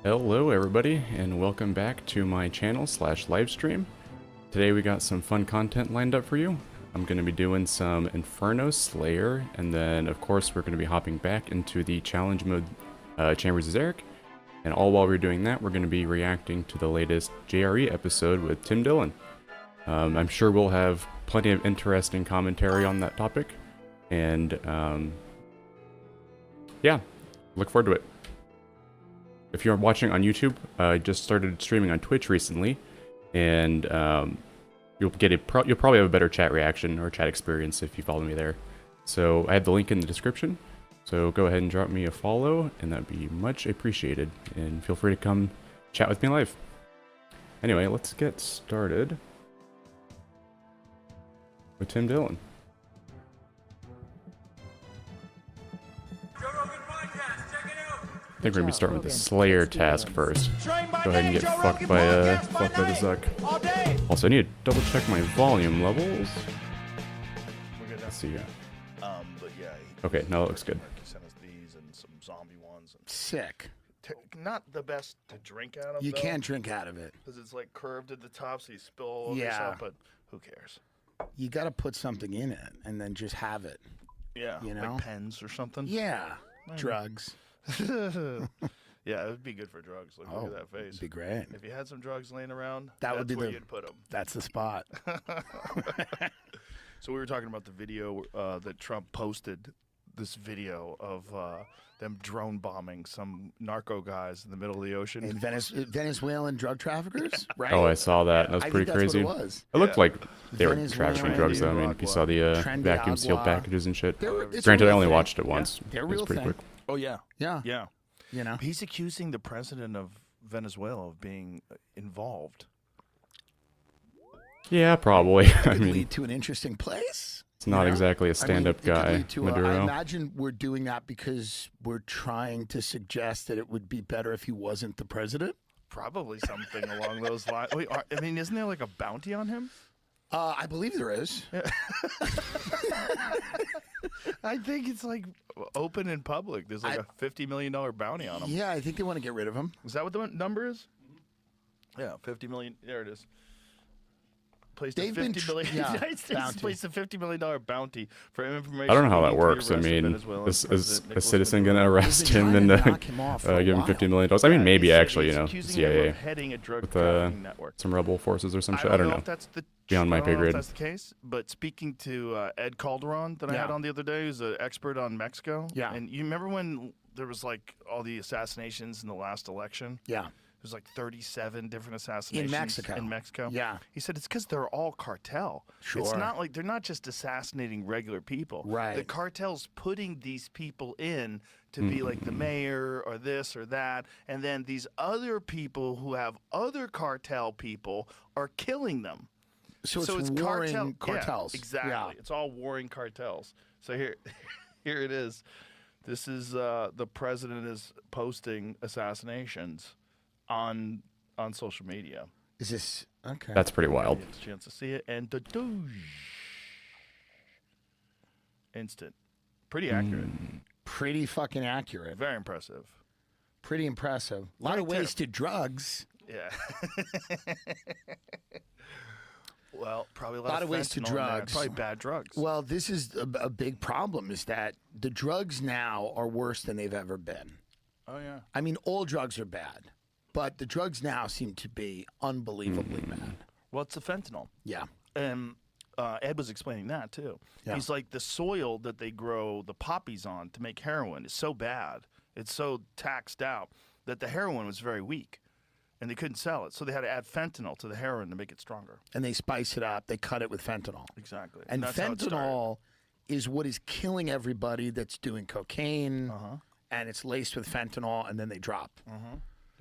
Hello everybody, and welcome back to my channel / live stream. Today we got some fun content lined up for you. I'm going to be doing some Inferno Slayer, and then of course we're going to be hopping back into the challenge mode Chambers of Zarek. And all while we're doing that, we're going to be reacting to the latest JRE episode with Dillon. I'm sure we'll have plenty of interesting commentary on that topic, and yeah, look forward to it. If you're watching on YouTube, I just started streaming on Twitch recently, and you'll probably have a better chat reaction or chat experience if you follow me there. So I have the link in the description. So go ahead and drop me a follow, and that'd be much appreciated. And feel free to come chat with me live. Anyway, let's get started with Dillon. I think we're gonna be starting with the Slayer task first. Go ahead and get fucked by the Zuck. Also, I need to double check my volume levels. Let's see. But yeah. Okay, no, that looks good. He sent us these and some zombie ones. Sick. Not the best to drink out of. You can't drink out of it because it's like curved at the top, so you spill all over Yeah. yourself. But who cares? You got to put something in it and then just have it. Yeah, You know? like pens or something. Yeah. Drugs. Yeah, it would be good for drugs. Look at that face. It'd be great. If you had some drugs laying around, That would be where the- you'd put them. That's the spot. So we were talking about the video that Trump posted. This video of them drone bombing some narco guys in the middle of the ocean. And Venezuelan drug traffickers, right? Oh, I saw that. That was I pretty think that's crazy. what it was. It looked like they were Venezuela, trashing drugs, though. I mean, if you saw the Trendy vacuum sealed agua. packages and shit. It's a Granted, I real only thing. watched it once. They're It real was pretty thing. quick. Oh yeah, Yeah. yeah. You know? He's accusing the president of Venezuela of being involved. Yeah, probably. I Could mean, lead to an interesting place. it's not you know? exactly a I mean, stand-up it could guy, lead to I Maduro. imagine we're doing that because we're trying to suggest that it would be better if he wasn't the president. Probably something along those lines. Wait, I mean, isn't there like a bounty on him? I believe there is. I think it's like open in public. There's like a $50 million bounty on him. Yeah, I think they want to get rid of him. Is that what the number is? Yeah, 50 million. There it is. Placed They've been $50 million. yeah, United States bounty. placed a $50 million bounty for information. I don't know how that leading to the works. I arrest of mean, Venezuelan is President a Nicolas citizen Maduro. going to arrest They've been him and trying to knock him off for a give him while. $50 million? I mean, Yeah, maybe he said actually, he's you know, accusing him of CIA heading a drug with trafficking network. some rebel forces or some shit. I I don't know. if that's the Beyond my I don't pay know if grade. that's the case, but speaking to Ed Calderon that I had Yeah. on the other day, who's an expert on Mexico. Yeah. And you remember when there was like all the assassinations in the last election? Yeah. There's like 37 different assassinations In Mexico. Yeah. He said it's because they're all cartel. It's Sure. not like they're not just assassinating regular people. Right. The cartel's putting these people in to be like the mayor or this or that, and then these other people who have other cartel people are killing them. So it's warring cartels. Yeah, exactly. Yeah. It's all warring cartels. So here, here it is. This is the president is posting assassinations on social media. Is this okay? That's pretty wild. Get a chance to see it, and instant, pretty accurate, pretty fucking accurate. very impressive. Pretty impressive. A lot of wasted drugs. Yeah. Well, probably a Lot of wasted fentanyl in there. drugs. Probably bad drugs. Well, this is a big problem. Is that the drugs now are worse than they've ever been. Oh yeah. I mean, all drugs are bad, but the drugs now seem to be unbelievably bad. Well, it's the fentanyl. Yeah. And Ed was explaining that too. Yeah. He's like, the soil that they grow the poppies on to make heroin is so bad, it's so taxed out that the heroin was very weak, and they couldn't sell it. So they had to add fentanyl to the heroin to make it stronger. And they spice it up. They cut it with fentanyl. Exactly. And that's how it started. fentanyl is what is killing everybody that's doing cocaine, and it's laced with fentanyl, and then they drop.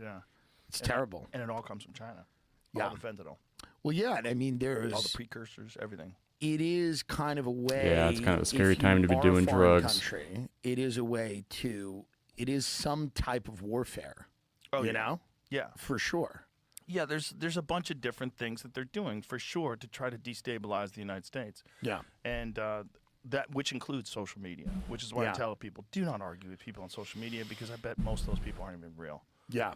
Yeah. It's terrible. And it all comes from China. Yeah. All the fentanyl, Well, yeah, and I mean, there's all the precursors, everything. it is kind of a way. Yeah, it's kind of a scary if you time to be are a doing foreign drugs. Country, it is a way to. It is some type of warfare. Oh, you yeah. know, Yeah. for sure. Yeah, there's a bunch of different things that they're doing for sure to try to destabilize the United States. Yeah. And that which includes social media, which is why I tell people, do not argue with people on social media because I bet most of those people aren't even real. Yeah.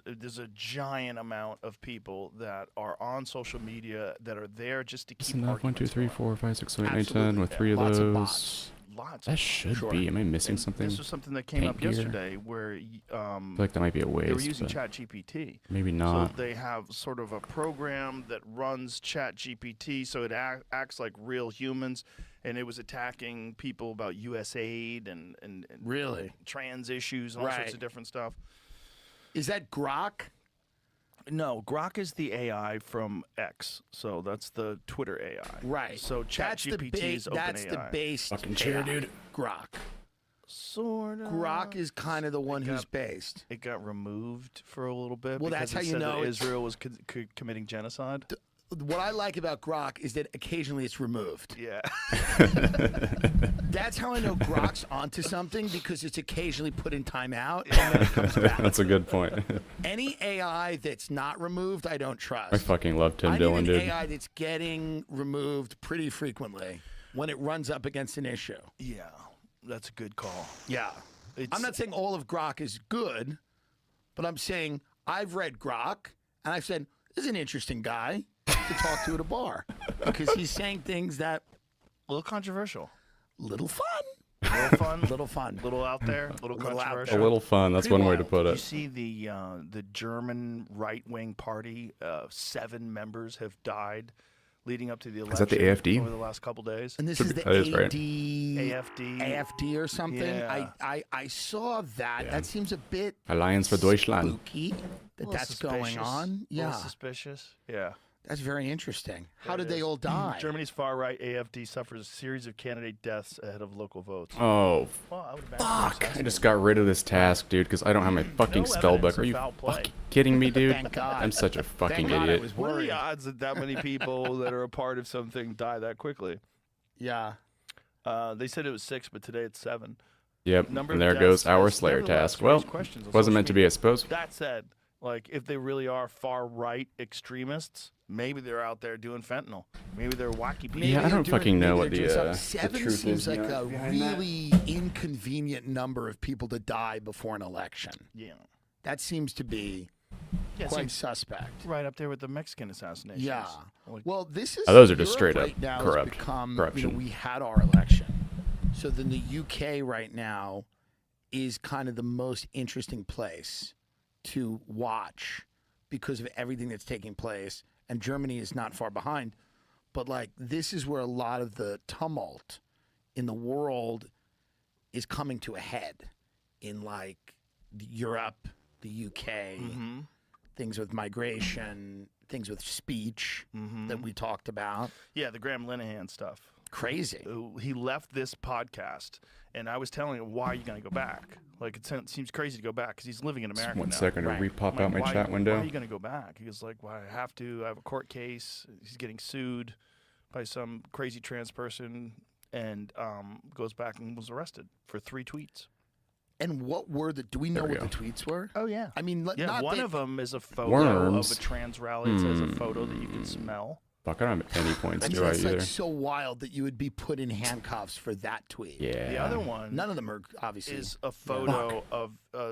There's a giant amount of people that are on social media that are there just to keep arguments 1, 2, 3, 4, 5, 6, 7, 8, 9, 10 Absolutely. with 3 of Lots of those. bots. Lots. That should be. Am I missing something? This was something that came Paint up gear? yesterday where I feel like that might be a waste. they were using but ChatGPT. maybe not. So they have sort of a program that runs ChatGPT, so it acts like real humans, and it was attacking people about USAID and Really? trans issues and all sorts of different stuff. Is that Grok? No, Grok is the AI from X, so that's the Twitter AI. Right. So ChatGPT is OpenAI. That's the base Fucking chair, AI. dude. Grok. Sort of. Grok is kind of the one who's based. It got removed for a little bit. Well, because that's how it you said know that it's- Israel was committing genocide. What I like about Grok is that occasionally it's removed. Yeah. That's how I know Grok's onto something, because it's occasionally put in timeout and then it comes back. That's a good point. Any AI that's not removed, I don't trust. I fucking love Tim I Dillon, need an dude. AI that's getting removed pretty frequently when it runs up against an issue. Yeah, that's a good call. Yeah. I'm not saying all of Grok is good, but I'm saying I've read Grok and I've said, this is an interesting guy to talk to at a bar, because he's saying things that a little controversial. little fun. Little fun. Little fun. Little out there. Little Little out controversial. A little fun. That's Pretty one way to wild. put You it. see the German right-wing party, 7 members have died leading up to the election. Is that the AfD? Over the last couple days. And this Should is be- the that is right. AfD. or something. Yeah. I saw that. Yeah. That seems a bit Alliance for Deutschland. spooky that that's going on. A little Yeah, suspicious. Yeah. that's very interesting. How It did they is. all die? Germany's far-right AfD suffers a series of candidate deaths ahead of local votes. Oh, Well, I would imagine fuck. I assassinated. just got rid of this task, dude, because I don't have my fucking No spell evidence book. Are of you foul play. fucking kidding me, dude? Thank God. I'm such a fucking Thank God I idiot. was What are worried. the odds that many people that are a part of something die that quickly? Yeah. They said it was 6, but today it's 7. Yep, Number and of there deaths goes our has Slayer nevertheless task. Well, raised questions on wasn't social meant to be, media. I suppose. That said, like, if they really are far-right extremists, maybe they're out there doing fentanyl. Maybe they're wacky people. Yeah, I don't fucking know what maybe the, they're doing something. the 7 truth seems is like behind a that. really inconvenient number of people to die before an election. Yeah. That seems to be Yeah, quite seems suspect. right up there with the Mexican assassinations. Yeah. Like, Well, this is those are just Europe straight up right now has corrupt. become, Corruption. we had our election. So then the UK right now is kind of the most interesting place to watch because of everything that's taking place. And Germany is not far behind. But like, this is where a lot of the tumult in the world is coming to a head in like Europe, the UK, things with migration, things with speech that we talked about. yeah, the Graham Linehan stuff. Crazy. He left this podcast, and I was telling him, why are you going to go back? Like, seems crazy to go back because he's living in America One now. second to Right. re-pop I'm out my like, chat Why window. are you going to go back? He was like, well, I have to. I have a court case. He's getting sued by some crazy trans person, and goes back and was arrested for 3 tweets. And what were the? Do we know There we what the go. tweets were? Oh, yeah. I mean, Yeah, not one that, of them is a photo Worms. of a trans rally. It says a photo that you can smell. Fuck, I don't have any points, I mean, do I, it's either? like so wild that you would be put in handcuffs for that tweet. Yeah. The other one None of them are obviously. is a photo of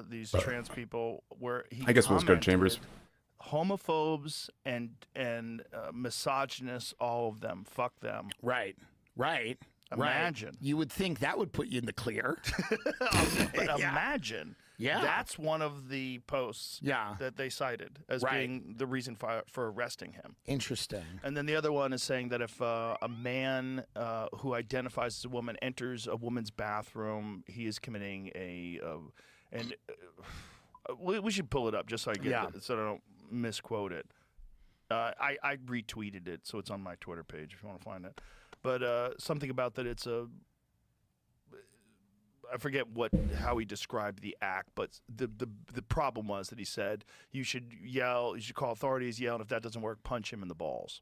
these trans people where he I guess we'll just go to commented, Chambers. homophobes and misogynists, all of them. Fuck them. right. Imagine. You would think that would put you in the clear. But imagine. Yeah. That's one of the posts Yeah. that they cited as Right. being the reason for arresting him. Interesting. And then the other one is saying that if a man who identifies as a woman enters a woman's bathroom, he is committing we should pull it up just so I get it, so I don't misquote it. I retweeted it, so it's on my Twitter page if you want to find it. But something about that it's I forget how he described the act, but the problem was that he said you should call authorities, yell, and if that doesn't work, punch him in the balls.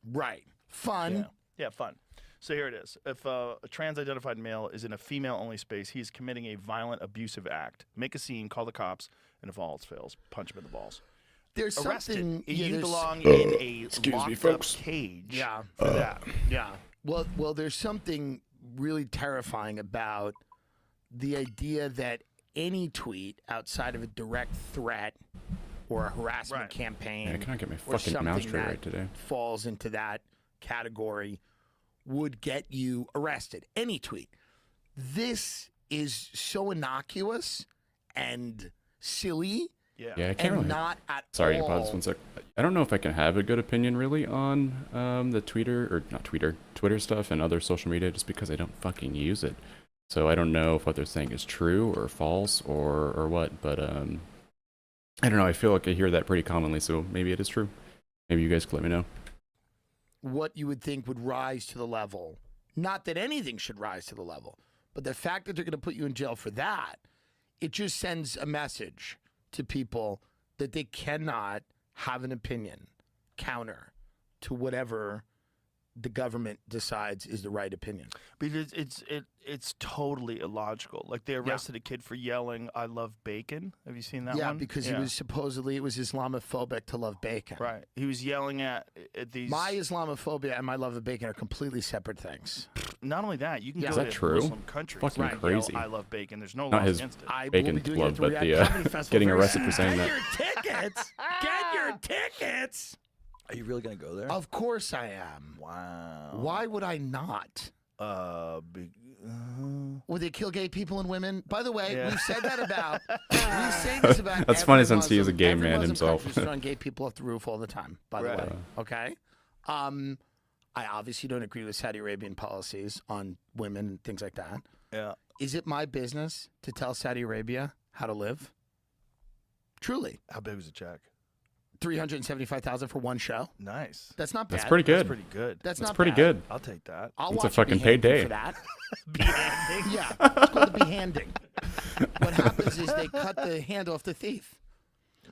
Right. Fun. Yeah, fun. So here it is. If a trans-identified male is in a female-only space, he is committing a violent, abusive act. Make a scene, call the cops, and if all else fails, punch him in the balls. There's Arrested. something. You there's- belong in a Excuse me, locked-up folks. cage Yeah. for that. Yeah. Well, there's something really terrifying about the idea that any tweet outside of a direct threat or a harassment campaign, Yeah, I can't get my or fucking mouse something tray that right today. falls into that category, would get you arrested. Any tweet. This is so innocuous and silly, Yeah. Yeah, I can't and really. not at Sorry, all. pause 1 sec. I don't know if I can have a good opinion really on the Twitter stuff and other social media just because I don't fucking use it. So I don't know if what they're saying is true or false or what, but I don't know. I feel like I hear that pretty commonly, so maybe it is true. Maybe you guys could let me know. What you would think would rise to the level. Not that anything should rise to the level, but the fact that they're going to put you in jail for that, it just sends a message to people that they cannot have an opinion counter to whatever the government decides is the right opinion. Because it's totally illogical. Like they arrested a kid for yelling, "I love bacon." Have you seen that one? Yeah, because he was supposedly, it was Islamophobic to love bacon. Right. He was yelling at these. My Islamophobia and my love of bacon are completely separate things. Not only that, you can Yeah. go Is that to true? Muslim countries. Fucking and crazy. yell, "I love bacon." There's no Not laws his against it. I will bacon be doing love, it at but the the React Comedy Festival getting very arrested soon. for saying Get that. your tickets. Get your tickets. Are you really gonna go there? Of course I am. Wow. Why would I not? Big, Would they kill gay people and women? By the way, Yeah. we've said that about. We say this about. That's every funny since he is a Muslim- gay every man Muslim himself. country's throwing gay people off the roof all the time. By the Right. way, okay. I obviously don't agree with Saudi Arabian policies on women and things like that. yeah. Is it my business to tell Saudi Arabia how to live? Truly, How big was the check? $375,000 for one show. Nice. That's not bad. That's pretty That's good. pretty good. That's That's not pretty bad. good. I'll take that. I'll It's a watch fucking behanding payday. for that. Behanding. Yeah, it's called the behanding. What happens is they cut the hand off the thief.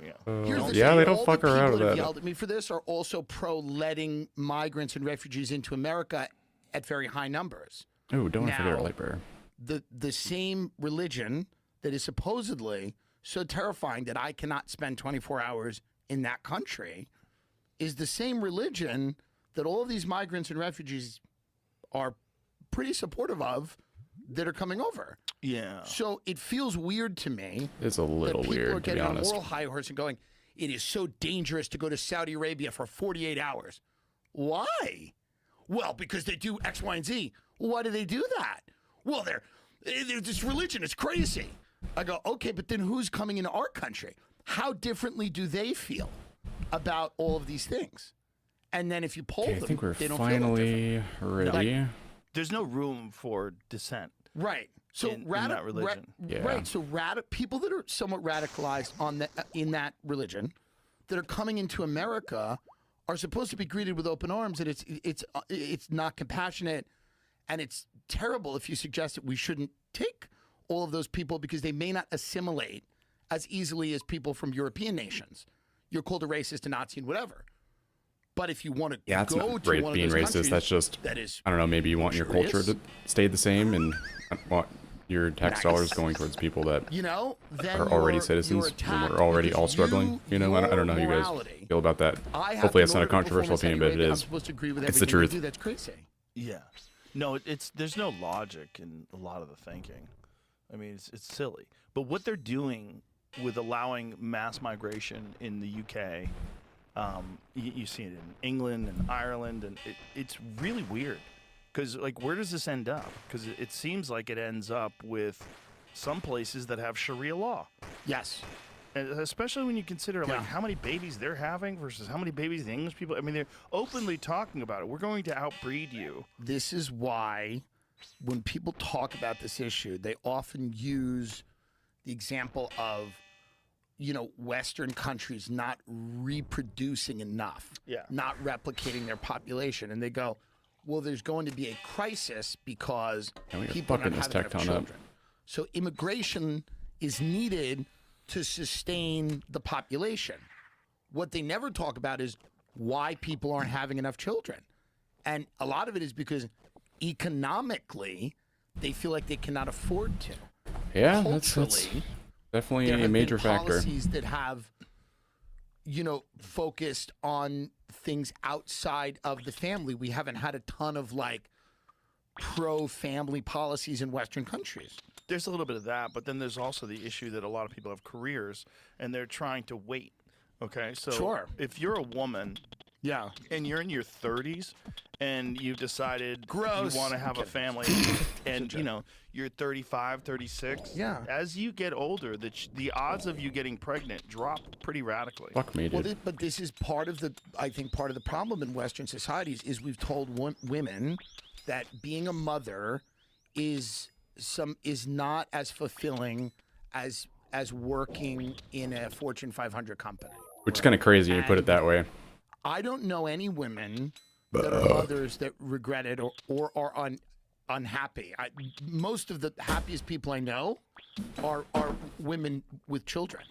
Yeah. Here's the Yeah, thing, they don't all fuck the around people with that have that. yelled at me for this are also pro letting migrants and refugees into America at very high numbers. Oh, don't want to forget Now- our light bearer. The same religion that is supposedly so terrifying that I cannot spend 24 hours in that country is the same religion that all of these migrants and refugees are pretty supportive of that are coming over. Yeah. So it feels weird to me It's a that little people are weird, to be getting on a honest. moral high horse and going, it is so dangerous to go to Saudi Arabia for 48 hours. Why? Well, because they do X, Y, and Z. Why do they do that? Well, they're this religion is crazy. I go, okay, but then who's coming into our country? How differently do they feel about all of these things? And then if you poll Okay, I them, think we're they don't feel no different. finally ready. There's no room for dissent. Right. So in that religion. Yeah. Right. So people that are somewhat radicalized on in that religion that are coming into America are supposed to be greeted with open arms, and it's not compassionate, and it's terrible if you suggest that we shouldn't take all of those people because they may not assimilate as easily as people from European nations. You're called a racist, a Nazi, and whatever. But if you want to Yeah, it's go not to great one being of those racist. countries, That's just, that is I don't know, maybe you want your culture to stay the same and want your tax Nice. dollars going towards people that then are already you're citizens and attacked we're already because all struggling. I don't know how you guys morality- feel about that. I have Hopefully to it's not a in order to perform controversial in Saudi opinion, but it Arabia, I'm is. supposed to agree with It's the everything they truth. do. That's crazy. Yeah. No, there's no logic in a lot of the thinking. I mean, it's silly. But what they're doing with allowing mass migration in the UK, you see it in England and Ireland, and it's really weird. Because, like, where does this end up? Because it seems like it ends up with some places that have Sharia law. Yes. And especially when you consider Yeah. like how many babies they're having versus how many babies the English people. I mean, they're openly talking about it. We're going to outbreed you. This is why when people talk about this issue, they often use the example of, Western countries not reproducing enough, Yeah. not replicating their population. And they go, well, there's going to be a crisis because Yeah, we are people are fucking not this having tech enough ton up. children. So immigration is needed to sustain the population. What they never talk about is why people aren't having enough children. And a lot of it is because economically they feel like they cannot afford to. Yeah, that's Culturally, definitely there a have major been factor. policies that have, focused on things outside of the family. We haven't had a ton of pro-family policies in Western countries. There's a little bit of that, but then there's also the issue that a lot of people have careers and they're trying to wait. Okay, so Sure. if you're a woman Yeah. and you're in your 30s and you've decided Gross. you want to have a Okay. family and you know you're 35, 36, Yeah. as you get older, the odds of you getting pregnant drop pretty radically. Fuck me, Well, dude. but this is part of the, I think part of the problem in Western societies is we've told women that being a mother is not as fulfilling as working in a Fortune 500 company. Which is kind of crazy when you put it that way. I don't know any women that are mothers that regret it or are unhappy. Most of the happiest people I know are women with children.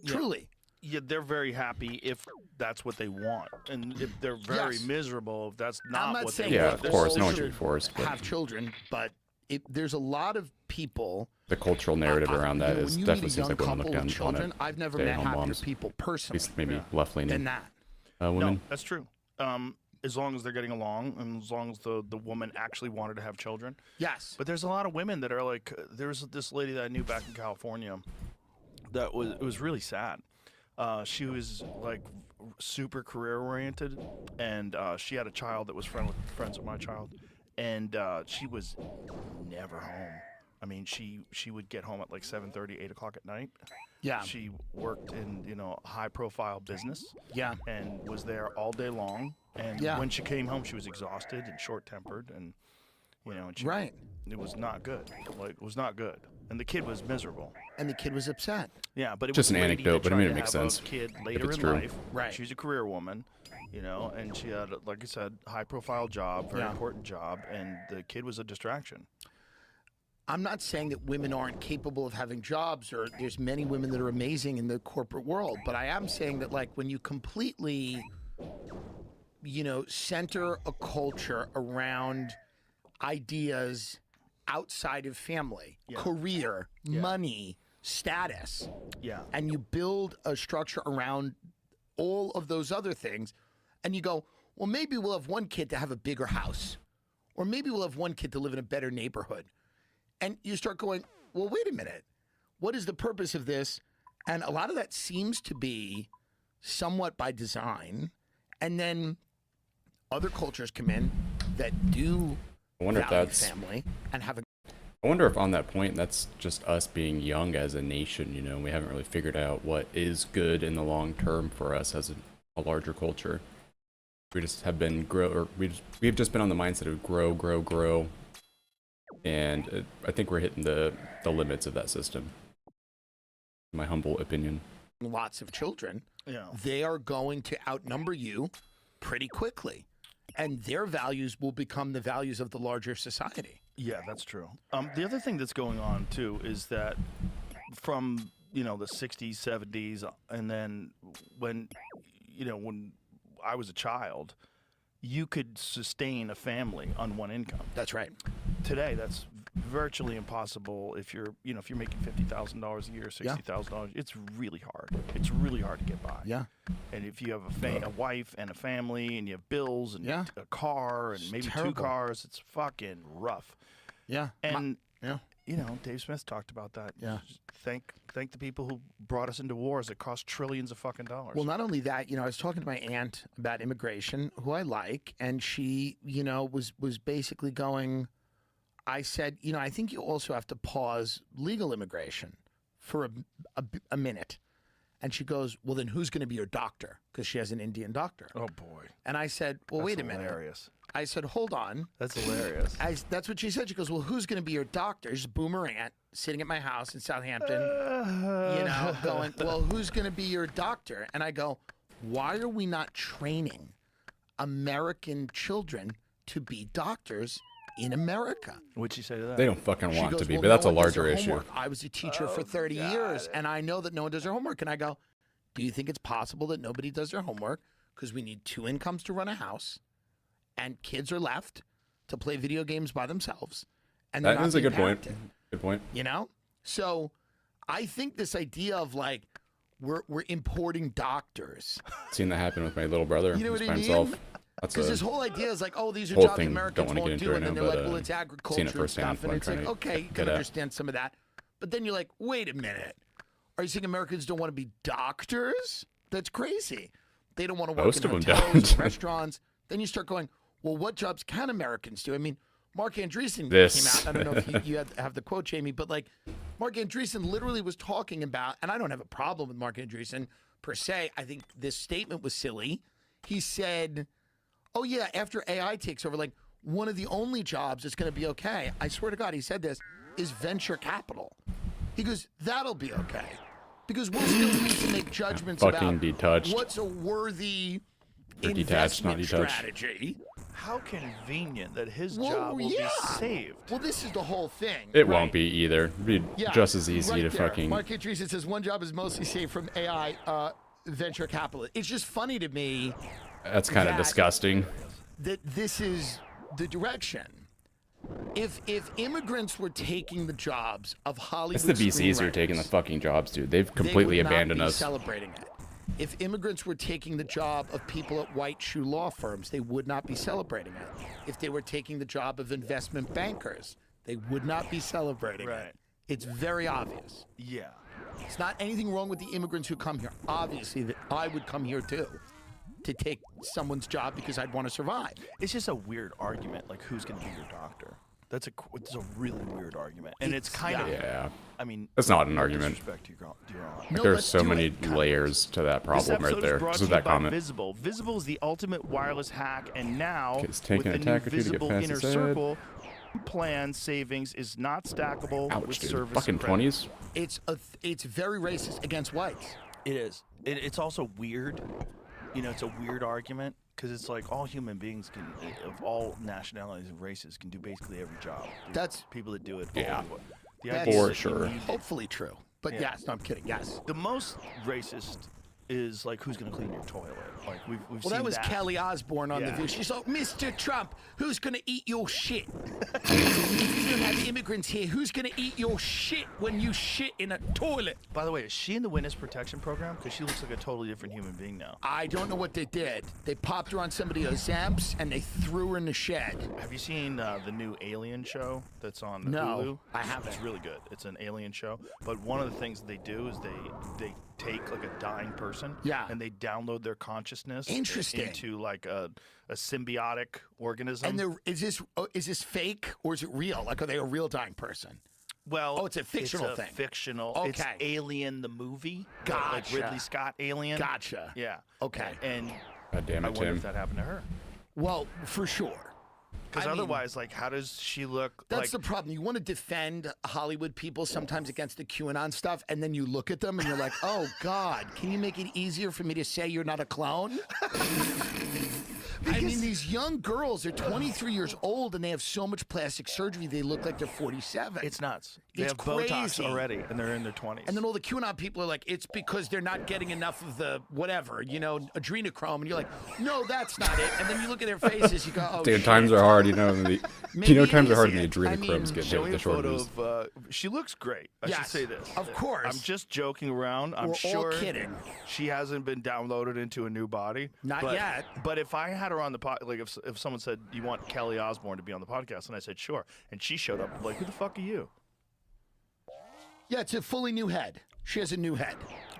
Truly. Yeah, they're very happy if that's what they want, and if they're very Yes. miserable if that's I'm not not what saying they Yeah, want. of course, no one should should be forced. But have children, but there's a lot of people. the cultural narrative around that you know, is when you definitely meet a seems young like women look couple down with on it. children, I've never met Stay-at-home happier moms. people At personally least maybe Yeah. left than leaning that. women. No, that's true. As long as they're getting along, and as long as the woman actually wanted to have children. Yes. But there's a lot of women that are like, there's this lady that I knew back in California that it was really sad. She was like super career oriented, and she had a child that was friends with my child, and she was never home. I mean, she would get home at like 7:30, 8 o'clock at night. Yeah. She worked in high profile business. Yeah. And was there all day long. And Yeah. when she came home, she was exhausted and short tempered, and and Right. it was not good. Like, it was not good. And the kid was miserable. And the kid was upset. Yeah, but it Just was an a lady anecdote, that but I mean, tried it to makes have a sense Kid later it's in true. life, Right. She was a career woman, and she had, like I said, high profile job, very Yeah. important job, and the kid was a distraction. I'm not saying that women aren't capable of having jobs, or there's many women that are amazing in the corporate world, but I am saying that, like, when you completely, center a culture around ideas outside of family, Yeah. career, money, status, Yeah. and you build a structure around all of those other things, and you go, well, maybe we'll have one kid to have a bigger house, or maybe we'll have one kid to live in a better neighborhood. And you start going, well, wait a minute. What is the purpose of this? And a lot of that seems to be somewhat by design. And then other cultures come in that do I wonder if value that's. family and have a I wonder if on that point that's just us being young as a nation. We haven't really figured out what is good in the long term for us as a larger culture. We just have been we've just been on the mindset of grow, and I think we're hitting the limits of that system. In my humble opinion. lots of children, Yeah. they are going to outnumber you pretty quickly. And their values will become the values of the larger society. Yeah, that's true. The other thing that's going on too is that from the 60s, 70s, and then when I was a child, you could sustain a family on one income. That's right. Today, that's virtually impossible. If you're making $50,000 a year, $60,000, it's really hard. It's really hard to get by. Yeah. And if you have a wife and a family, and you have bills and Yeah. a car and It's maybe terrible. 2 cars, it's fucking rough. Yeah. And yeah. Dave Smith talked about that. Yeah. Just thank the people who brought us into wars that cost trillions of fucking dollars. Well, not only that, I was talking to my aunt about immigration, who I like, and she, was basically going, I said, I think you also have to pause legal immigration for a minute. And she goes, well, then who's going to be your doctor? Because she has an Indian doctor. oh boy, And I said, well, wait a minute. hilarious. I said, hold on. That's hilarious. That's what she said. She goes, well, who's going to be your doctor? She's a boomer aunt sitting at my house in Southampton, going, well, who's going to be your doctor? And I go, why are we not training American children to be doctors in America? What'd she say to that? They don't fucking She want goes, to be, well, but that's no a one does larger their issue. homework. I was a teacher for 30 years, and I know that no one does their homework. And I go, do you think it's possible that nobody does their homework because we need 2 incomes to run a house, and kids are left to play video games by themselves? And they're That not is a being good point. parented, Good point. So I think this idea of like we're importing doctors. Seen that happen with my little brother. You know who's what by I mean? himself. That's Because a this whole idea is like, oh, these are whole jobs thing, Americans don't wanna get won't into do, right and then now, they're but, like, well, it's seen it agriculture and firsthand stuff, what and I'm it's like, trying to okay, you get can at. understand some of that, but then you're like, wait a minute, are you saying Americans don't want to be doctors? That's crazy. They don't want to work Most in of them hotels, don't. or restaurants. Then you start going, well, what jobs can Americans do? I mean, Mark Andreessen This. came out. I don't know if you have the quote, Jamie, but like Mark Andreessen literally was talking about, and I don't have a problem with Mark Andreessen per se. I think this statement was silly. He said, oh yeah, after AI takes over, like one of the only jobs that's going to be okay, I swear to God, he said this, is venture capital. He goes, that'll be okay. Because we'll still need to make judgments Fucking about detached. what's a worthy Or detached, not investment detached. strategy. How convenient that his Well, job will yeah. be saved. Well, this is the whole thing. It right? won't be either. It'd be Yeah, just as easy right to there. fucking. Mark Andreessen says one job is mostly saved from AI venture capital. It's just funny to me That's kind of that- disgusting. that this is the direction. If immigrants were taking the jobs of Hollywood, It's the BCs who are taking the screenwriters, fucking jobs, dude. They've they completely would not abandoned be us. Celebrating it. If immigrants were taking the job of people at white shoe law firms, they would not be celebrating it. If they were taking the job of investment bankers, they would not be celebrating Right. it. It's very obvious. Yeah. It's not anything wrong with the immigrants who come here. Obviously, that I would come here too to take someone's job because I'd want to survive. It's just a weird argument, like who's going to be your doctor. It's a really weird argument, and it's kind of. Yeah. I mean, It's not an no argument. disrespect to your aunt. No, There's let's so do many it. layers to that This problem right episode there. is brought Just to with you that by comment. Visible. Visible is the ultimate wireless hack, and now Okay, it's taking with an the new attack or two to get Visible past Inner his head. Circle plan savings is not stackable Ouch, with dude. service Fucking and credit. 20s? It's very racist against whites. It is. It's also weird. You know, it's a weird argument because it's like all human beings can, of all nationalities and races, can do basically every job. There's That's- people that do it. Yeah. The That's- idea For that you sure. need- Hopefully true. But Yeah. yes, no, I'm kidding. Yes. The most racist is like who's going to clean your toilet. Like we've Well, seen that was Kelly Osbourne on the Yeah. video. She's like, Mr. Trump, who's going to eat your shit? If you have immigrants here, who's going to eat your shit when you shit in a toilet? By the way, is she in the witness protection program? Because she looks like a totally different human being now. I don't know what they did. They popped her on somebody Zamps and they threw her in the shed. Have you seen the new Alien show that's on No, Hulu? I haven't. It's really good. It's an alien show. But one of the things they do is they take like a dying person, Yeah. and they download their consciousness Interesting. into like a symbiotic organism. And is this fake or is it real? Like, are they a real dying person? well, Oh, it's a fictional thing. Fictional. It's Okay. Alien the movie. Like Gotcha. Ridley Scott Alien. Gotcha. Yeah. Okay. And God damn I it, wonder Tim. if that happened to her. Well, for sure. Because I mean, otherwise, like, how does she look? That's like, the problem. You want to defend Hollywood people sometimes against the QAnon stuff, and then you look at them and you're like, oh, God, can you make it easier for me to say you're not a clone? I mean, these young girls are 23 years old, and they have so much plastic surgery, they look like they're 47. It's nuts. They It's have Botox crazy. already, and they're in their 20s. And then all the QAnon people are like, it's because they're not getting enough of the whatever, adrenochrome. And you're like, no, that's not it. And then you look at their faces, you go, oh, Dude, shit. times are hard, you know. The, Maybe you know, it times are is hard when the it. I mean, adrenochromes get show hit me the a photo shortages. of. She looks great. I should Yes, say this. of course. I'm just joking around. I'm We're all sure kidding. she hasn't been downloaded into a new body. Not but, yet. But if I had her on the pod, like if someone said you want Kelly Osbourne to be on the podcast, and I said sure, and she showed up, like, who the fuck are you? Yeah, it's a fully new head. She has a new head.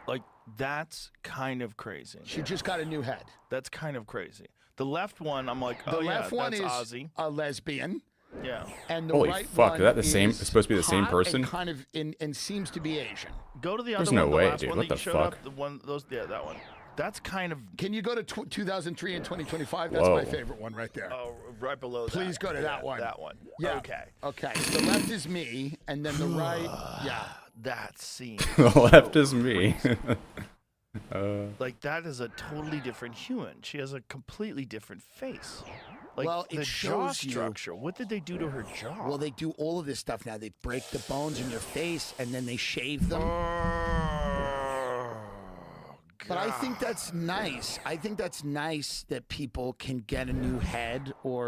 Like, that's kind of crazy. She just got a new head. That's kind of crazy. The left one, I'm like, The oh left yeah, one that's is Ozzy. a lesbian, Yeah. and the Holy right fuck, one is that the same- is it's supposed to be the same hot person? and kind of and seems to be Asian. Go to the There's other no one, the way, last dude. one What that the you showed fuck? up. The one, that one. That's kind of. Can you go to 2003 and 2025? That's my Whoa. favorite one right there. Oh, right below that. Please go to that Yeah, one. That one. Yeah. Okay. Okay. The left is me, and then the right, yeah. That scene. The left is me. Like, that is a totally different human. She has a completely different face. Like, Well, it the jaw shows you- structure. What did they do to her jaw? Well, they do all of this stuff now. They break the bones in your face, and then they shave them. But I think that's nice. I think that's nice that people can get a new head or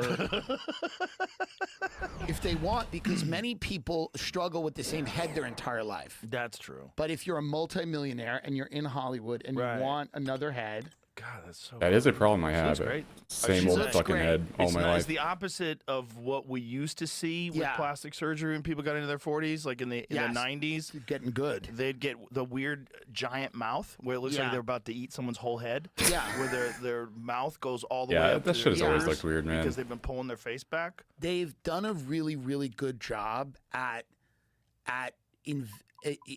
if they want, because many people struggle with the same head their entire life. That's true. But if you're a multimillionaire and you're in Hollywood and Right. you want another head, God, that's so. That is a problem I She have. looks great. Same She old looks fucking great. head all It's my not- life. It's the opposite of what we used to see with Yeah. plastic surgery when people got into their 40s, like in the Yes. 90s. You're getting good. They'd get the weird giant mouth where it looks like Yeah. they're about to eat someone's whole head. Yeah. Where their mouth goes all the way Yeah, up that to shit their has always ears looked weird, man. because they've been pulling their face back. They've done a really, really good job at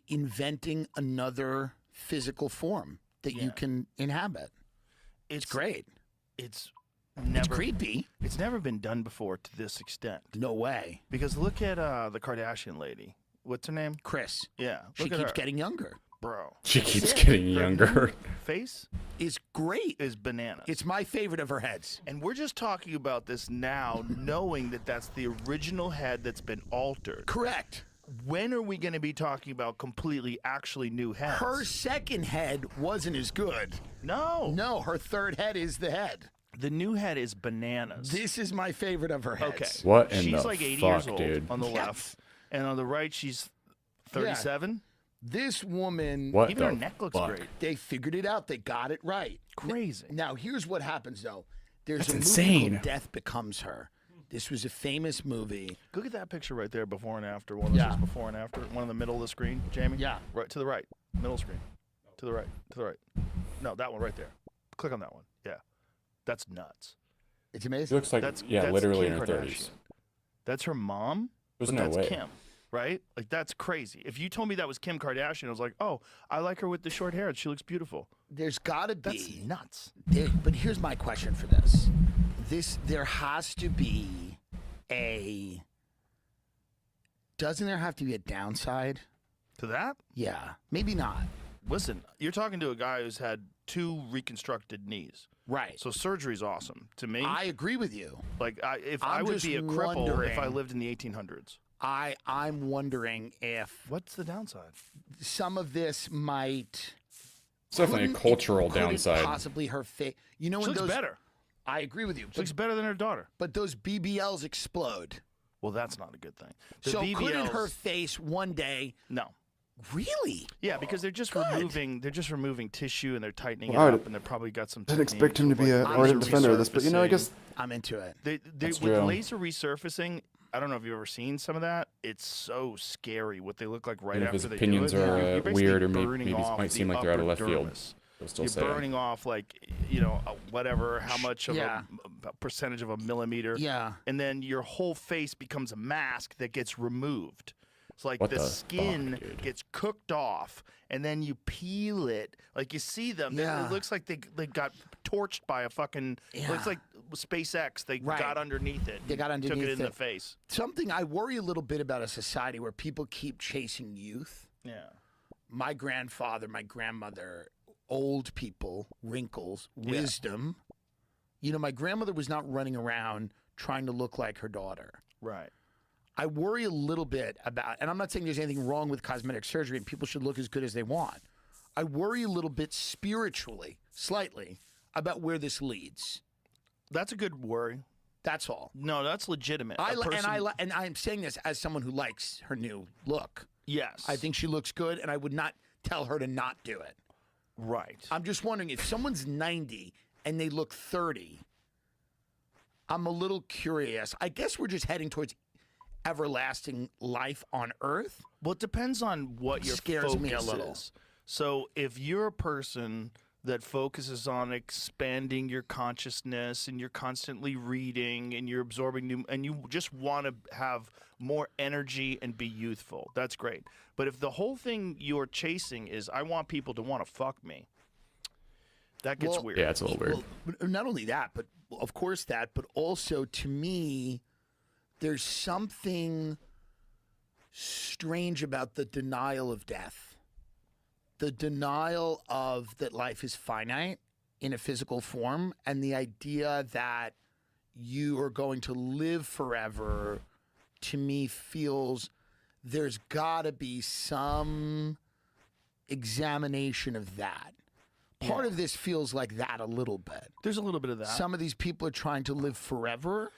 inventing another physical form that you Yeah. can inhabit. It's great. It's It's never creepy. It's never been done before to this extent. No way. Because look at the Kardashian lady. What's her name? Chris, Yeah, she look at keeps her. getting younger. Bro. She keeps it. getting Her younger. face It's great. is bananas. It's my favorite of her heads. And we're just talking about this now, knowing that that's the original head that's been altered. Correct. When are we going to be talking about completely, actually new heads? Her second head wasn't as good. No. No, her third head is the head. The new head is bananas. This is my favorite of her heads. Okay. What in She's the like 80 fuck, years old dude? on the Yes. left. And on the right, she's 37. This woman, What Even the her neck looks fuck? great. they figured it out. They got it right. Crazy. Now, here's what happens, though. There's That's a movie insane. called Death Becomes Her. This was a famous movie. Look at that picture right there, before and after. One of those Yeah. is before and after. One in the middle of the screen, Jamie. Yeah. Right to the right. Middle screen. To the right. To the right. No, that one right there. Click on that one. Yeah. That's nuts. It's She amazing. looks like, That's yeah, that's literally Kim in her Kardashian. 30s. That's her mom. There's but no that's way. Kim, right? Like that's crazy. If you told me that was Kim Kardashian, I was like, oh, I like her with the short hair. She looks beautiful. There's got to That's be. nuts. But here's my question for this. There has to be a. Doesn't there have to be a downside? To that, Yeah. Maybe not. listen, you're talking to a guy who's had 2 reconstructed knees. Right. So surgery's awesome to me. I agree with you. Like, if I'm I would just be a cripple if I wondering- lived in the 1800s. I'm wondering if What's the downside? some of this might. It's definitely a couldn't- cultural couldn't downside. Possibly her face. You know She when looks those. better. I agree with you. She looks better than her daughter. But those BBLs explode. Well, that's not a good thing. The So BBLs, couldn't her face one day no. really? Yeah, because they're just Good. removing tissue and they're tightening Well, I it would- up, and they're probably got some. Didn't expect him to technique be of, an like, ardent laser defender of this, but you know, I guess resurfacing. I'm into it. With That's the real. laser resurfacing, I don't know if you've ever seen some of that. It's so scary what they look like right And if after his they opinions do it. are You're basically weird or maybe burning off might seem the like they're out of upper left field, dermis. they'll still You're say it. burning off like whatever, how much of Yeah. a percentage of a millimeter. Yeah. And then your whole face becomes a mask that gets removed. It's like What the the skin fuck, dude? gets cooked off, and then you peel it. Like you see them. Yeah. It looks like they got torched by a fucking. It looks Yeah. like SpaceX. They Right. got underneath it. They got and underneath Took it in it. the face. Something I worry a little bit about a society where people keep chasing youth. Yeah. My grandfather, my grandmother, old people, wrinkles, Yeah. wisdom. You know, my grandmother was not running around trying to look like her daughter. Right. I worry a little bit about, and I'm not saying there's anything wrong with cosmetic surgery and people should look as good as they want. I worry a little bit spiritually, slightly, about where this leads. That's a good worry. That's all. No, that's legitimate. And I'm saying this as someone who likes her new look. Yes. I think she looks good, and I would not tell her to not do it. Right. I'm just wondering if someone's 90 and they look 30. I'm a little curious. I guess we're just heading towards everlasting life on Earth. Well, it depends on what your Scares focus me a little. is. So if you're a person that focuses on expanding your consciousness and you're constantly reading and you're absorbing new and you just want to have more energy and be youthful, that's great. But if the whole thing you're chasing is I want people to want to fuck me, that gets Well, weird. Yeah, it's a little weird. Well, not only that, but of course that, but also to me, there's something strange about the denial of death. The denial of that life is finite in a physical form, and the idea that you are going to live forever, to me, feels there's got to be some examination of that. Part of this feels like that a little bit. There's a little bit of that. Some of these people are trying to live forever,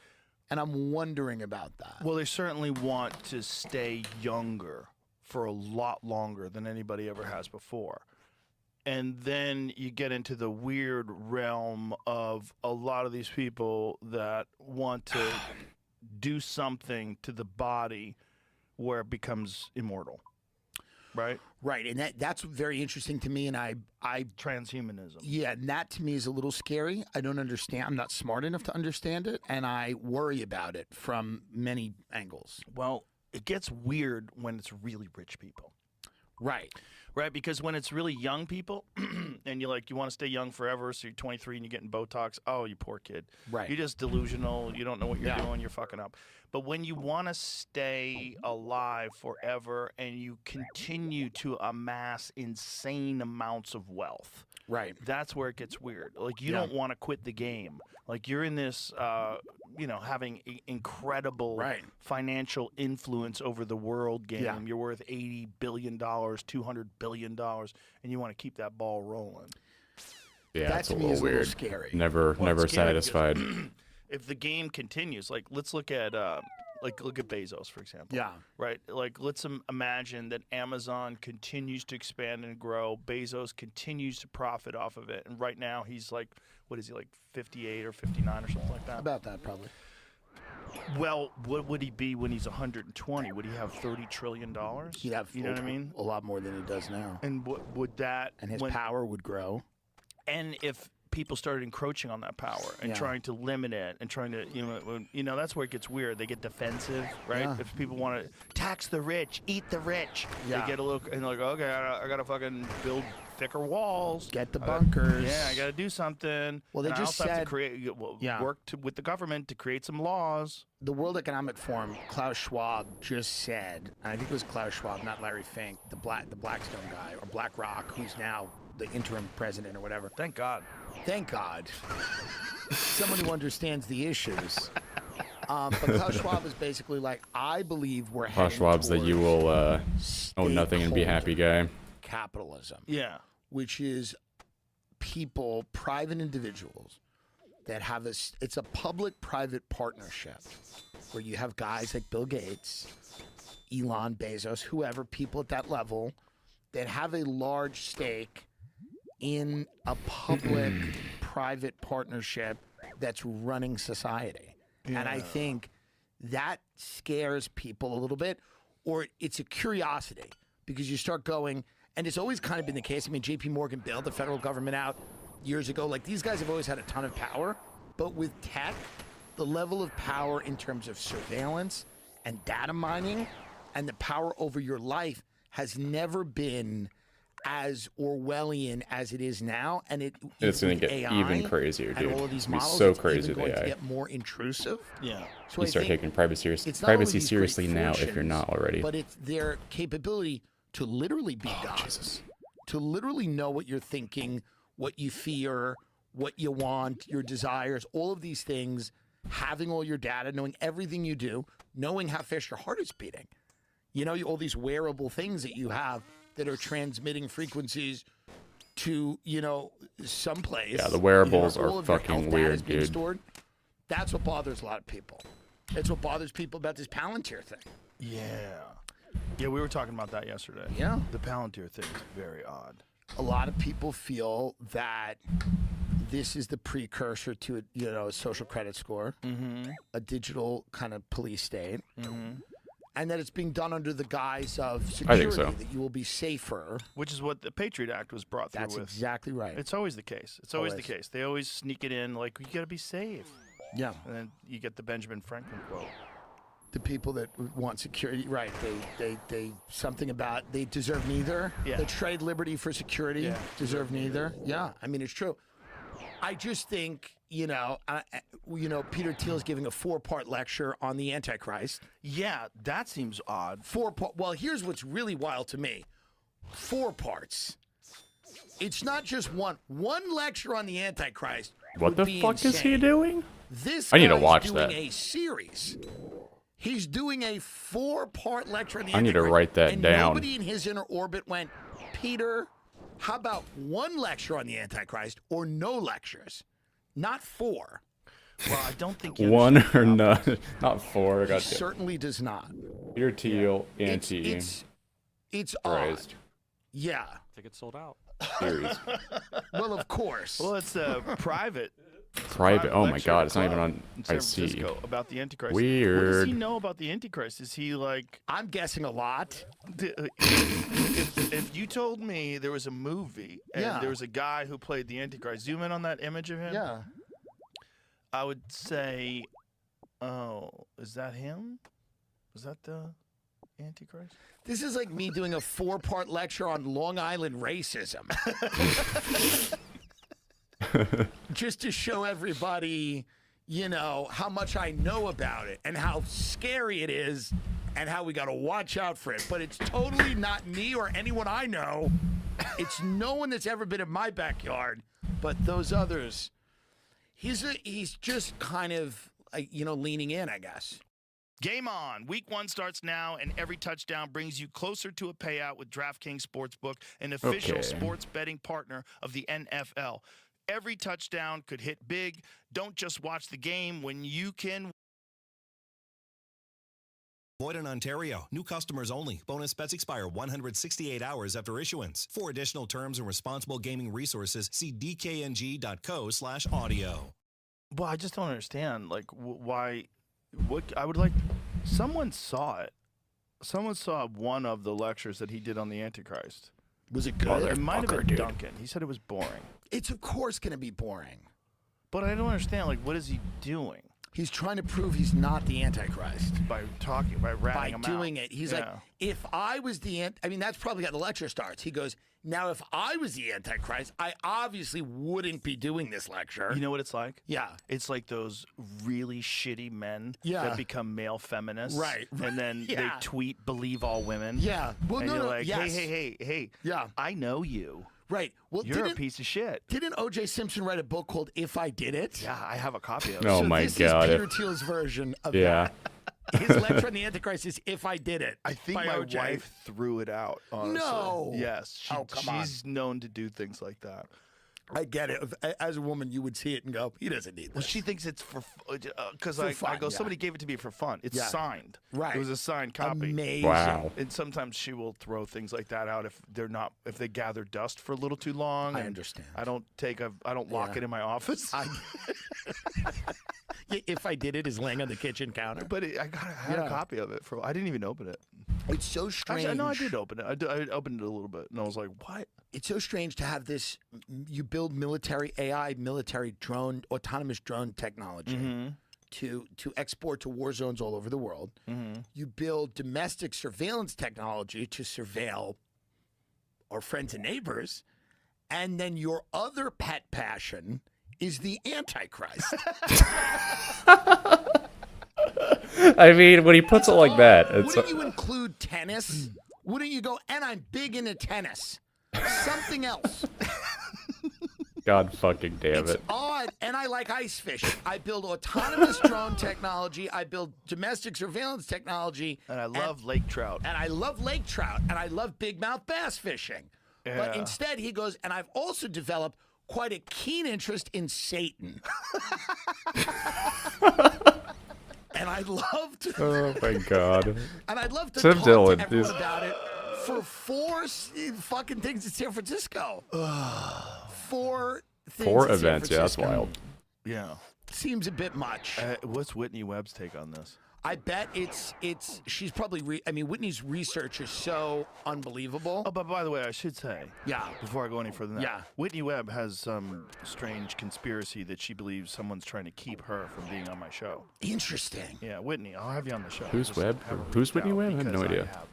and I'm wondering about that. Well, they certainly want to stay younger for a lot longer than anybody ever has before. And then you get into the weird realm of a lot of these people that want to do something to the body where it becomes immortal, right? Right, and that's very interesting to me, and I Transhumanism. yeah, and that to me is a little scary. I don't understand. I'm not smart enough to understand it, and I worry about it from many angles. Well, it gets weird when it's really rich people. Right. Right, because when it's really young people, and you want to stay young forever, so you're 23 and you're getting Botox. Oh, you poor kid. Right. You're just delusional. You don't know what you're Yeah. doing. You're fucking up. But when you want to stay alive forever and you continue to amass insane amounts of wealth, Right. that's where it gets weird. Like you Yeah. don't want to quit the game. Like you're in this, having incredible Right. financial influence over the world game. Yeah. You're worth $80 billion, $200 billion, and you want to keep that ball rolling. Yeah, That it's a to me little is a weird. little scary. Never Well, it's scary because satisfied. If the game continues, like let's look at look at Bezos, for example. Yeah. Right. Like let's imagine that Amazon continues to expand and grow. Bezos continues to profit off of it, and right now he's like, what is he, like 58 or 59 or something like that? About that, probably. Well, what would he be when he's 120? Would he have $30 trillion? He'd have You know what I mean? a lot more than he does now. And what would that? And his when- power would grow. And if people started encroaching on that power and Yeah. trying to limit it and trying to, that's where it gets weird. They get defensive, right? Yeah. If people want to tax the rich, eat the rich, Yeah. they get a little, and they're like, okay, I got to fucking build thicker walls. Get the bunkers. Yeah, I got to do something. Well, they And just I also have said- to create, Yeah. work with the government to create some laws. The World Economic Forum, Klaus Schwab just said, and I think it was Klaus Schwab, not Larry Fink, the Blackstone guy, or BlackRock, who's now the interim president or whatever. Thank God. Thank God. Someone who understands the issues. But Klaus Schwab is basically like, I believe we're heading Klaus Schwab's that you towards will own nothing and be happy guy. capitalism, Yeah. which is people, private individuals, that have it's a public-private partnership where you have guys like Bill Gates, Elon, Bezos, whoever, people at that level that have a large stake in a public-private partnership that's running society. And I think that scares people a little bit, or it's a curiosity because you start going, and it's always kind of been the case. I mean, J.P. Morgan bailed the federal government out years ago. Like, these guys have always had a ton of power, but with tech, the level of power in terms of surveillance and data mining and the power over your life has never been as Orwellian as it is now, and It's going with to get AI even crazier, and dude. all of these It's gonna be models, so it's crazy even with going to AI. get more intrusive. Yeah. So You I start think taking privacy it's not only privacy these seriously great now if you're fortunes, not already. but it's their capability to literally be God, Jesus. to literally know what you're thinking, what you fear, what you want, your desires, all of these things, having all your data, knowing everything you do, knowing how fast your heart is beating. You know, all these wearable things that you have that are transmitting frequencies to, someplace. Yeah, the wearables all are of your fucking health data is weird, being dude. stored. That's what bothers a lot of people. That's what bothers people about this Palantir thing. Yeah. Yeah, we were talking about that yesterday. Yeah. The Palantir thing is very odd. A lot of people feel that this is the precursor to a social credit score, a digital kind of police state, and that it's being done under the guise of I security, think so. that you will be safer. Which is what the Patriot Act was brought through That's with. exactly right. It's always the case. It's always the Always. case. They always sneak it in like, you got to be safe. Yeah. And then you get the Benjamin Franklin quote. The people that want security, right? They something about they deserve neither. Yeah. They trade liberty for security. Yeah. Deserve neither. Yeah, I mean it's true. I just think Peter Thiel's giving a 4-part lecture on the Antichrist. Yeah, that seems odd. 4-part. Well, here's what's really wild to me: 4 parts. It's not just one lecture on the Antichrist. What would the be fuck is he insane. doing? This I need to guy's watch doing that. a series. He's doing a 4-part lecture on the I need to Antichrist, write that and down. Nobody in his inner orbit went, Peter, how about 1 lecture on the Antichrist or no lectures? Not 4. Well, I don't think he One understands or the not 4. He Got certainly does not. Peter Thiel, It's odd. Christ. Yeah. Tickets sold out. series. Well, of course. Well, it's a private. Private. Oh my lecture God, at a it's not even club on. in San I see. Francisco about the Antichrist. What does Weird. he know about the Antichrist? Is he like? I'm guessing a lot. If you told me there was a movie and Yeah. there was a guy who played the Antichrist, zoom in on that image of him. Yeah. I would say, oh, is that him? Is that the Antichrist? This is like me doing a 4-part lecture on Long Island racism. Just to show everybody, you know, how much I know about it and how scary it is and how we got to watch out for it. But it's totally not me or anyone I know. It's no one that's ever been in my backyard, but those others. He's just kind of, you know, leaning in, I guess. Game on. Week 1 starts now, and every touchdown brings you closer to a payout with DraftKings Sportsbook, an official Okay. sports betting partner of the NFL. Every touchdown could hit big. Don't just watch the game when you can. Void in Ontario. New customers only. Bonus bets expire 168 hours after issuance. For additional terms and responsible gaming resources, see dkng.co/audio. Well, I just don't understand, like, why. What I would like. Someone saw it. Someone saw one of the lectures that he did on the Antichrist. Was it good? It might have Motherfucker, been dude. Duncan. He said it was boring. It's of course going to be boring. But I don't understand, like, what is he doing He's trying to prove he's not the Antichrist. by ratting By him out? doing it. He's like, Yeah. if I was the I mean, that's probably how the lecture starts. He goes, now, if I was the Antichrist, I obviously wouldn't be doing this lecture. You know what it's like? Yeah. It's like those really shitty men Yeah. that become male feminists. Right. And then Yeah. they tweet, believe all women. Yeah. Well, And no, you're no, like, yes. hey, Yeah. I know you. Right. Well, You're a piece of shit. didn't O.J. Simpson write a book called If I Did It? Yeah, I have a copy of it. Oh So my this God. is Peter Thiel's version of Yeah. that. His lecture on the Antichrist is If I Did It. I think by my O.J. wife threw it out, honestly. No. Yes. Oh, come on. She's known to do things like that. I get it. As a woman, you would see it and go, he doesn't need Well, this. she thinks it's for because For I fun, go, yeah. somebody gave it to me for fun. It's Yeah. signed. Right. It was a signed copy. Amazing. Wow. And sometimes she will throw things like that out if they gather dust for a little too long. I and understand. I don't lock Yeah. it in my office. If I Did It is laying on the kitchen counter. But I had Yeah. a copy of it I didn't even open it. It's so strange. Actually, no, I did open it. I opened it a little bit, and I was like, "What?" It's so strange to have this. You build military AI, military drone, autonomous drone technology Mm-hmm. to export to war zones all over the world. Mm-hmm. You build domestic surveillance technology to surveil our friends and neighbors, and then your other pet passion is the Antichrist. I mean, when he puts it like that, it's Wouldn't you include tennis? Wouldn't you go, and I'm big into tennis? Something else. God fucking damn It's it. odd, and I like ice fishing. I build autonomous drone technology. I build domestic surveillance technology. And I love lake trout. And I love lake trout, and I love big mouth bass fishing. But Yeah. instead, he goes, and I've also developed quite a keen interest in Satan. And I'd love to, Oh my God. and I'd love to Tim talk Dillon to everyone is- about it for fucking things in San Francisco. 4 things 4 in San events. Yeah, that's Francisco. wild. Yeah. Seems a bit much. What's Whitney Webb's take on this? I bet she's probably I mean, Whitney's research is so unbelievable. Oh, but by the way, I should say, Yeah. before I go any further than that, Yeah. Whitney Webb has some strange conspiracy that she believes someone's trying to keep her from being on my show. Interesting. Yeah, Whitney, I'll have you on the show. Who's Just Webb? have her Who's reach Whitney out Webb? I have no because idea. have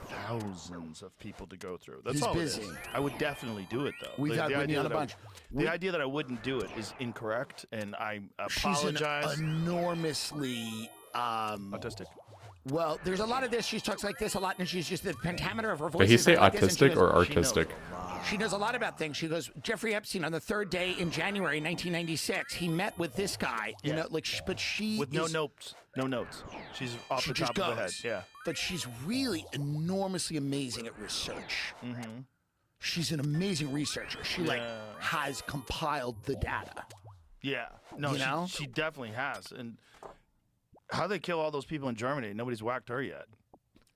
thousands of people to go through. That's He's all busy. it is. I would definitely do it, though. We've had Whitney idea on a that I- bunch. The idea that I wouldn't do it is incorrect, and I She's an apologize. enormously Autistic. well, there's a lot of this. She talks like this a lot, and she's just the pentameter of her voice. Did he is say like this, and she autistic goes- or She knows artistic? a lot. She knows a lot about things. She goes, Jeffrey Epstein on the 3rd day in January 1996. He met with this guy. You Yeah. know, like, but she With no is- notes. No notes. She's off She the just top of the head. goes. Yeah. But she's really enormously amazing at research. Mm-hmm. She's an amazing researcher. She like Yeah. has compiled the data. Yeah. No, You know? she definitely has. And how they kill all those people in Germany? Nobody's whacked her yet.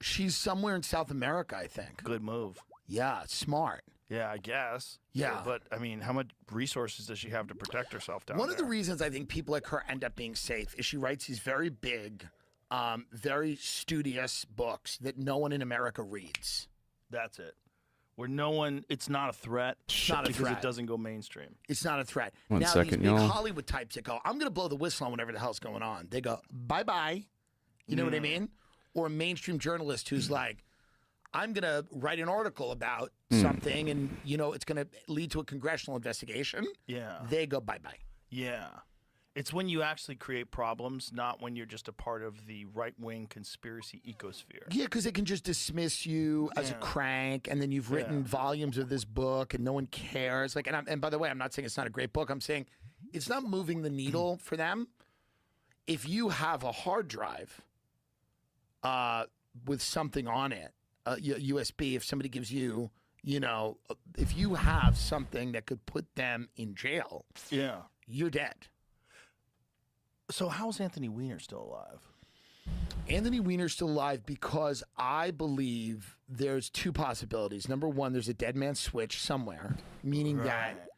She's somewhere in South America, I think. Good move. Yeah, smart. Yeah, I guess. Yeah. But I mean, how much resources does she have to protect herself down One there? of the reasons I think people like her end up being safe is she writes these very big, very studious books that no one in America reads. That's it. Where no one, it's not a threat. It's not a because threat. it doesn't go mainstream. It's not a threat. One now, second, these big y'all. Hollywood types that go, I'm going to blow the whistle on whatever the hell's going on. They go, bye-bye. You know what I mean? Or a mainstream journalist who's like, I'm going to write an article about something and, you know, it's going to lead to a congressional investigation. Yeah. They go, bye-bye. Yeah. It's when you actually create problems, not when you're just a part of the right-wing conspiracy ecosphere. Yeah, because they can just dismiss you as a crank, and then you've written volumes of this book, and no one cares. Like, and by the way, I'm not saying it's not a great book. I'm saying it's not moving the needle for them. If you have a hard drive with something on it, USB, if somebody gives you, you know, if you have something that could put them in jail, you're dead. So how's Anthony Weiner still alive? Anthony Weiner's still alive because I believe there's two possibilities. Number one, there's a dead man switch somewhere, meaning that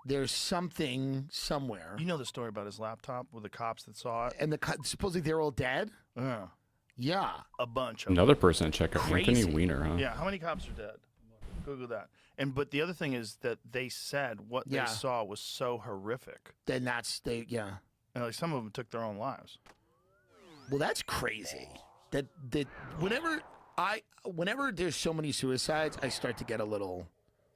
there's something somewhere. You know the story about his laptop with the cops that saw it? And supposedly they're all dead? Yeah. Yeah. A bunch of them. Another person to check out, Crazy. Anthony Weiner, huh? Yeah, how many cops are dead? Google that. But the other thing is that they said what they saw was so horrific. Then that's, And like some of them took their own lives. Well, that's crazy. That whenever there's so many suicides, I start to get a little.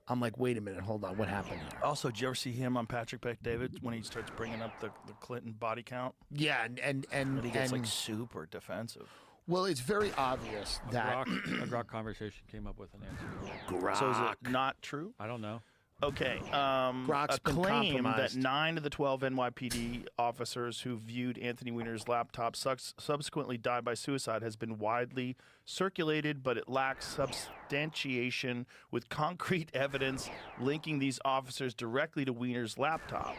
I'm like, wait a minute, hold on, what happened here? Also, did you ever see him on Patrick Bet-David when he starts bringing up the Clinton body count? Yeah, and He gets like super defensive. well, it's very obvious that A Grok conversation came up with an answer. So is it not true? I don't know. Okay. Grok's A been claim that compromised. 9 of the 12 NYPD officers who viewed Anthony Weiner's laptop subsequently died by suicide has been widely circulated, but it lacks substantiation with concrete evidence linking these officers directly to Weiner's laptop.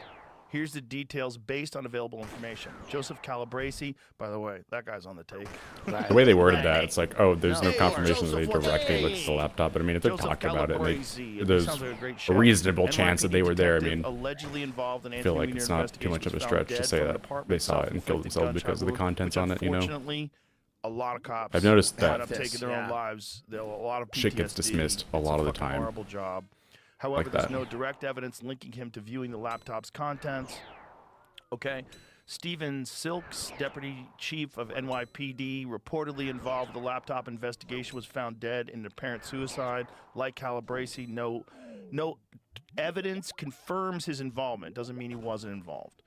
Here's the details based on available information. Joseph Calabresi, by the way, that guy's on the take. The way they worded that, it's like, oh, there's no Hey, confirmation that they Joseph, directly looked at hey. the laptop. But I mean, if they're Joseph talking about it, Calabresi. It there's sounds like a great a show. reasonable chance that they NYPD were there. I detective mean, allegedly involved in I feel like Anthony it's Weiner not too much of a investigation was stretch found to dead say from an that apartment they saw it and killed self-inflicted themselves because of the gunshot wound, contents which on it, you know? Unfortunately, a lot of cops I've noticed end that up taking their own lives. A lot of PTSD. shit gets dismissed a lot of the It's fucking time. Horrible job. However, Like there's that. no direct evidence linking him to viewing the laptop's contents. Okay. Stephen Silks, deputy chief of NYPD, reportedly involved with the laptop investigation, was found dead in apparent suicide. Like Calabresi, no evidence confirms his involvement. Doesn't mean he wasn't involved.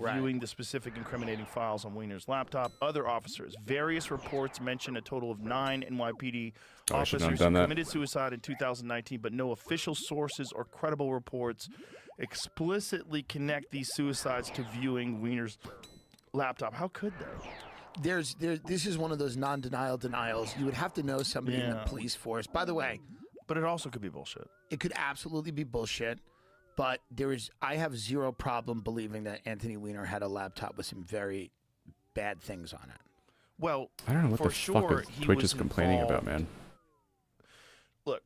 Viewing the specific incriminating files on Weiner's laptop. Other officers. Various reports mention a total of 9 NYPD Oh, I should have officers done who that. committed suicide in 2019, but no official sources or credible reports explicitly connect these suicides to viewing Weiner's laptop. How could they? this is one of those non-denial denials. You would have to know somebody in the Yeah. police force. By the way, But it also could be bullshit. it could absolutely be bullshit, but I have zero problem believing that Anthony Weiner had a laptop with some very bad things on it. Well, I don't know what for the sure, fuck is he Twitch was is complaining about, involved. man. Look,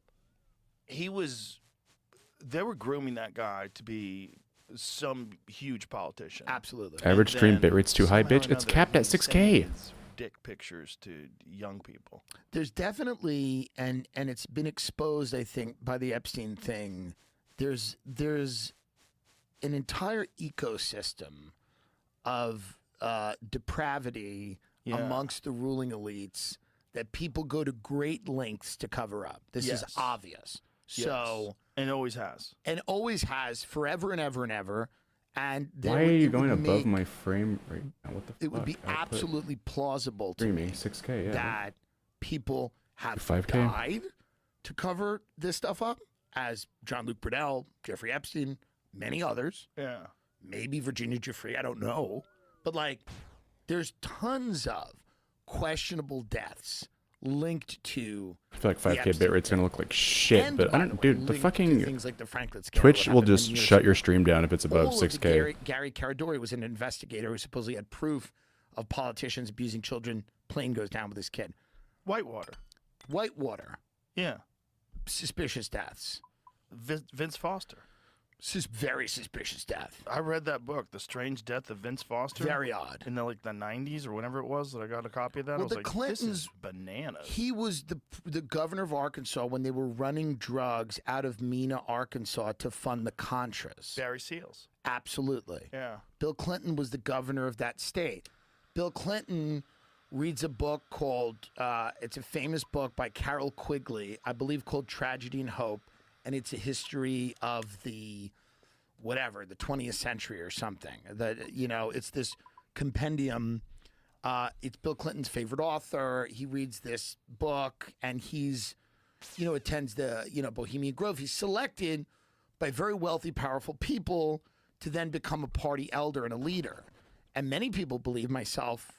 they were grooming that guy to be some huge politician. Absolutely. Average And stream then bitrate's too high, somehow or bitch. It's another, capped at he's 6K. sending dick pictures to young people. There's definitely, and it's been exposed, I think, by the Epstein thing. There's an entire ecosystem of depravity Yeah. amongst the ruling elites that people go to great lengths to cover up. This is Yes. obvious. Yes. So, And it always has. and always has forever and ever and ever. And there Why are would- you it would going above make- my frame rate? Now, what the fuck? It would be Output absolutely plausible to streaming me 6K. Yeah. that people have 5K? died to cover this stuff up, as Jean-Luc Brunel, Jeffrey Epstein, many others, Yeah. maybe Virginia Giuffre, I don't know. But, like, there's tons of questionable deaths linked to I feel like 5K Epstein bitrate's gonna look like shit, and, but by I the don't, way, dude. The linked to fucking things like the Franklin scandal Twitch that will happened just many years shut ago. your stream down if it's above All of 6K. Gary Caradori was an investigator who supposedly had proof of politicians abusing children. Plane goes down with his kid. Whitewater. Whitewater, Yeah. suspicious deaths. Vince Foster. This is very suspicious death. I read that book, The Strange Death of Vince Foster. Very odd. In the 90s or whenever it was that I got a copy of that. Well, I was the like, Clintons, this is bananas. He was the governor of Arkansas when they were running drugs out of Mena, Arkansas to fund the Contras. Barry Seals. Absolutely. Yeah. Bill Clinton was the governor of that state. Bill Clinton reads a book called, it's a famous book by Carol Quigley, I believe called Tragedy and Hope, and it's a history of the 20th century or something. It's this compendium. It's Bill Clinton's favorite author. He reads this book, and he's, attends the, Bohemian Grove. He's selected by very wealthy, powerful people to then become a party elder and a leader. And many people believe, myself,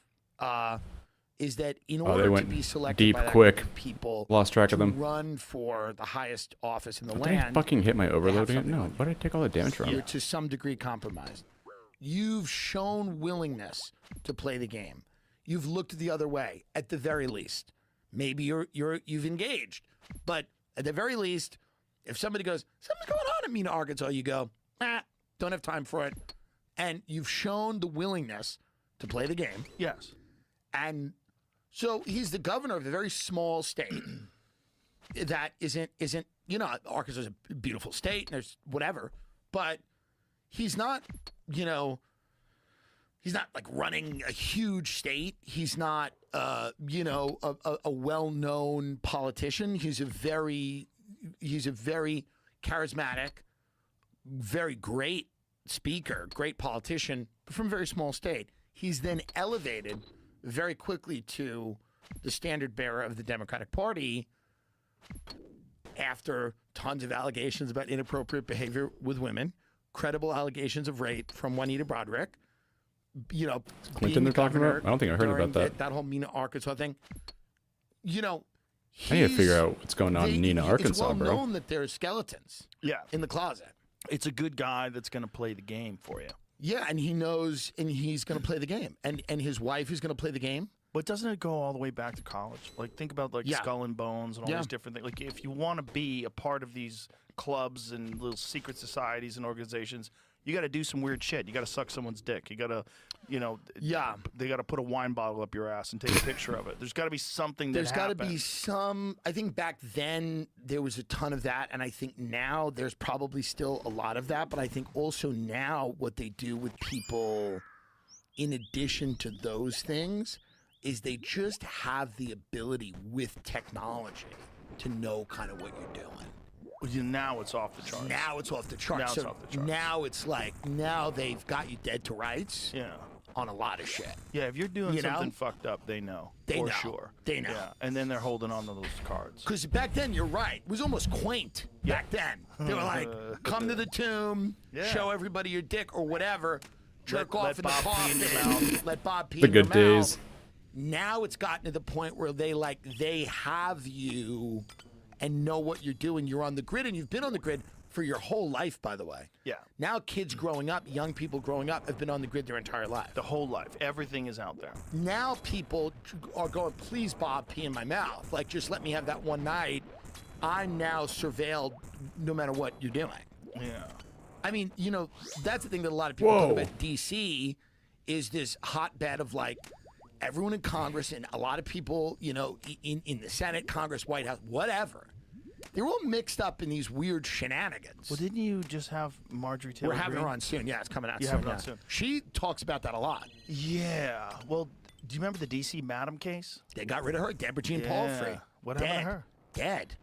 is that in order to be selected deep by that quick. group of people, Lost track of them. run for the highest office in the Did land, I fucking hit my overload again? something No. on Why did I take all the damage from? you're to some degree compromised. You've shown willingness to play the game. You've looked the other way, at the very least. Maybe you've engaged, but at the very least, if somebody goes, something's going on in Mena, Arkansas, you go, don't have time for it, and you've shown the willingness to play the game. Yes. And so he's the governor of a very small state that isn't Arkansas is a beautiful state and there's whatever, but he's not, he's not like running a huge state. He's not, a well-known politician. He's a very charismatic, very great speaker, great politician, but from a very small state. He's then elevated very quickly to the standard bearer of the Democratic Party after tons of allegations about inappropriate behavior with women, credible allegations of rape from Juanita Broaddrick, Clinton they're talking about? I don't think I heard about that. That whole Mena, Arkansas thing. I need to figure out what's going on in Mena, Arkansas, it's well bro. known that there's skeletons in the closet. It's a good guy that's going to play the game for you. Yeah, and he knows, and he's going to play the game. And his wife is going to play the game. But doesn't it go all the way back to college? Like, think about, Skull and Bones and all these different things. Like, if you want to be a part of these clubs and little secret societies and organizations, you got to do some weird shit. You got to suck someone's dick. You got to, they got to put a wine bottle up your ass and take a picture of it. There's got to be something There's got to be some, I think back then there was a ton of that, and I think now there's probably still a lot of that, but I think also now what they do with people in addition to those things is they just have the ability with technology to know kind of what you're doing. Now it's off the charts. Now it's off the charts. Now it's off the charts. Now it's like, now they've got you dead to rights on a lot of shit. Yeah, if you're doing something fucked up, they know. They know. Sure. They know. Yeah, and then they're holding on to those cards. Because back then, you're right. It was almost quaint back then. They were like, come to the tomb, show everybody your dick or whatever, jerk off in the coffin, let Bob pee in your mouth. The good days. Now it's gotten to the point where they have you and know what you're doing. You're on the grid, and you've been on the grid for your whole life, by the way. Yeah. Now kids growing up, young people growing up, have been on the grid their entire life. The whole life. Everything is out there. Now people are going, please, Bob, pee in my mouth. Like, just let me have that one night. I'm now surveilled no matter what you're doing. Yeah. I mean, that's the thing that a lot of people talk about D.C. is this hotbed of, like, everyone in Congress and a lot of people, in the Senate, Congress, White House, whatever. They're all mixed up in these weird shenanigans. Well, didn't you just have Marjorie Taylor We're having Greene? her on soon. Yeah, it's coming out You soon. have her on soon. She talks about that a lot. Yeah. Well, do you remember the D.C. Madam case? They got rid of her, Deborah Jean Palfrey. What happened to her? Dead.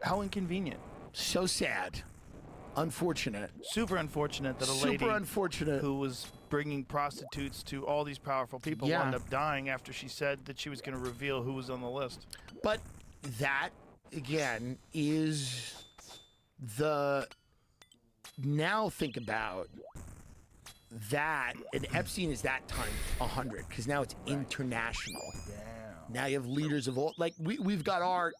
How inconvenient. So sad. Unfortunate. Super unfortunate that a Super lady unfortunate. who was bringing prostitutes to all these powerful people wound up dying after she said that she was going to reveal who was on the list. But that, again, is the... Now think about that, and Epstein is that times 100, because now it's international. Yeah. Now you have leaders of all... Like, we've got our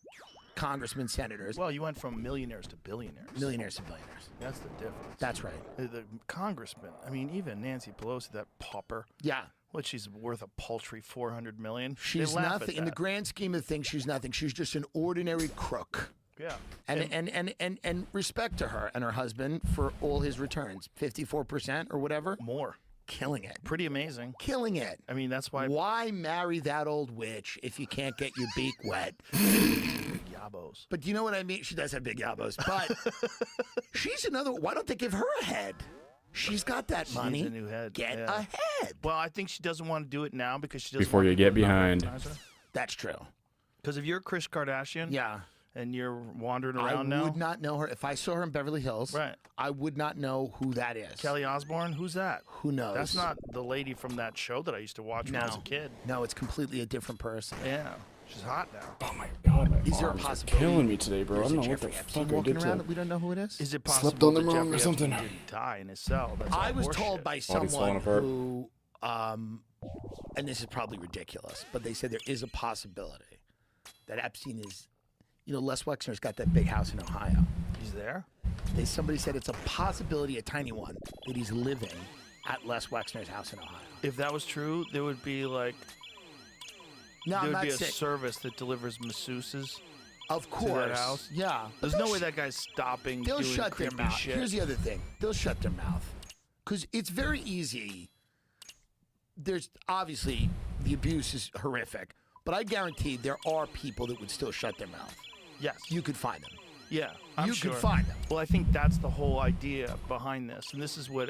congressmen, senators. Well, you went from millionaires to billionaires. Millionaires to billionaires. That's the difference. That's right. The congressmen, I mean, even Nancy Pelosi, that pauper. Yeah. What, she's worth a paltry $400 million? She's They laugh nothing. at In the that. grand scheme of things, she's nothing. She's just an ordinary crook. Yeah. And respect to her and her husband for all his returns. 54% or whatever. More. Killing it. Pretty amazing. Killing it. I mean, that's why. Why marry that old witch if you can't get your beak wet? Yabos. But you know what I mean? She does have big yabos. But she's another. Why don't they give her a head? She's got that money. She's a new head. Get Yeah. a head. Well, I think she doesn't want to do it now because she doesn't. Before want you people get to not behind. recognize her. That's true. Because if you're Kris Kardashian, Yeah. and you're wandering I around now, would not know her. If I saw her in Beverly Hills, right? I would not know who that is. Kelly Osbourne, who's that? Who knows? That's not the lady from that show that I used to watch when I was a kid. No, it's completely a different person. Yeah, she's hot now. Oh my god, my Is there a arms are possibility killing me today, bro. I there's don't a know what the Jeffrey Epstein fuck I walking did around to that we don't know who it is? Is it possible Slept on that them wrong or Jeffrey something? Epstein didn't die in his cell? That's I all was horseshit. told by Body's falling someone apart. who, and this is probably ridiculous, but they said there is a possibility that Epstein is, Les Wexner's got that big house in Ohio. He's there. Somebody said it's a possibility, a tiny one, that he's living at Les Wexner's house in Ohio. If that was true, there would be like No, there I'm would not be a saying. service that delivers masseuses. Of that course. house? Yeah. There's no way that guy's stopping They'll doing shut their creepy mouth. shit. Here's the other thing. They'll shut their mouth. Because it's very easy. There's obviously the abuse is horrific, but I guarantee there are people that would still shut their mouth. Yes. You could find them. Yeah, I'm You sure. could find them. Well, I think that's the whole idea behind this, and this is what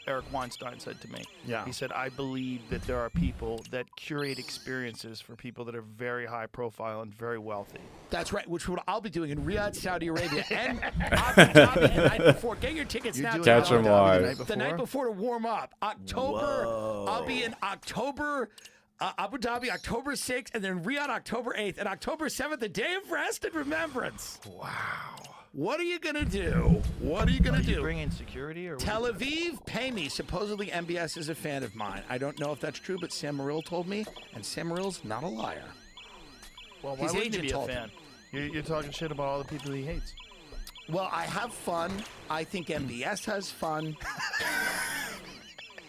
Eric Weinstein said to me. Yeah. He said, "I believe that there are people that curate experiences for people that are very high profile and very wealthy." That's right, which is what I'll be doing in Riyadh, Saudi Arabia, and Abu Dhabi the night before. Get your tickets now. Catch Abu 'em Dhabi live. The night before to warm up. October. Whoa. I'll be in October. Abu Dhabi, October 6th, and then Riyadh, October 8th, and October 7th, the day of rest and remembrance. Wow. What are you going to do? What are you going Are to you do? bringing security or what Tel is that? Aviv, pay me. Supposedly MBS is a fan of mine. I don't know if that's true, but Sam Morrill told me, and Sam Morrill's not a liar. Well, why His wouldn't he agent be a told fan? You're talking shit about all the people he hates. Well, I have fun. I think MBS has fun.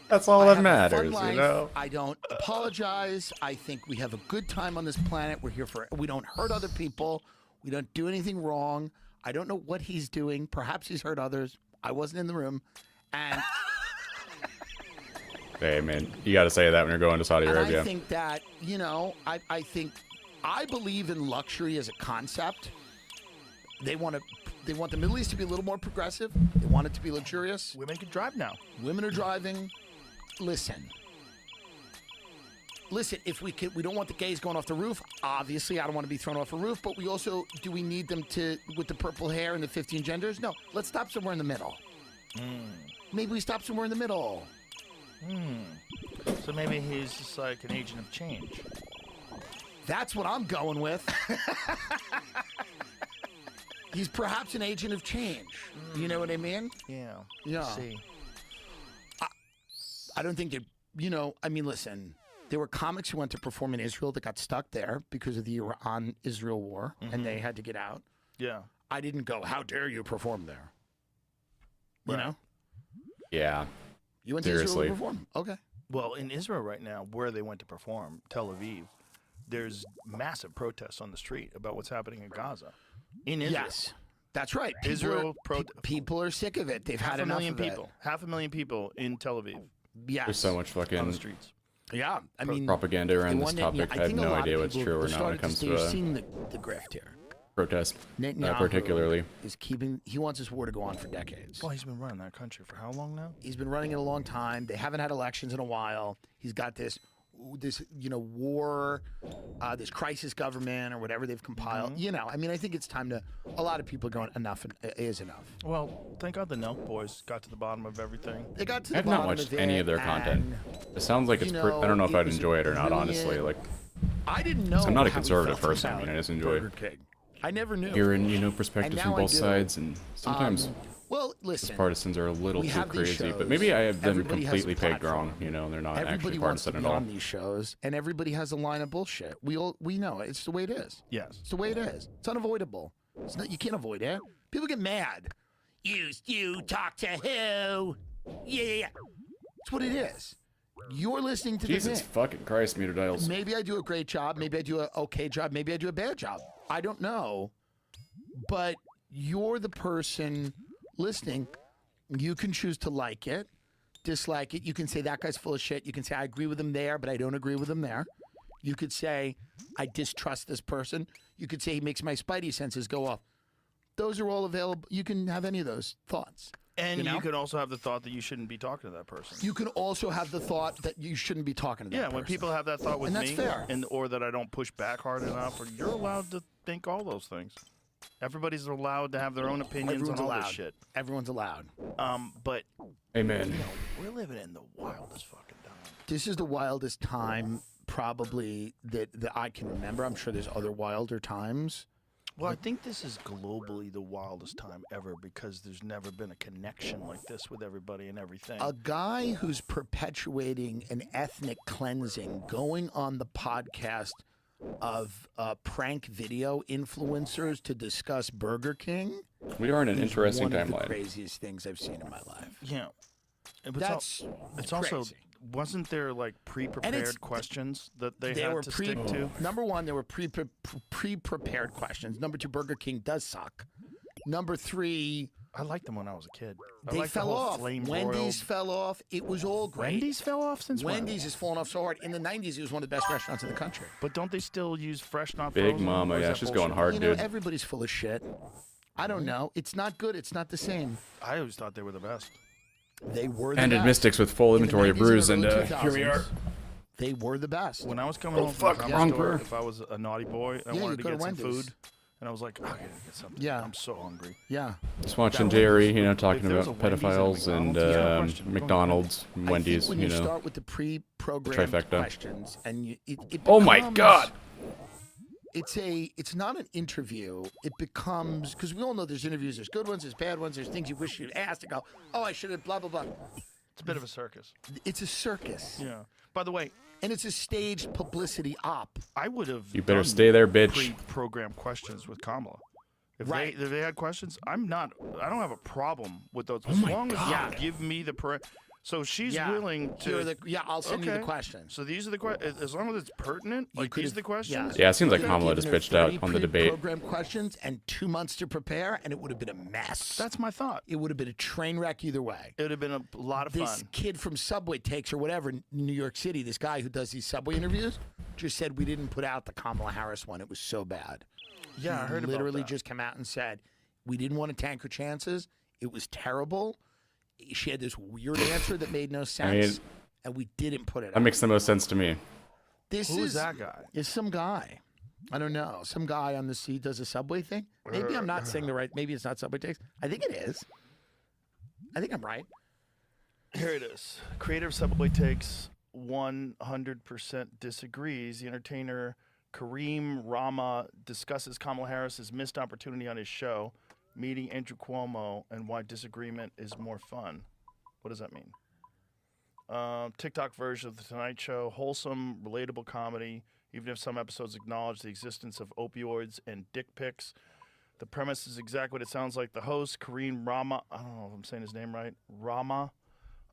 That's all I that have a matters, fun you life. know? I don't apologize. I think we have a good time on this planet. We're here for. We don't hurt other people. We don't do anything wrong. I don't know what he's doing. Perhaps he's hurt others. I wasn't in the room, and, Hey, man, you got to say that when you're going to Saudi and Arabia. I think that I believe in luxury as a concept. They want the Middle East to be a little more progressive. They want it to be luxurious. Women can drive now. Women are driving. Listen, if we don't want the gays going off the roof. Obviously, I don't want to be thrown off a roof, but do we need them with the purple hair and the 15 genders? No, let's stop somewhere in the middle. Maybe we stop somewhere in the middle. So maybe he's just like an agent of change. That's what I'm going with. He's perhaps an agent of change. You know what I mean? Yeah. Yeah. See. I don't think that, listen, there were comics who went to perform in Israel that got stuck there because of the Iran-Israel war, and they had to get out. Yeah. I didn't go, how dare you perform there? You Right. know? Yeah. You went to Seriously. Israel to perform. Okay. Well, in Israel right now, where they went to perform, Tel Aviv, there's massive protests on the street about what's happening in Gaza. In Israel. Yes. That's right. People are sick of it. They've had enough of it. 500,000 people in Tel Aviv Yes. There's so much on fucking the streets. Yeah. I mean, propaganda around the this one that- topic. I I have think a no lot of idea what's people true or have not when it started comes to to start seeing the grift here. protest, Netanyahu particularly. is he wants this war to go on for decades. Well, he's been running that country for how long now? He's been running it a long time. They haven't had elections in a while. He's got this war, this crisis government or whatever they've compiled. I think it's time to. A lot of people are going, enough is enough. Well, thank God the Nelk boys got to the bottom of everything. They got to I the have not bottom watched of any it, of their content. and It sounds like it's. I don't know if it I'd was enjoy it or not, honestly. brilliant. Like, I didn't know. I'm not a how we conservative felt person. I about mean, I just enjoy Burger King. I never knew. hearing, perspectives And from now I both do. sides, and sometimes Well, listen. partisans are a little we too have these crazy. But shows. maybe I have them Everybody has a completely pegged platform. wrong. They're not Everybody actually wants to partisan be at all. on these shows, and everybody has a line of bullshit. We know it. It's the way it is. Yes. It's the way it is. It's unavoidable. You can't avoid it. People get mad. You talk to who? Yeah. It's what it is. You're listening to Jesus the thing. fucking Christ, meter dials. Maybe I do a great job. Maybe I do an okay job. Maybe I do a bad job. I don't know. but you're the person listening. You can choose to like it, dislike it. You can say that guy's full of shit. You can say I agree with him there, but I don't agree with him there. You could say I distrust this person. You could say he makes my spidey senses go off. Those are all available. You can have any of those thoughts. And you know? you could also have the thought that you shouldn't be talking to that person. You can also have the thought that you shouldn't be talking to that person. When people have that thought with And me, that's fair. or that I don't push back hard enough, or you're allowed to think all those things. Everybody's allowed to have their own opinions Everyone's on all allowed. this shit. Everyone's allowed. But Amen. we're living in the wildest fucking time. This is the wildest time probably that I can remember. I'm sure there's other wilder times. Well, I think this is globally the wildest time ever because there's never been a connection like this with everybody and everything. A guy who's perpetuating an ethnic cleansing, going on the podcast of prank video influencers to discuss Burger King. We are in an is interesting one of the timeline. craziest things I've seen in my life. Yeah. That's It's also, crazy. wasn't there like pre-prepared questions that they had were to stick to? Number one, there were pre-prepared questions. Number two, Burger King does suck. Number three, I liked them when I was a kid. I they liked fell the whole off. flame Wendy's broiled. fell off. It was all great. Wendy's fell off since Wendy's has fallen off so hard. In the 90s, it was one of the best restaurants in the country. But don't they still use fresh, not Big frozen? Mama, Or is yeah, that she's bullshit? going hard, You know, dude. everybody's full of shit. I don't know. It's not good. It's not the same. I always thought they were the best. They were the Ended best. Mystics with full In the inventory of 90s brews, and and early here we are. 2000s, They were the best. When I was coming home fuck, from the wrong store, brewer. if I was a naughty boy and I Yeah, wanted you to go get to some Wendy's. food, and I was like, I gotta get something. Yeah. I'm so hungry. Yeah. Just watching JRE, you know, talking If there was about a Wendy's and a pedophiles and McDonald's, yeah, question. Go ahead. McDonald's, and Wendy's, I think when you you know. start with the pre-programmed trifecta. questions and it Oh my becomes- God! It's not an interview. It becomes, because we all know there's interviews, there's good ones, there's bad ones, there's things you wish you'd asked and go, oh, I should have blah, blah, blah. It's a bit of a circus. It's a circus. Yeah. By the way, And it's a staged publicity op. I would have. You better done stay there, bitch. Pre-programmed questions with Kamala. If Right. they if they had questions, I don't have a problem with those. Oh As my long God. as you give me the So she's Yeah. willing Here are to. the, I'll send you the Okay. questions. So these are the questions. As long as it's pertinent, You like could've- these are the questions. Yeah, it seems like You could've Kamala given just her bitched out 30 on the debate. Pre-programmed questions and 2 months to prepare, and it would have been a mess. That's my thought. It would have been a train wreck either way. It would have been a lot of This fun. kid from Subway Takes or whatever in New York City, this guy who does these Subway interviews, just said we didn't put out the Kamala Harris one. It was so bad. Yeah, I heard about Literally that. just came out and said we didn't want to tank her chances. It was terrible. She had this weird answer that made no sense, and we didn't put it That out. makes the most sense to me. This Who is is that guy? Is some guy. I don't know. Some guy on the sea does a Subway thing. Maybe I'm not saying the right. Maybe it's not Subway Takes. I think it is. I think I'm right. Here it is. Creator of Subway Takes 100% disagrees. The entertainer Kareem Rama discusses Kamala Harris's missed opportunity on his show, meeting Andrew Cuomo, and why disagreement is more fun. What does that mean? TikTok version of The Tonight Show, wholesome, relatable comedy, even if some episodes acknowledge the existence of opioids and dick pics. The premise is exactly what it sounds like. The host, Kareem Rama, I don't know if I'm saying his name right, Rama,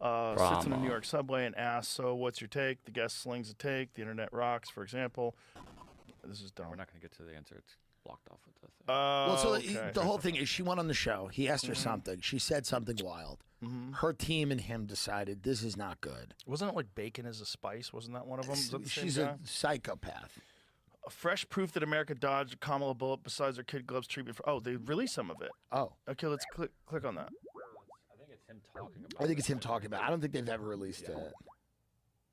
sits in a New York subway and asks, so what's your take? The guest slings a take. The internet rocks, for example. This is dumb. We're not going to get to the answer. It's blocked off with the thing. Well, so okay. the whole thing is she went on the show. He asked her something. She said something wild. Her team and him decided this is not good. Wasn't it like bacon is a spice? Wasn't that one of them? Is that the same She's guy? a psychopath. A fresh proof that America dodged Kamala bullet besides her kid gloves treatment for. Oh, they released some of it. Oh, Okay, let's click on that. I think it's him talking about I think it's him talking about it. I don't think they've ever released it.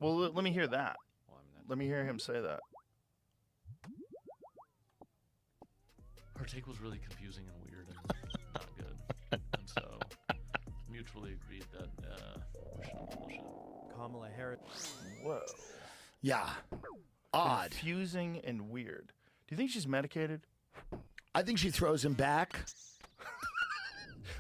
Well, let me hear that. Well, I mean, that's- Let me hear him say that. Her take was really confusing and weird and not good. And so mutually agreed that we shouldn't publish it. Kamala Harris. Whoa. Yeah. Odd. Confusing and weird. Do you think she's medicated? I think she throws him back.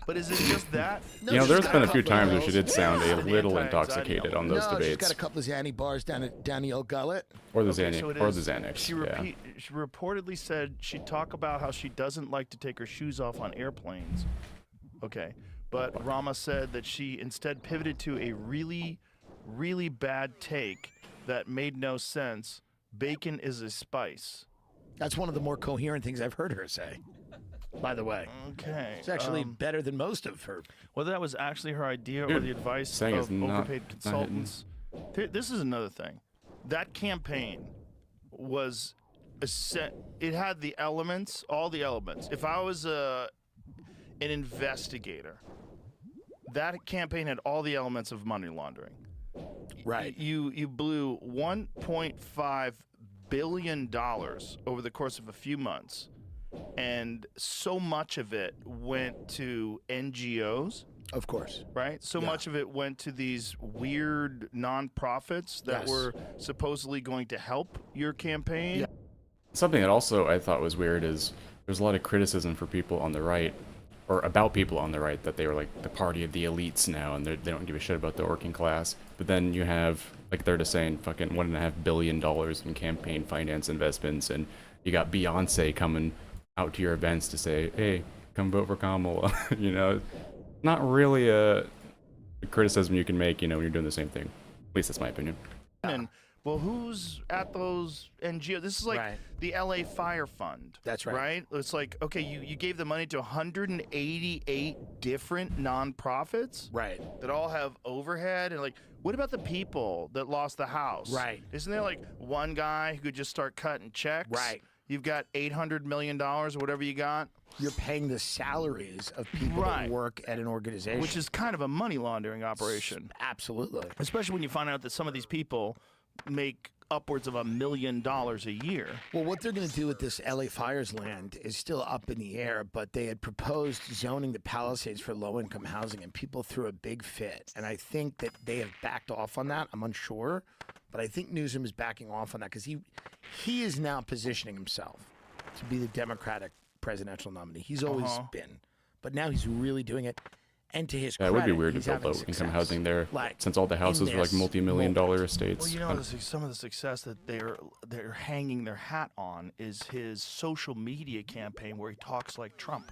But is it just that? No, You know, she's there's got been a couple few of times where those. she did sound a An little anti-anxiety intoxicated on those No, she's got debates. a couple of Xanny bars down the old gullet. Or the Okay, Xanax. so it Or is- the Xanax. She, yeah. she reportedly said she'd talk about how she doesn't like to take her shoes off on airplanes. Okay. But Rama said that she instead pivoted to a really, really bad take that made no sense. Bacon is a spice. That's one of the more coherent things I've heard her say, by the way. Okay. It's actually better than most of her. Whether that was actually her idea or Dude, the advice saying of it's not- overpaid not hitting. consultants. This is another thing. That campaign was it had the elements, all the elements. If I was an investigator, that campaign had all the elements of money laundering. Right. You blew $1.5 billion over the course of a few months, and so much of it went to NGOs. Of course. Right? So much of it went to these weird nonprofits that were supposedly going to help your campaign. Yeah. Something that also I thought was weird is there's a lot of criticism for people on the right, or about people on the right, that they were like the party of the elites now, and they don't give a shit about the working class. But then you have, like, they're just saying fucking $1.5 billion in campaign finance investments, and you got Beyonce coming out to your events to say, hey, come vote for Kamala. You know, not really a criticism you can make, you know, when you're doing the same thing. At least that's my opinion. And well, who's at those NGOs? This is like the LA Fire Fund. That's right. Right? It's like, okay, you gave the money to 188 different nonprofits. Right. That all have overhead. And like, what about the people that lost the house? Right. Isn't there like one guy who could just start cutting checks? Right. You've got $800 million or whatever you got. You're paying the salaries of people that work at an organization. Which is kind of a money laundering operation. Absolutely. Especially when you find out that some of these people make upwards of $1 million a year. Well, what they're going to do with this LA Fires land is still up in the air, but they had proposed zoning the Palisades for low-income housing, and people threw a big fit. And I think that they have backed off on that. I'm unsure, but I think Newsom is backing off on that because he is now positioning himself to be the Democratic presidential nominee. He's always been, but now he's really doing it. And to his credit, It would be weird to he's build having low-income success. housing there, Like, since all the houses in were like this multi-million-dollar estates. Well, you know, some of the success that they're hanging their hat on is his social media campaign where he talks like Trump.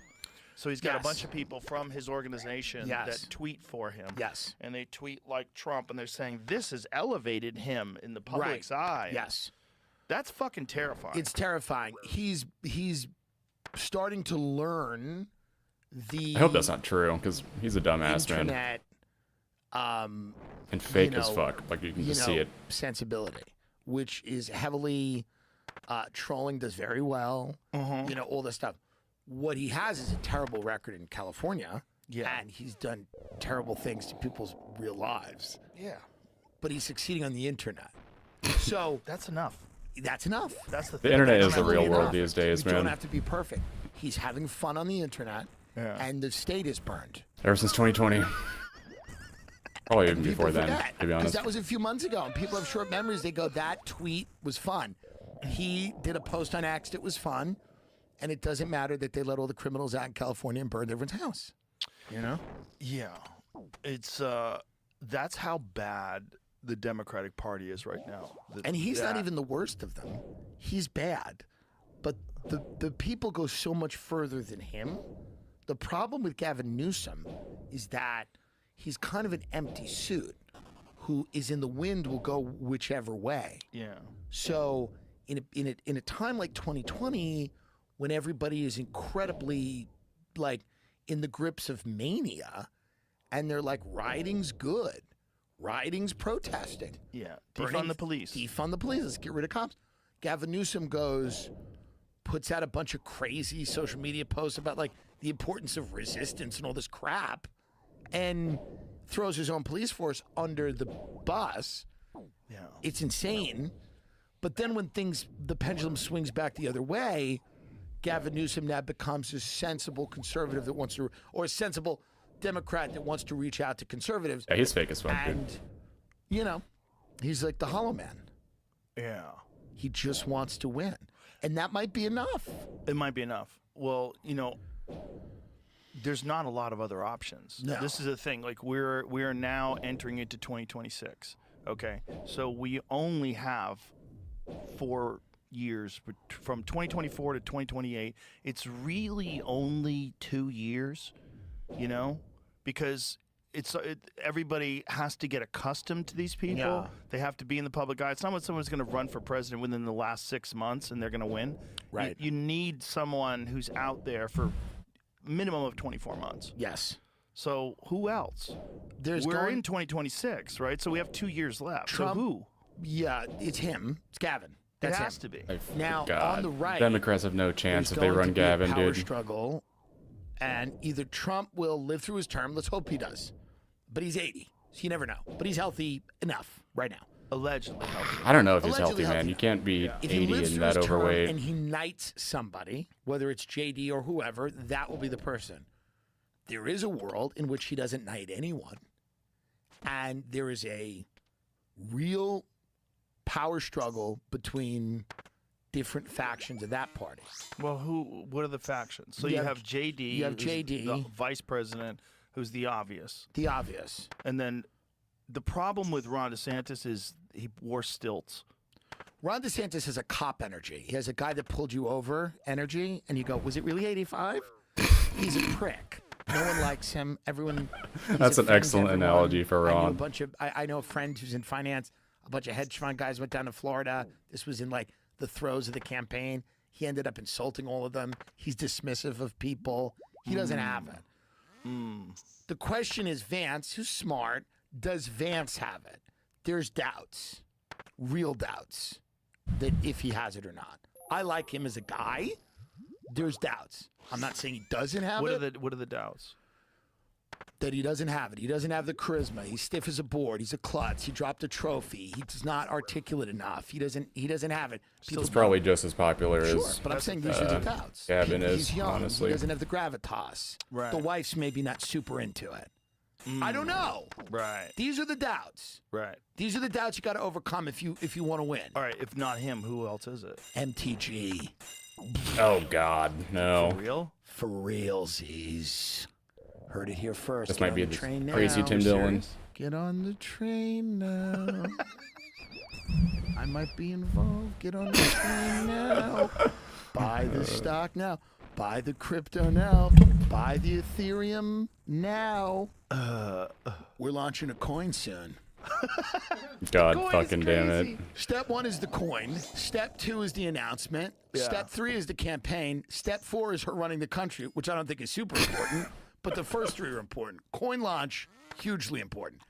So he's got a bunch of people from his organization that tweet for him. Yes. And they tweet like Trump, and they're saying this has elevated him in the public's eye. Yes. That's fucking terrifying. It's terrifying. He's starting to learn the I hope that's not true, because he's a dumbass, man. internet And fake as fuck. Like, you can just see it. sensibility, which is heavily trolling, does very well. You know, all this stuff. What he has is a terrible record in California. Yeah. And he's done terrible things to people's real lives. Yeah. But he's succeeding on the internet. So That's enough. that's enough. That's the The thing. internet That's is the not real really world enough. these days, You don't man. have to be perfect. He's having fun on the internet, and the state is burned. Ever since 2020. Probably even People before then, forget, to be because honest. that was a few months ago, and people have short memories. They go, that tweet was fun. He did a post on X that was fun, and it doesn't matter that they let all the criminals out in California and burned everyone's house. You know? Yeah. It's that's how bad the Democratic Party is right now. And he's not even the worst of them. He's bad. But the people go so much further than him. The problem with Gavin Newsom is that he's kind of an empty suit who is in the wind, will go whichever way. Yeah. So in a time like 2020, when everybody is incredibly like in the grips of mania, and they're like, rioting's good, rioting's protesting. Yeah. Burning- Defund the police. Defund the police. Let's get rid of cops. Gavin Newsom puts out a bunch of crazy social media posts about like the importance of resistance and all this crap, and throws his own police force under the bus. Yeah. It's insane. But then when the pendulum swings back the other way, Gavin Newsom now becomes a sensible conservative that wants to, or a sensible Democrat that wants to reach out to conservatives. Yeah, he's fake as fuck, dude. And, you know, he's like the hollow man. Yeah. He just wants to win. And that might be enough. It might be enough. Well, you know, there's not a lot of other options. No. This is the thing. Like we are now entering into 2026. Okay, so we only have 4 years from 2024 to 2028. It's really only 2 years, you know, because everybody has to get accustomed to these people. Yeah. They have to be in the public eye. It's not when someone's going to run for president within the last 6 months and they're going to win. Right. You need someone who's out there for minimum of 24 months. Yes. So who else? We're in 2026, right? So we have 2 years left. Trump, so who? Yeah, it's him. It's Gavin. It That's has him. to be. Now, God. on the right, Democrats have no chance there's if they going run to be a Gavin, power dude. struggle, and either Trump will live through his term. Let's hope he does. But he's 80, so you never know. But he's healthy enough right now. Allegedly healthy. I don't know if he's Allegedly healthy, man. healthy. You can't be If he 80 lives and through that his term overweight. and he knights somebody, whether it's JD or whoever, that will be the person. There is a world in which he doesn't knight anyone, and there is a real power struggle between different factions of that party. Well, what are the factions? So You you have- have JD. you have who's JD. the vice president, who's the obvious. The obvious. And then the problem with Ron DeSantis is he wore stilts. Ron DeSantis has a cop energy. He has a guy that pulled you over energy, and you go, was it really 85? He's a prick. No one likes him. Everyone. That's an offends excellent everyone. analogy for I Ron. I know a friend who's in finance. A bunch of hedge fund guys went down to Florida. This was in like the throes of the campaign. He ended up insulting all of them. He's dismissive of people. He doesn't have it. The question is, Vance, who's smart, does Vance have it? There's doubts, real doubts, that if he has it or not. I like him as a guy. There's doubts. I'm not saying he doesn't have What it. are the doubts? That he doesn't have it. He doesn't have the charisma. He's stiff as a board. He's a klutz. He dropped a trophy. He's not articulate enough. He doesn't have it. People He's probably just as popular sure, as but I'm saying these are the doubts. Gavin He's is, young. honestly. He doesn't have the gravitas. Right. The wife's maybe not super into it. I don't know. Right. These are the doubts. Right. These are the doubts you got to overcome if you want to win. All right. If not him, who else is it? MTG. Oh, God, no. For real? For realsies. Heard it here first. This Get might on be the the train crazy now. Tim Dillon. serious? Get on the train now. I might be involved. Get on the train now. Buy the stock now. Buy the crypto now. Buy the Ethereum now. We're launching a coin soon. God Coin is fucking damn it. crazy. Step 1 is the coin. Step 2 is the announcement. Yeah. Step 3 is the campaign. Step 4 is her running the country, which I don't think is super important. But the first 3 are important. Coin launch, hugely important.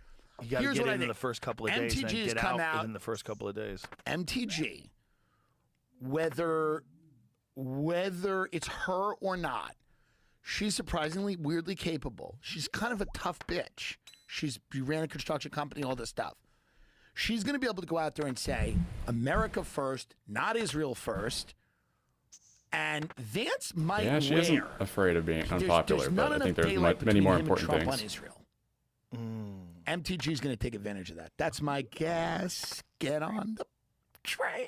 You got to Here's get what I in think. the first couple of days, and MTG then has get come out out- within the first couple of days. MTG, whether it's her or not, she's surprisingly weirdly capable. She's kind of a tough bitch. She ran a construction company, all this stuff. She's going to be able to go out there and say, America first, not Israel first. And Vance might Yeah, she wear. isn't afraid of being unpopular, there's not but I enough think there's daylight many between more him and important Trump things. on Israel. MTG is going to take advantage of that. That's my guess. Get on the train.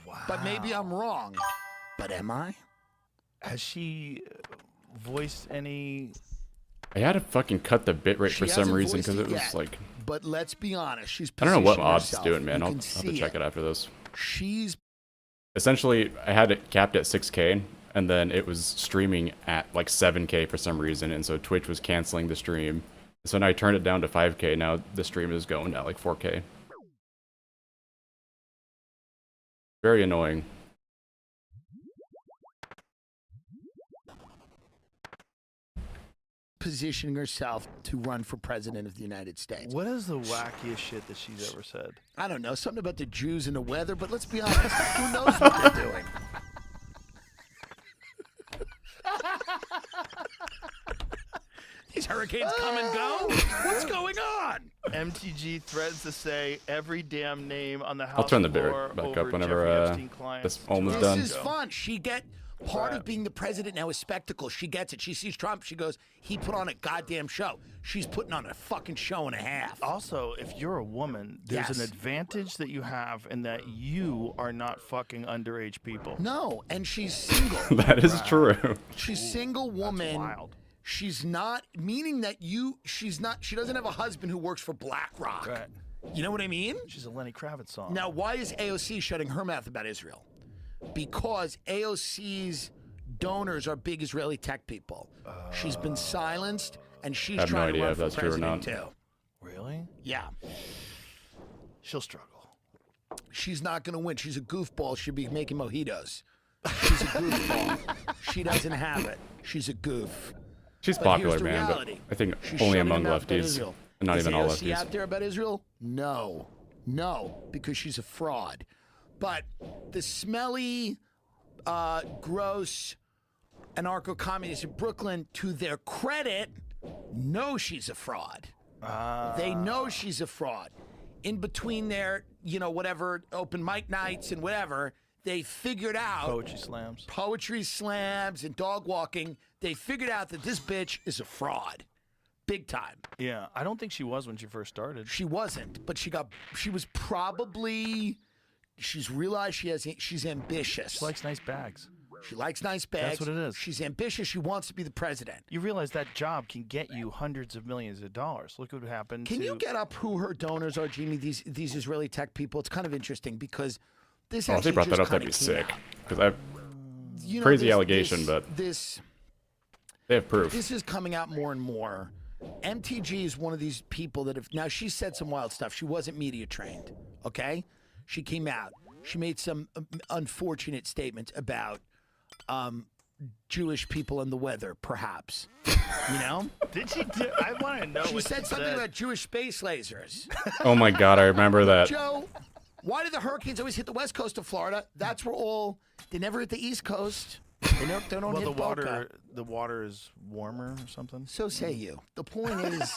Wow. But maybe I'm wrong. But am I? Has she voiced any? I had to fucking cut the bitrate She for some hasn't reason voiced because it it was yet. like, But let's be honest. She's I don't know what positioning Ob's herself. doing, man. You I'll can have to see check it after this. She's Essentially, I had it capped at 6K, and then it was streaming at like 7K for some reason, and so Twitch was canceling the stream. So now I turned it down to 5K. Now the stream is going at like 4K. Very annoying. positioning herself to run for president of the United States. What is the wackiest shit that she's ever said? I don't know, something about the Jews and the weather, but let's be honest, who knows what they're doing? These hurricanes come and go? What's going on? MTG threatens to say every damn name on the House I'll turn the floor bitrate back over up whenever Jeffrey Epstein clients this almost 2 This done. hours is ago. fun. She get part of being the president now is spectacle. She gets it. She sees Trump. She goes, he put on a goddamn show. She's putting on a fucking show and a half. Also, if you're a woman, there's Yes. an advantage that you have in that you are not fucking underage people. No, and she's single. That is true. She's single woman. wild. She's not, meaning that she doesn't have a husband who works for BlackRock. Right. You know what I mean? She's a Lenny Kravitz song. Now, why is AOC shutting her mouth about Israel? Because AOC's donors are big Israeli tech people. She's been silenced, and she's I have no trying to idea run if for that's true or president not. too. Really? Yeah, She'll struggle. she's not going to win. She's a goofball. She'll be making mojitos. She's a goofball. She doesn't have it. She's a goof. She's But popular, here's the man, reality. but I think She's only shutting among them out about lefties, Israel. and not Is even all AOC lefties. out there about Israel? No, because she's a fraud. But the smelly, gross anarcho-communists in Brooklyn, to their credit, know she's a fraud. They know she's a fraud. In between their, whatever, open mic nights and whatever, they figured out Poetry slams. and dog walking. They figured out that this bitch is a fraud. Big time. Yeah, I don't think she was when she first started. She wasn't, but she's realized she's ambitious. She likes nice bags. She likes nice bags. That's what it is. She's ambitious. She wants to be the president. You realize that job can get you hundreds of millions of dollars. Look what happened Can to... you get up who her donors are, Jimmy? These Israeli tech people. It's kind of interesting because this Oh, if they actually brought that just up, that'd be kinda came sick. out. Because crazy this- allegation, but this they have proof. This is coming out more and more. MTG is one of these people that have now she said some wild stuff. She wasn't media trained, okay? She came out. She made some unfortunate statements about Jewish people and the weather, perhaps. Did she do... I want to know She what said something about Jewish space lasers. Oh my God, I remember that. Joe, why do the hurricanes always hit the west coast of Florida? That's where they never hit the east coast. They don't Well, hit the water is warmer or something? So say you. The point is,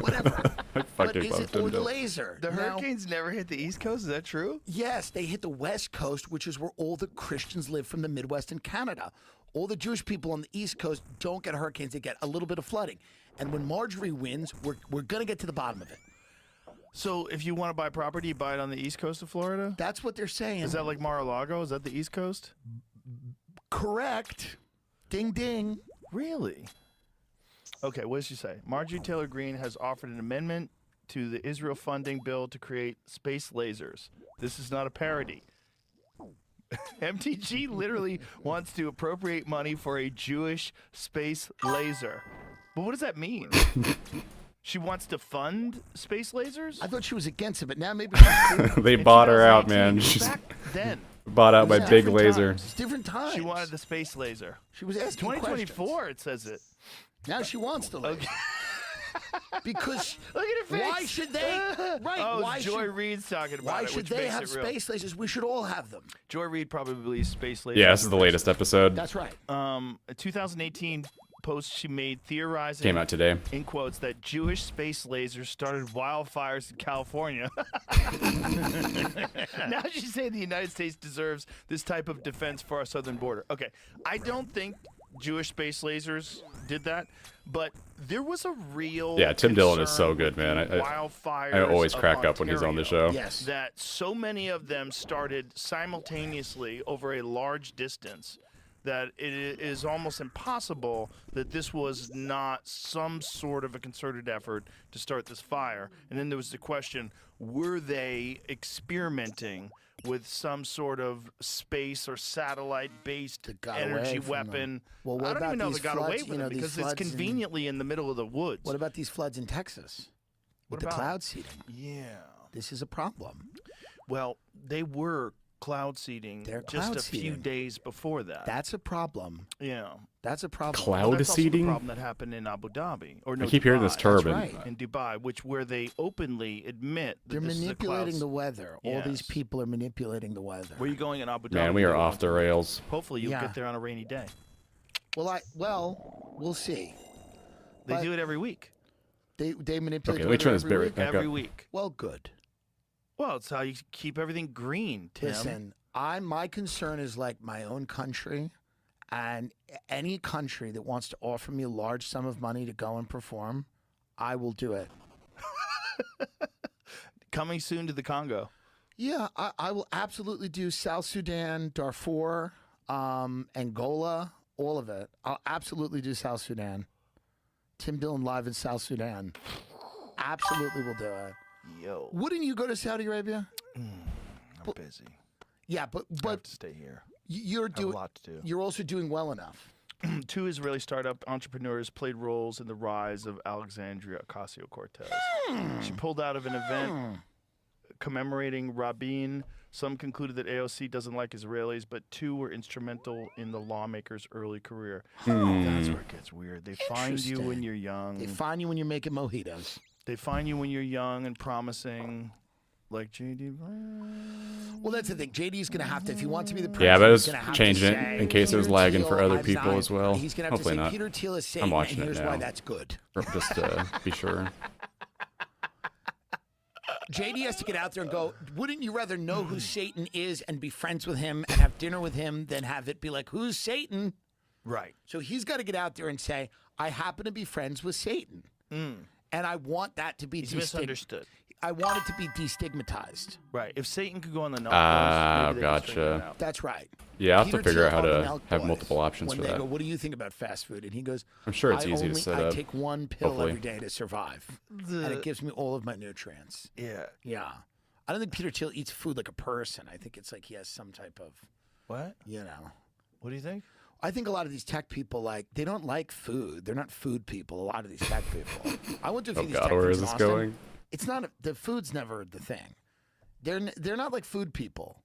whatever. I But fucking is love it Tim or the Dillon. laser? The Now, hurricanes never hit the East Coast? Is that true? yes, they hit the west coast, which is where all the Christians live from the Midwest and Canada. All the Jewish people on the East Coast don't get hurricanes. They get a little bit of flooding. And when Marjorie wins, we're going to get to the bottom of it. So if you want to buy property, you buy it on the East Coast of Florida? That's what they're saying. Is that like Mar-a-Lago? Is that the East Coast? correct? Ding, ding. Really? Okay, what does she say? Marjorie Taylor Greene has offered an amendment to the Israel funding bill to create space lasers. This is not a parody. MTG literally wants to appropriate money for a Jewish space laser. But what does that mean? She wants to fund space lasers? I thought she was against it, but now maybe They In bought her out, 2018, man. it was She's back then. bought out by Yeah. Big Different Laser. times. it's different times. She wanted the space laser. She was asking 2024, it says it. questions. Now she wants to live. Because Look at her face. why should they? Right. Oh, why Joy should, Reid's talking about why it, should which they makes have it real. space lasers? We should all have them. Joy Reid probably believes space lasers. Yeah, this is the latest episode. That's right. A 2018 post she made theorizing Came out today. in quotes that Jewish space lasers started wildfires in California. Now she's saying the United States deserves this type of defense for our southern border. Okay, I don't think Jewish space lasers did that, but there was a real Yeah, Tim Dillon is so concern good, man. with the I wildfires always of crack up when he's on the Ontario. show. Yes. That so many of them started simultaneously over a large distance that it is almost impossible that this was not some sort of a concerted effort to start this fire. And then there was the question, were they experimenting with some sort of space or satellite-based That got energy away from them. weapon? Well, what I don't about even know if these it got floods, away you with know, it these because it's floods in- conveniently in the middle of the woods. What about these floods in Texas? What With the about? cloud seeding. Yeah. This is a problem. Well, they were cloud seeding They're just cloud a few seeding. days before that. That's a problem. Yeah. That's a problem. Cloud That's also the seeding? problem that happened in Abu Dhabi. Or no, I keep hearing this Dubai. turban. right. In Dubai, where they openly admit that They're this manipulating is the a cloud. weather. All these Yes. people are manipulating the weather. Where are you going in Abu Dhabi? Man, we are off the rails. Hopefully you'll Yeah. get there on a rainy day. Well, we'll see. They But- do it every week. They manipulate Okay, the let me turn weather this every bit week. back Every up. week. Well, good. Well, it's how you keep everything green, Tim. Listen, my concern is like my own country, and any country that wants to offer me a large sum of money to go and perform, I will do it. Coming soon to the Congo. Yeah, I will absolutely do South Sudan, Darfur, Angola, all of it. I'll absolutely do South Sudan. Tim Dillon live in South Sudan. Absolutely will do it. Yo, Wouldn't you go to Saudi Arabia? I'm busy. Yeah, but I have to stay here. you're I have a doing. lot to do. You're also doing well enough. Two Israeli startup entrepreneurs played roles in the rise of Alexandria Ocasio-Cortez. She pulled out of an event commemorating Rabin. Some concluded that AOC doesn't like Israelis, but two were instrumental in the lawmaker's early career. That's where it gets weird. They find you when Interesting. you're young. They find you when you're making mojitos. They find you when you're young and promising, like JD. Well, that's the thing. JD's going to have to, if he wants to be the president, Yeah, but he's it's gonna have to changing it say, in case it was Peter lagging for Thiel, other I've people not- as well. He's going to have Hopefully to say, not. Peter Thiel is Satan, I'm watching and it here's why now. that's good. Just to be sure. JD has to get out there and go, wouldn't you rather know who Satan is and be friends with him and have dinner with him than have it be like, who's Satan? Right. So he's got to get out there and say, I happen to be friends with Satan. And I want that to be He's misunderstood. I want it to be destigmatized. Right. If Satan could go on the Nelk Ah, boys, maybe they could straighten gotcha. that out. That's right. Yeah, I'll have to Peter figure out how Thiel on the to Nelk have Boys, multiple options when for they that. go, what do you think about fast food? And he goes, I'm sure it's I easy to only- set I up, take one pill hopefully. every day to survive. And it gives me all of my nutrients. Yeah. Yeah. I don't think Peter Thiel eats food like a person. I think it's like he has some type of, What? you know. What do you think? I think a lot of these tech people, like, they don't like food. They're not food people, a lot of these tech people. I went to a few Oh of these God, tech where things is in this Austin. going? It's not, the food's never the thing. They're not like food people.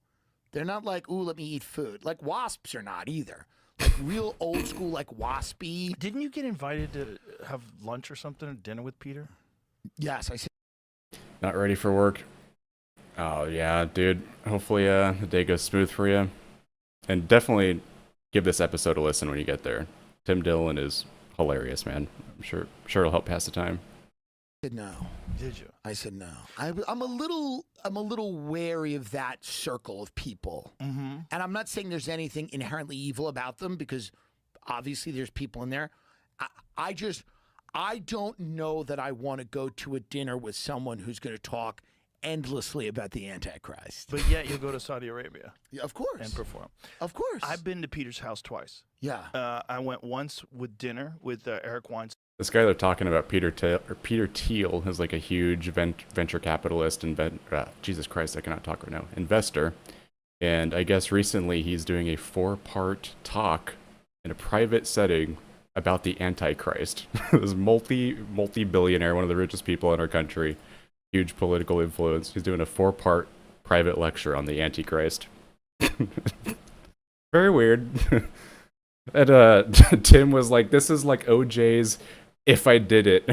They're not like, ooh, let me eat food. Like wasps are not either. Like real old school, like waspy. Didn't you get invited to have lunch or something, or dinner with Peter? Yes, I said. Not ready for work. Oh yeah, dude. Hopefully the day goes smooth for you. And definitely give this episode a listen when you get there. Tim Dillon is hilarious, man. I'm sure it'll help pass the time. No. Did you? I said no. I'm a little wary of that circle of people. Mm-hmm. And I'm not saying there's anything inherently evil about them because obviously there's people in there. I don't know that I want to go to a dinner with someone who's going to talk endlessly about the Antichrist. But yet you'll go to Saudi Arabia Yeah, of course. and perform. Of course. I've been to Peter's house twice. yeah. I went once with dinner with Eric Weinstein. This guy they're talking about, Peter Thiel, is like a huge venture capitalist and Jesus Christ, I cannot talk right now. Investor, and I guess recently he's doing a 4-part talk in a private setting about the Antichrist. This multi-billionaire, one of the richest people in our country, huge political influence. He's doing a 4-part private lecture on the Antichrist. Very weird. And Tim was like, "This is like OJ's." If I did it,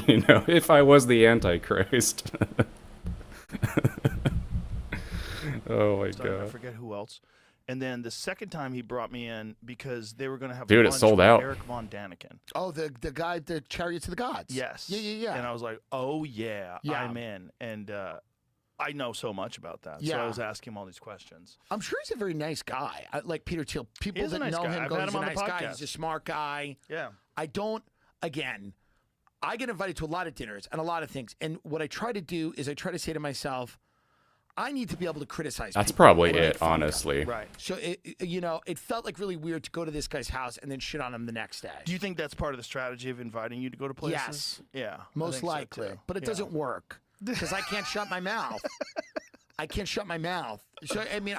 you know, if I was the Antichrist. Oh my I God. forget who else. And then the second time he brought me in because they were going to have Dude, it lunch sold with out. Eric Von Daniken. Oh, the guy, the Chariots of the Gods. Yes. Yeah. And I was like, oh yeah, Yeah. I'm in. And I know so much about that. So Yeah. I was asking him all these questions. I'm sure he's a very nice guy. Like Peter Thiel. People is a that nice know guy. him I've go, had he's him a on the nice guy. podcast. He's a smart guy. Yeah. Again, I get invited to a lot of dinners and a lot of things. And what I try to do is I try to say to myself, I need to be able to criticize That's people probably and make it, fun of them. honestly. Right. So, it felt like really weird to go to this guy's house and then shit on him the next day. Do you think that's part of the strategy of inviting you to go to places? Yes. Yeah. I Most think so, likely. too. But it Yeah. doesn't work because I can't shut my mouth. I can't shut my mouth. So, I mean,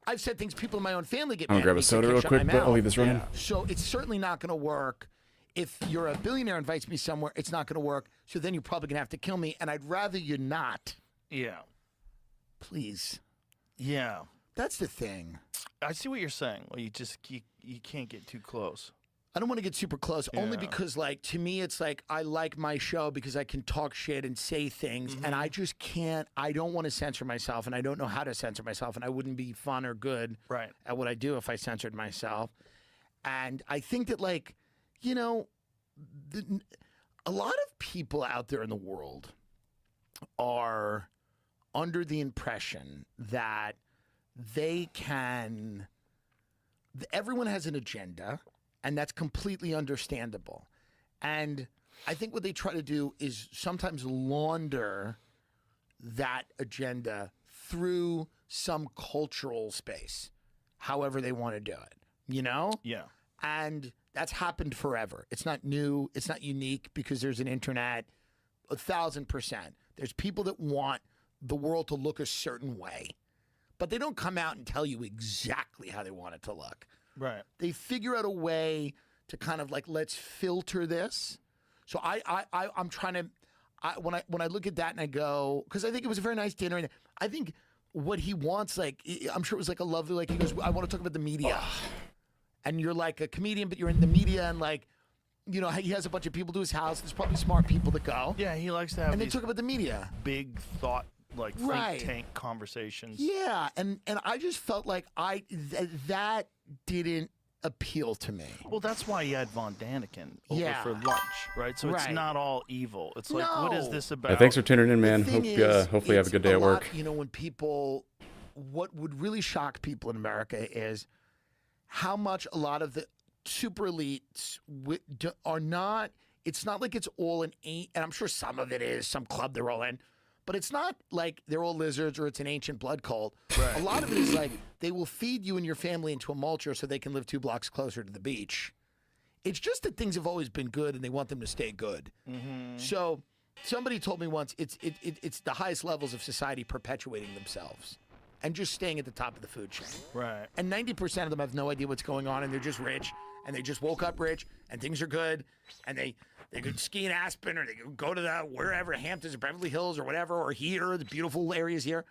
I've said things people in my own family get I'm mad gonna grab at me a 'cause I soda can't real shut quick, my but I'll mouth. leave this running. Yeah. So it's certainly not going to work. If you're a billionaire invites me somewhere, it's not going to work. So then you're probably going to have to kill me, and I'd rather you not. Yeah. Please. Yeah. That's the thing. I see what you're saying. Well, you can't get too close. I don't want to get super close, only Yeah. because, like, to me, it's like I like my show because I can talk shit and say things, and I just can't. I don't want to censor myself, and I don't know how to censor myself, and I wouldn't be fun or good Right. at what I do if I censored myself. And I think that, like, you know, a lot of people out there in the world are under the impression that everyone has an agenda, and that's completely understandable. And I think what they try to do is sometimes launder that agenda through some cultural space, however they want to do it, you know? Yeah. And that's happened forever. It's not new. It's not unique because there's an internet. 1,000%. There's people that want the world to look a certain way, but they don't come out and tell you exactly how they want it to look. Right. They figure out a way to kind of like, let's filter this. So I'm trying to, when I look at that and I go, because I think it was a very nice dinner, and I think what he wants, like, I'm sure it was like a lovely, like, he goes, I want to talk about the media. And you're like a comedian, but you're in the media, and like, you know, he has a bunch of people to his house. There's probably smart people that go. Yeah, he likes to have And they these talk about the media. big thought, like Right. think tank conversations. Yeah, and I just felt like that didn't appeal to me. Well, that's why he had Von Daniken over Yeah. for lunch, right? So it's Right. not all evil. It's like, what is No. this about? Hey, thanks for tuning in, man. The thing Hope is, hopefully you have a it's good day at work. lot, you know, when people, what would really shock people in America is how much a lot of the super elites are not. It's not like it's all an and I'm sure some of it is some club they're all in, but it's not like they're all lizards or it's an ancient blood cult. Right. A lot of it is like they will feed you and your family into a mulcher so they can live 2 blocks closer to the beach. It's just that things have always been good and they want them to stay good. So somebody told me once it's the highest levels of society perpetuating themselves and just staying at the top of the food chain. Right. And 90% of them have no idea what's going on, and they're just rich, and they just woke up rich, and things are good, and they could ski in Aspen, or they could go to the wherever, Hamptons or Beverly Hills or whatever, or here, the beautiful areas here.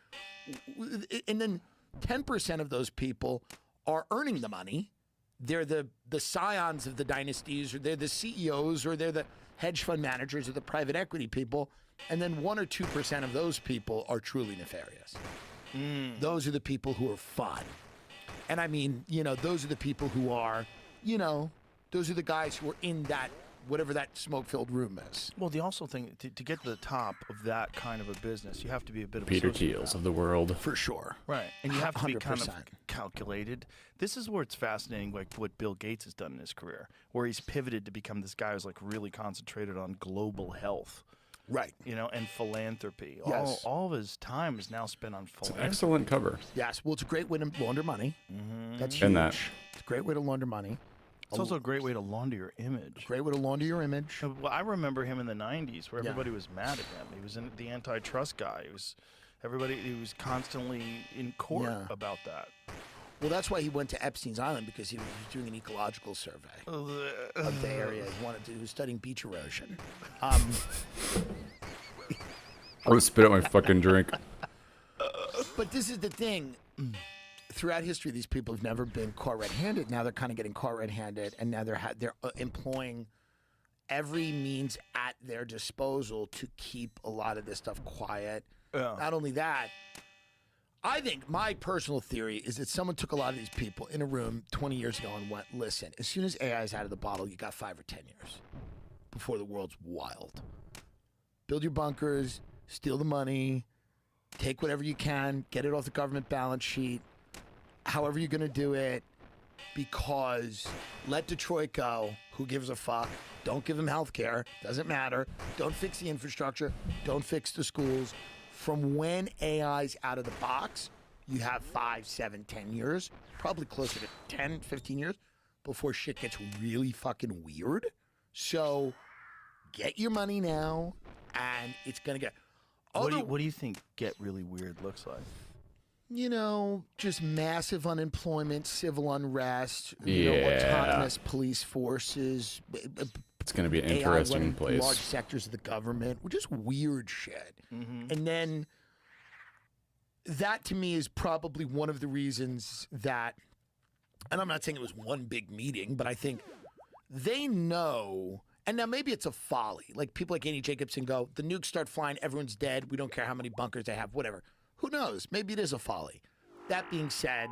And then 10% of those people are earning the money. They're the scions of the dynasties, or they're the CEOs, or they're the hedge fund managers, or the private equity people. And then 1 or 2% of those people are truly nefarious. Those are the people who are fun. And I mean, you know, those are the people who are, you know, those are the guys who are in that, whatever that smoke-filled room is. Well, the also thing, to get to the top of that kind of a business, you have to be a bit of Peter a sociopath. Thiels of the world. For sure. Right. And you have to be kind of 100%. calculated. This is where it's fascinating, like what Bill Gates has done in his career, where he's pivoted to become this guy who's like really concentrated on global health. Right. You know, and philanthropy. Yes. All of his time is now spent on It's an philanthropy. excellent cover. Yes. Well, it's a great way to launder money. That's huge. And that. It's a great way to launder money. It's also a great way to launder your image. Great way to launder your image. Well, I remember him in the '90s, where Yeah. everybody was mad at him. He was the antitrust guy. He was constantly in court Yeah. about that. Well, that's why he went to Epstein's Island, because he was doing an ecological survey of the area. He was studying beach erosion. I'm gonna spit out my fucking drink. But this is the thing. Throughout history, these people have never been caught red-handed. Now they're kind of getting caught red-handed, and now they're employing every means at their disposal to keep a lot of this stuff quiet. Yeah. Not only that, I think my personal theory is that someone took a lot of these people in a room 20 years ago and went, listen, as soon as AI is out of the bottle, you got 5 or 10 years before the world's wild. Build your bunkers, steal the money, take whatever you can, get it off the government balance sheet, however you're going to do it, because let Detroit go. Who gives a fuck? Don't give them health care. Doesn't matter. Don't fix the infrastructure. Don't fix the schools. From when AI's out of the box, you have 5, 7, 10 years, probably closer to 10, 15 years before shit gets really fucking weird. So get your money now, and it's going to get... What do you think get really weird looks like? You know, just massive unemployment, civil unrest, Yeah. autonomous police forces, It's gonna be an AI interesting running place. large sectors of the government, just weird shit. And then that to me is probably one of the reasons that, and I'm not saying it was one big meeting, but I think they know, and now maybe it's a folly. Like people like Andy Jacobson go, the nukes start flying, everyone's dead, we don't care how many bunkers they have, whatever. Who knows? Maybe it is a folly. That being said,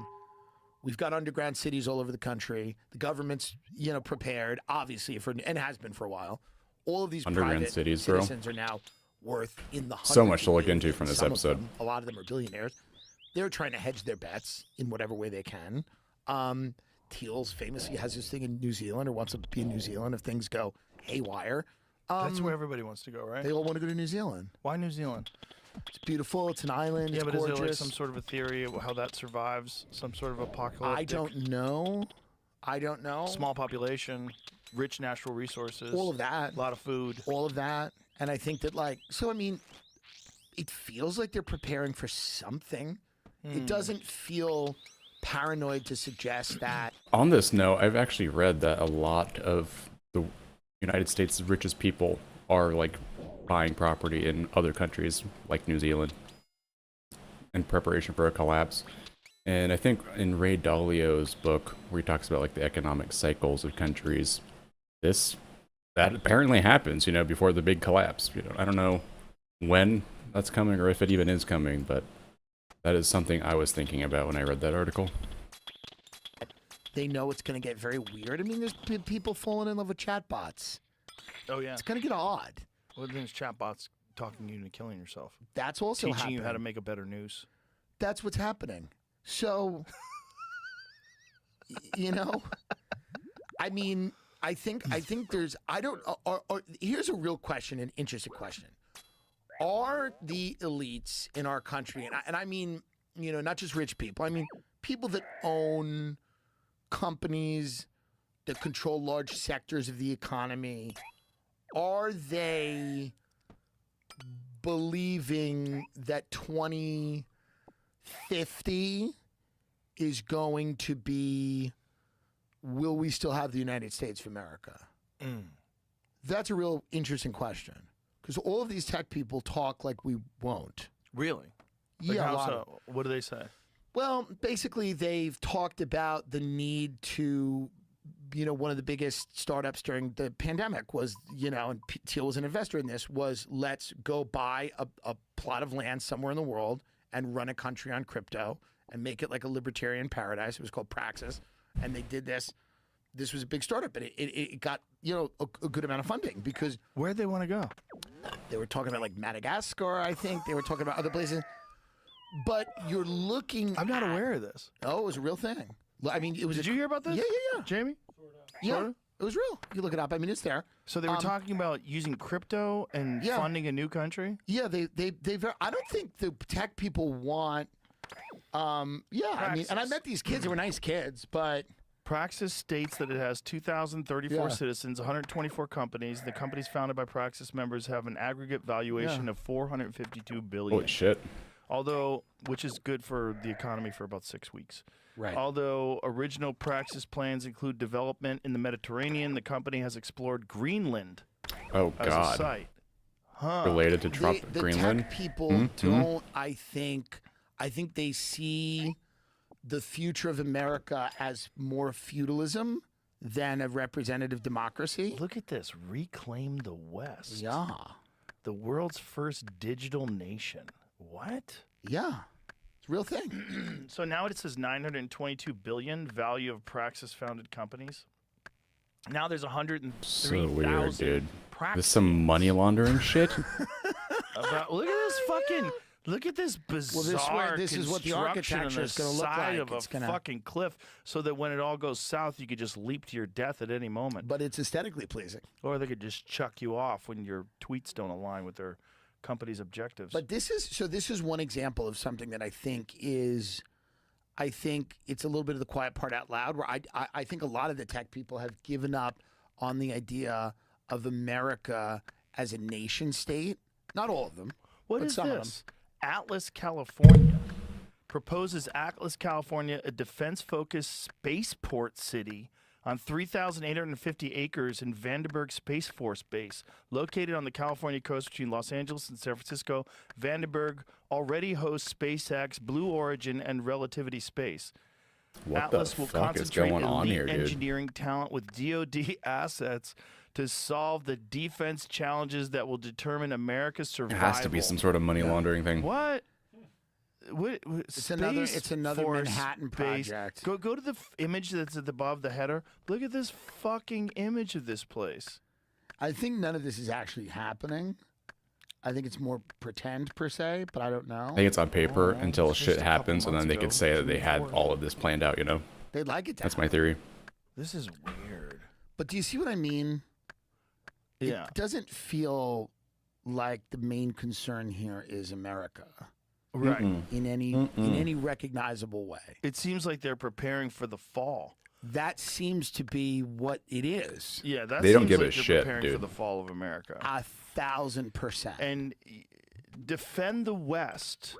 we've got underground cities all over the country. The government's, prepared, obviously, and has been for a while. All of these Underground private cities, bro. citizens are now worth in the hundreds So much to of look into billions. from this Some of episode. them, a lot of them are billionaires. They're trying to hedge their bets in whatever way they can. Teals famously has this thing in New Zealand, or wants to be in New Zealand if things go haywire. That's where everybody wants to go, right? They all want to go to New Zealand. Why New Zealand? It's beautiful. It's an island. Yeah, it's but gorgeous. is there like some sort of a theory of how that survives? Some sort of apocalyptic? I don't know. Small population, rich natural resources. All of that. A lot of food. All of that. And I think that, it feels like they're preparing for something. It doesn't feel paranoid to suggest that. On this note, I've actually read that a lot of the United States' richest people are like buying property in other countries like New Zealand in preparation for a collapse. And I think in Ray Dalio's book, where he talks about like the economic cycles of countries, that apparently happens, before the big collapse. I don't know when that's coming or if it even is coming, but that is something I was thinking about when I read that article. They know it's going to get very weird. I mean, there's people falling in love with chatbots. Oh yeah. It's going to get odd. Well, then it's chatbots talking you into killing yourself, That's also teaching happening. you how to make a better news. That's what's happening. So, I mean, I think there's, I don't, here's a real question, an interesting question. Are the elites in our country, and I mean, not just rich people, I mean, people that own companies that control large sectors of the economy, are they believing that 2050 is going to be, will we still have the United States of America? That's a real interesting question, because all of these tech people talk like we won't. Really? Like Yeah, a how lot so? of- What do they say? Well, basically, they've talked about the need to, one of the biggest startups during the pandemic was, and Thiel was an investor in this, was let's go buy a plot of land somewhere in the world and run a country on crypto and make it like a libertarian paradise. It was called Praxis. And they did this. This was a big startup, but it got, a good amount of funding because Where'd they want to go? they were talking about like Madagascar, I think. They were talking about other places. But you're looking I'm not at- aware of this. Oh, it was a real thing. I mean, it was. Did you hear about this? Yeah, yeah, Jamie? yeah. Sorta? It was real. You look it up. I mean, it's there. So they were talking about using crypto and Yeah. funding a new country? Yeah, they. I don't think the tech people want. Yeah, I mean, and I Praxis. met these kids. They were nice kids, but Praxis states that it has 2,034 Yeah. citizens, 124 companies. The companies founded by Praxis members have an aggregate valuation of $452 billion. Holy shit. Although, which is good for the economy for about 6 weeks. right. Although original Praxis plans include development in the Mediterranean, the company has explored Greenland Oh, as a God. site. Huh. Related to The Greenland? tech people Mm-hmm. don't. I think they see the future of America as more feudalism than a representative democracy. Look at this. Reclaim the West. Yeah, The world's first digital nation. What? yeah, it's a real thing. So now it says 922 billion value of Praxis founded companies. Now there's 103,000 So weird, dude. Praxis. This some money laundering shit? Look at this fucking. Look at this bizarre. this is what the construction architecture on is the gonna look side like. of It's a gonna- fucking cliff, so that when it all goes south, you could just leap to your death at any moment, But it's aesthetically pleasing. or they could just chuck you off when your tweets don't align with their company's objectives. But this is one example of something that I think it's a little bit of the quiet part out loud, where I think a lot of the tech people have given up on the idea of America as a nation state. Not all of them. What but is some of them. this? Atlas, California proposes Atlas, California, a defense-focused spaceport city on 3,850 acres in Vandenberg Space Force Base, located on the California coast between Los Angeles and San Francisco. Vandenberg already hosts SpaceX, Blue Origin, and Relativity Space. What Atlas the will fuck is concentrate going on elite here, dude? engineering talent with DoD assets to solve the defense challenges that will determine America's It survival. has to be some sort of money laundering thing. What? What? It's another Manhattan project. Go to the image that's above the header. Look at this fucking image of this place. I think none of this is actually happening. I think it's more pretend per se, but I don't know. I think it's on paper Oh, until it's just shit a couple happens, and then months they ago, could say that they June had 4th. all of this planned out, They'd like it to That's happen. my theory. This is weird. But do you see what I mean? Yeah. It doesn't feel like the main concern here is America Right. in any recognizable way. It seems like they're preparing for the fall. That seems to be what it is. Yeah, that They don't seems give a like they're shit, preparing for dude. the fall of America. 1,000%. And defend the West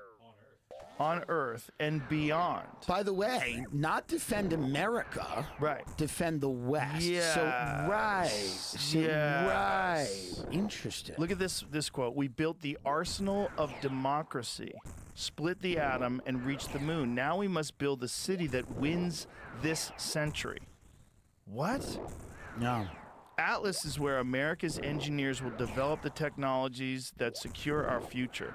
on Earth and beyond. By the way, not defend America. Right. Defend the West. Yes. So, right. So, Yes. right. Interesting. Look at this quote. We built the arsenal of democracy, split the atom, and reached the moon. Now we must build the city that wins this century. What? No. Atlas is where America's engineers will develop the technologies that secure our future.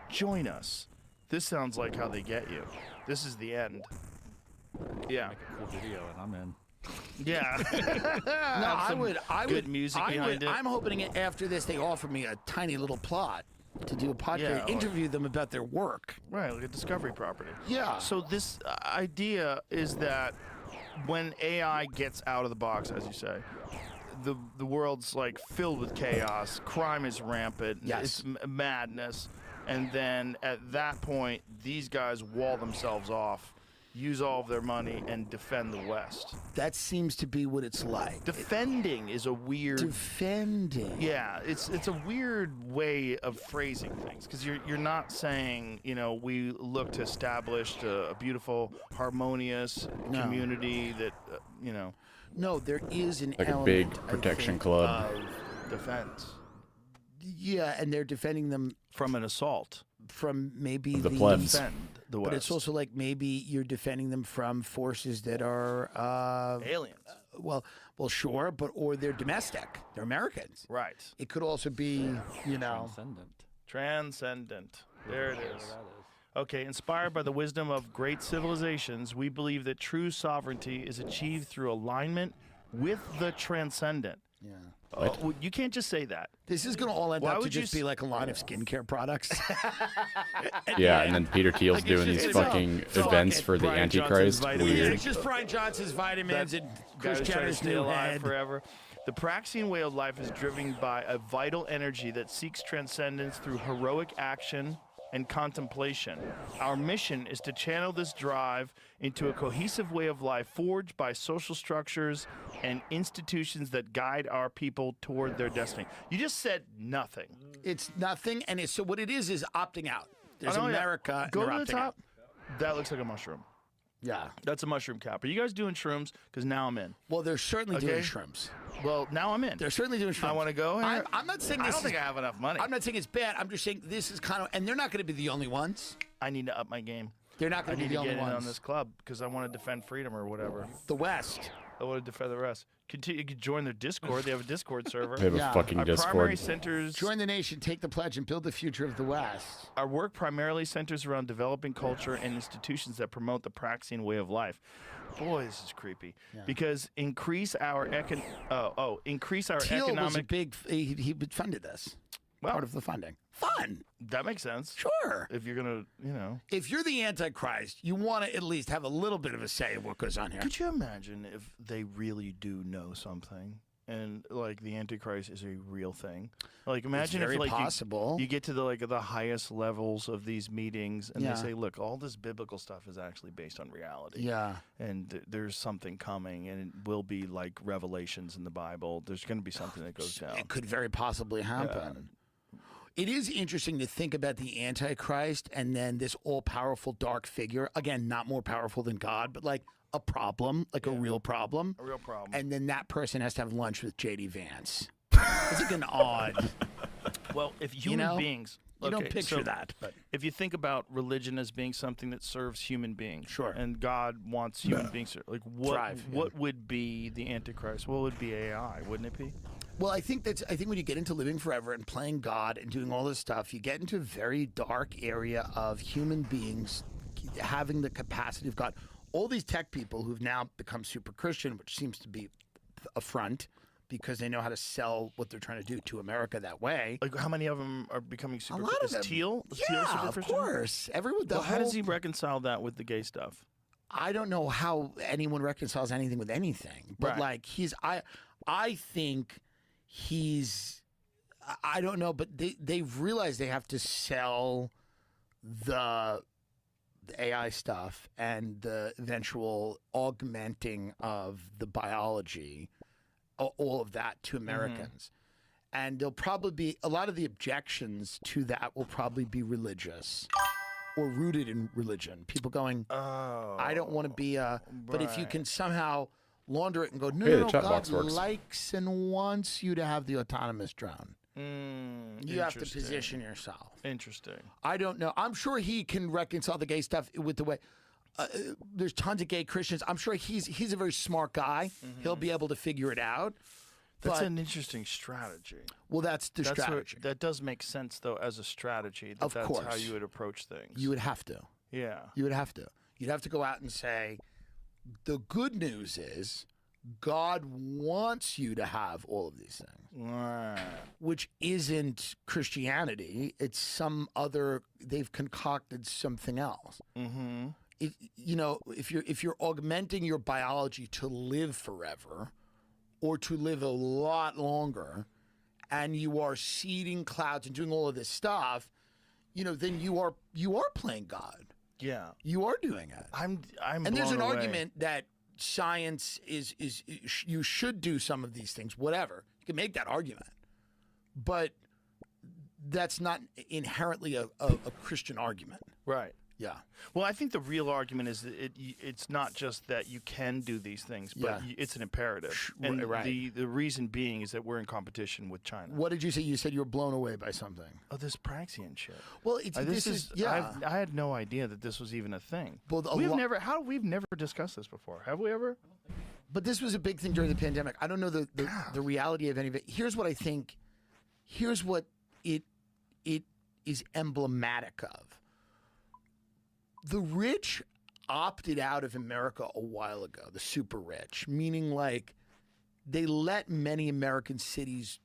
Join us. This sounds like how they get you. This is the end. Yeah. Make a cool video and I'm in. Yeah. No, I would. good music behind it. I'm hoping after this they offer me a tiny little plot to do a podcast, Yeah, or- interview them about their work. Right, like a discovery property. Yeah. So this idea is that when AI gets out of the box, as you say, the world's like filled with chaos, crime is rampant, Yes. it's madness, and then at that point, these guys wall themselves off, use all of their money, and defend the West. That seems to be what it's like. Defending is a weird. Defending. Yeah, it's a weird way of phrasing things because you're not saying, you know, we look to establish a beautiful, harmonious No. community that, you know, No, there is an Like a element, big I protection think, club. of- defense yeah, and they're defending them from an assault. from maybe The plebs. Defend the West. But it's also like maybe you're defending them from forces that are aliens. well, sure, but or they're domestic. They're Americans. Right. It could also be, you know, Transcendent. Transcendent. There it Whatever is. that is. Okay, inspired by the wisdom of great civilizations, we believe that true sovereignty is achieved through alignment with the transcendent. yeah. Well, you can't just say that. This is going to all end Why up to would you just be like a line of skincare products. Yeah, and then Peter Thiel's Like, it's doing just- these it's all- fucking it's all events like for the Brian Johnson's Antichrist. vitamins. Weird. It's just Brian Johnson's vitamins and Guy Chris who's trying to Jenner's stay new alive head. forever. The Praxian way of life is driven by a vital energy that seeks transcendence through heroic action and contemplation. Our mission is to channel this drive into a cohesive way of life forged by social structures and institutions that guide our people toward their destiny. You just said nothing. It's nothing, and so what it is opting out. There's Oh, yeah. America. Go and to they're the opting top. out. That looks like a mushroom. Yeah. That's a mushroom cap. Are you guys doing shrooms? Because now I'm in. Well, they're certainly doing Okay. shrooms. Well, now I'm in. They're certainly doing shrooms. I want to go. I'm not saying I this don't think I have enough money. I'm not saying it's bad. I'm just saying this is kind of, and they're not going to be the only ones. I need to up my game. They're not I going to need be to the get only in on ones. this club because I want to defend freedom or whatever. The West. I want to defend the rest. You could join their Discord. They have a Discord server. They have Yeah. a fucking Our primary Discord. centers. Join the nation, take the pledge, and build the future of the West. Our work primarily centers around developing culture and institutions that promote the Praxian way of life. Boy, this is creepy. Because increase our increase our Teal was a economic. big. He funded this. Well- Part of the funding. Fun. That makes sense. Sure. If you're gonna, you know. If you're the Antichrist, you want to at least have a little bit of a say in what goes on here. Could you imagine if they really do know something and like the Antichrist is a real thing? Like imagine very if like possible. you get to the highest levels of these meetings and Yeah. they say, look, all this biblical stuff is actually based on reality. Yeah. And there's something coming and it will be like revelations in the Bible. There's going to be something that goes down. It could very possibly happen. It is interesting to think about the Antichrist and then this all-powerful dark figure. Again, not more powerful than God, but like a problem, like a real problem. A real problem. And then that person has to have lunch with J.D. Vance. It's like an odd. Well, if human know, beings... You don't okay, picture so that, but if you think about religion as being something that serves human beings, Sure. and God wants human beings to, like what Thrive, yeah. what would be the Antichrist? What would be AI? Wouldn't it be? well, I think when you get into living forever and playing God and doing all this stuff, you get into a very dark area of human beings having the capacity of God. All these tech people who've now become super Christian, which seems to be a front because they know how to sell what they're trying to do to America that way. Like how many of them are becoming super? A lot of is them. Teal? Is Teal Yeah, super of Christian? course. Everyone. Well, how does he reconcile that with the gay stuff? I don't know how anyone reconciles anything with anything, but Right. like I think he's. I don't know, but they've realized they have to sell the AI stuff and the eventual augmenting of the biology, all of that to Americans. And there'll probably be a lot of the objections to that will probably be religious. or rooted in religion. People going, Oh. I don't want to be a. But if you can somehow launder it and go, no, Hey, no, the no, chat God box works. likes and wants you to have the autonomous drone. You have to Interesting. position yourself. Interesting. I don't know. I'm sure he can reconcile the gay stuff with the way. There's tons of gay Christians. I'm sure he's a very smart guy. He'll be able to figure it out. That's But- an interesting strategy. Well, that's the That's strategy. that does make sense, though, as a strategy. Of That's how course. you would approach things. You would have to. yeah. You would have to. You'd have to go out and say, the good news is God wants you to have all of these things, Right. which isn't Christianity. It's some other. They've concocted something else. Mm-hmm. If you're augmenting your biology to live forever or to live a lot longer, and you are seeding clouds and doing all of this stuff, then you are playing God. Yeah. You are doing it. I'm. And there's blown an away. argument that science is you should do some of these things, whatever. You can make that argument, but that's not inherently a Christian argument. Right. Yeah. Well, I think the real argument is that it's not just that you can do these things, but Yeah. it's an imperative. And right. the reason being is that we're in competition with China. What did you say? You said you were blown away by something. Oh, this Praxian shit. Well, it's This is yeah. I had no idea that this was even a thing. Well, We've never discussed this before. Have we ever? But this was a big thing during the pandemic. I don't know the reality of any of it. Here's what I think. Here's what it is emblematic of. The rich opted out of America a while ago, the super rich, meaning like they let many American cities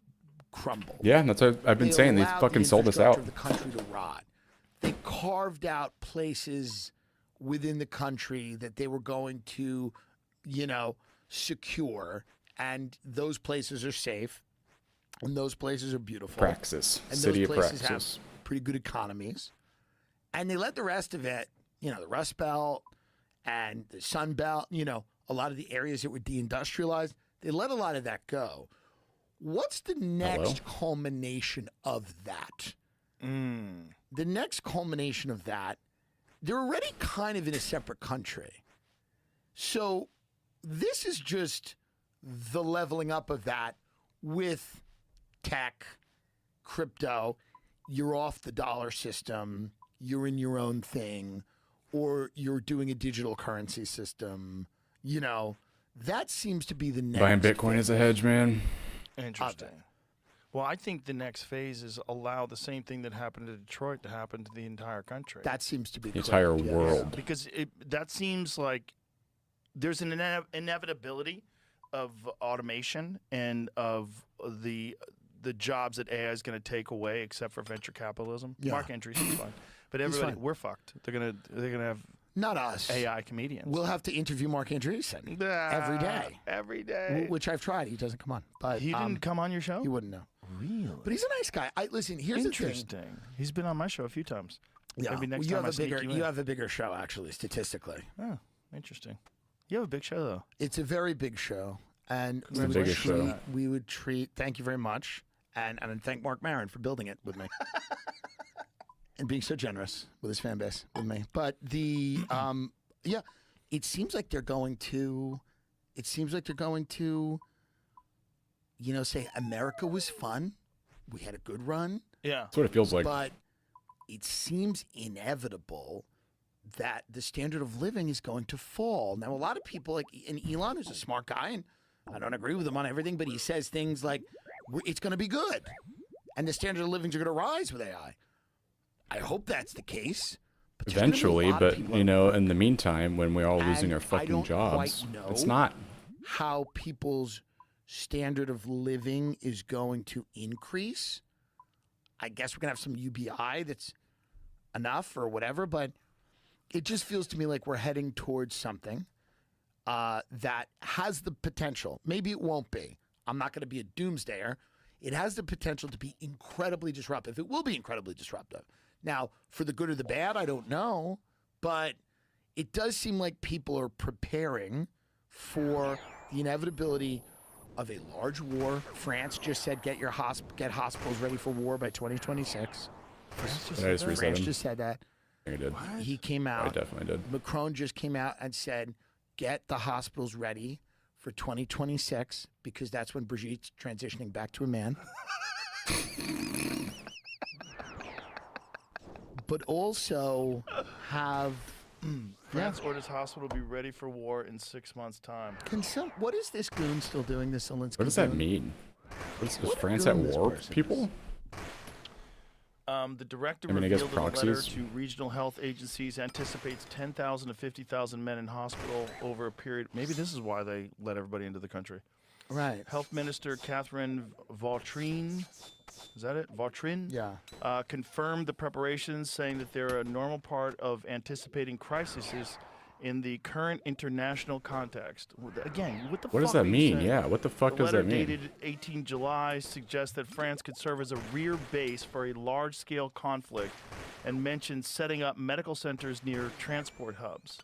crumble. Yeah, that's what I've been saying. They allowed fucking the sold us infrastructure out. of the country to rot. They carved out places within the country that they were going to, secure, and those places are safe, and those places are beautiful. Praxis. And City those of places Praxis. have pretty good economies. And they let the rest of it, the Rust Belt and the Sun Belt, a lot of the areas that were deindustrialized, they let a lot of that go. What's the next culmination of that? The next culmination of that, they're already kind of in a separate country. So this is just the leveling up of that with tech, crypto. You're off the dollar system. You're in your own thing, or you're doing a digital currency system. That seems to be the next. Buying Bitcoin as a hedge, man. Interesting. Well, I think the next phase is allow the same thing that happened to Detroit to happen to the entire country. That seems to be The entire correct, yes. world. Because that seems like there's an inevitability of automation and of the jobs that AI is going to take away, except for venture capitalism. Yeah. Mark Andreessen is fine, but everybody fine. we're fucked. They're gonna have Not us. AI comedians. We'll have to interview Mark Andreessen every day, Every day. which I've tried. He doesn't come on, but He didn't come on your show. He wouldn't know. Really? But he's a nice guy. Listen. Here's the thing. Interesting. He's been on my show a few times. Yeah. Maybe next you time have I a sneak bigger. you You in. have a bigger show, actually, statistically. Oh, interesting. You have a big show though. It's a very big show, and the biggest show. we would treat. Thank you very much, and thank Mark Maron for building it with me, and being so generous with his fan base with me. But the yeah, it seems like they're going to. Say America was fun. We had a good run. Yeah. That's what it feels like. But it seems inevitable that the standard of living is going to fall. Now, a lot of people, and Elon is a smart guy, and I don't agree with him on everything, but he says things like, it's going to be good, and the standard of living are going to rise with AI. I hope that's the case. But there's gonna be a Eventually, lot of but people in the meantime, when we're all losing And our I fucking don't jobs, quite know it's not. how people's standard of living is going to increase. I guess we're going to have some UBI that's enough or whatever, but it just feels to me like we're heading towards something that has the potential. Maybe it won't be. I'm not going to be a doomsdayer. It has the potential to be incredibly disruptive. It will be incredibly disruptive. Now, for the good or the bad, I don't know, but it does seem like people are preparing for the inevitability of a large war. France just said get hospitals ready for war by 2026. I just reset France him. just said that. I think I did. He came I out. definitely did. Macron just came out and said, get the hospitals ready for 2026 because that's when Brigitte's transitioning back to a man. But also have France orders hospital be ready for war in 6 months' time. what is this goon still doing? This Zelensky. What does that goon? mean? Is What France at goon this war with person people? is. The director I mean, I guess revealed in a letter proxies. to regional health agencies anticipates 10,000 to 50,000 men in hospital over a period. Maybe this is why they let everybody into the country. Right. Health Minister Catherine Vautrin, is that it? Vautrin? Yeah. Confirmed the preparations, saying that they're a normal part of anticipating crises in the current international context. Again, what the fuck What does that are you mean? saying? Yeah, what the fuck The does letter that mean? dated 18 July suggests that France could serve as a rear base for a large-scale conflict and mentions setting up medical centers near transport hubs.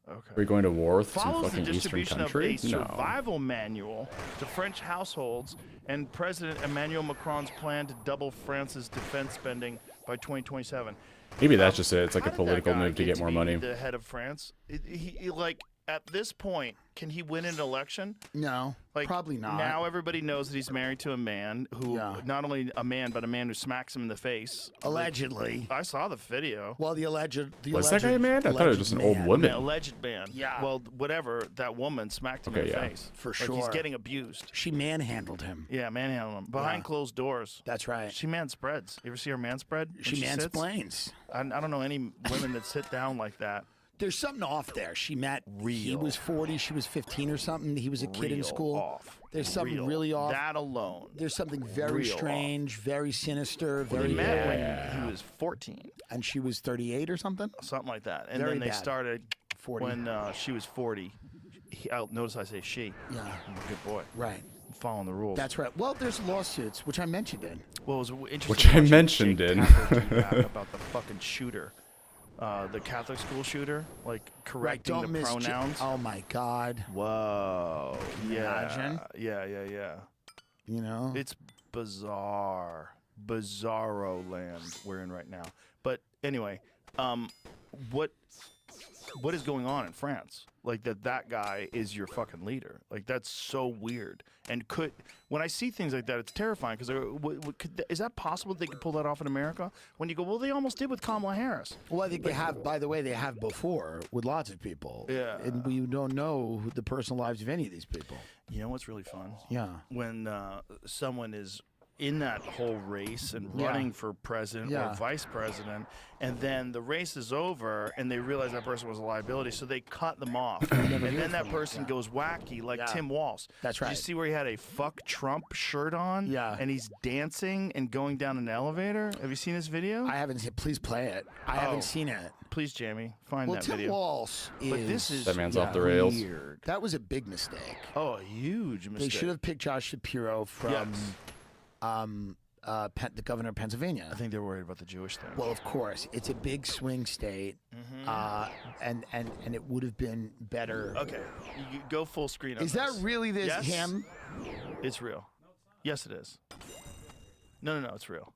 Are we going to war with some Follows the fucking eastern distribution of country? a survival manual to French households and President Emmanuel Macron's plan to double France's defense spending by 2027. Maybe that's just it. It's like How a did that political guy move to get more be money. The head of France, he like at this point, can he win an election? No, Like probably not. Now everybody knows that he's married to a man who, Yeah. not only a man, but a man who smacks him in the face. Allegedly. I saw the video. Well, the alleged. Was that guy a man? I thought it was just an old man. woman. An alleged man. Yeah. Well, whatever. That woman smacked him in Okay, the yeah. face. For Like he's sure. getting abused. She manhandled him. Yeah, manhandling him behind Yeah. closed doors. That's right. She man spreads. You ever see her man spread? when She sits? mansplains. I don't know any women that sit down like that. There's something off there. She met. He Real. was 40. She was 15 or something. He was a kid in Real school. Off. There's something Real. really off. That alone. There's something very Real off. strange, very sinister, They very met when he was 14, and she was 38 or something. something like that. And Very then they bad. started 40. when she was 40. Notice I say she. Yeah. I'm a good boy. Right. I'm following the rules. That's right. Well, there's lawsuits, which I mentioned in. Well, it was interesting. Which I watching mentioned Jake in. Tapper do that about the fucking shooter, the Catholic school shooter, like Right. correcting Don't the miss. pronouns. Oh my God. Whoa. Yeah. Imagine. Yeah. You know. It's bizarre. Bizarro land we're in right now. But anyway, what is going on in France? Like that guy is your fucking leader. Like that's so weird. And when I see things like that, it's terrifying because is that possible that they could pull that off in America? When you go, well, they almost did with Kamala Harris. Well, I think they have. By the way, they have before with lots of people. Yeah. And we don't know the personal lives of any of these people. You know what's really fun? Yeah. When someone is in that whole race and Yeah. running for president Yeah. or vice president, and then the race is over and they realize that person was a liability, so they cut them off. And then that person goes wacky, like Yeah. Tim Walz. That's Did you right. see where he had a "fuck Trump" shirt on? Yeah. And he's dancing and going down an elevator? Have you seen this video? I haven't seen. Please play it. I Oh. haven't seen it. Please, Jamie, find Well, that Tim video. Walz is. But this is That man's off the rails. weird. That was a big mistake. Oh, a huge mistake. They should have picked Josh Shapiro from Yes. the governor of Pennsylvania. I think they're worried about the Jewish thing. Well, of course, it's a big swing state, and it would have been better. Okay, you go full screen on Is that this. really this Yes. him? It's real. Yes, it is. No, it's real.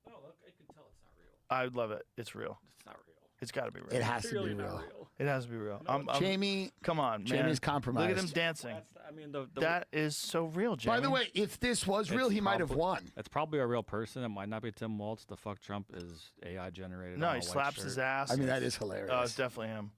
Oh, look, I can tell it's not real. I would love it. It's real. It's not real. It's got to be real. It has to be Clearly real. not real. It has to be real. Jamie, Come on, man. Jamie's Look compromised. at him dancing. That's, I mean, the That is so real, Jamie. by the way, if this was real, It's he might have probably- won. It's probably a real person. It might not be Tim Walz. The fuck Trump is AI generated. no, on he a white slaps shirt. his ass. I mean, that is hilarious. Oh, it's definitely him.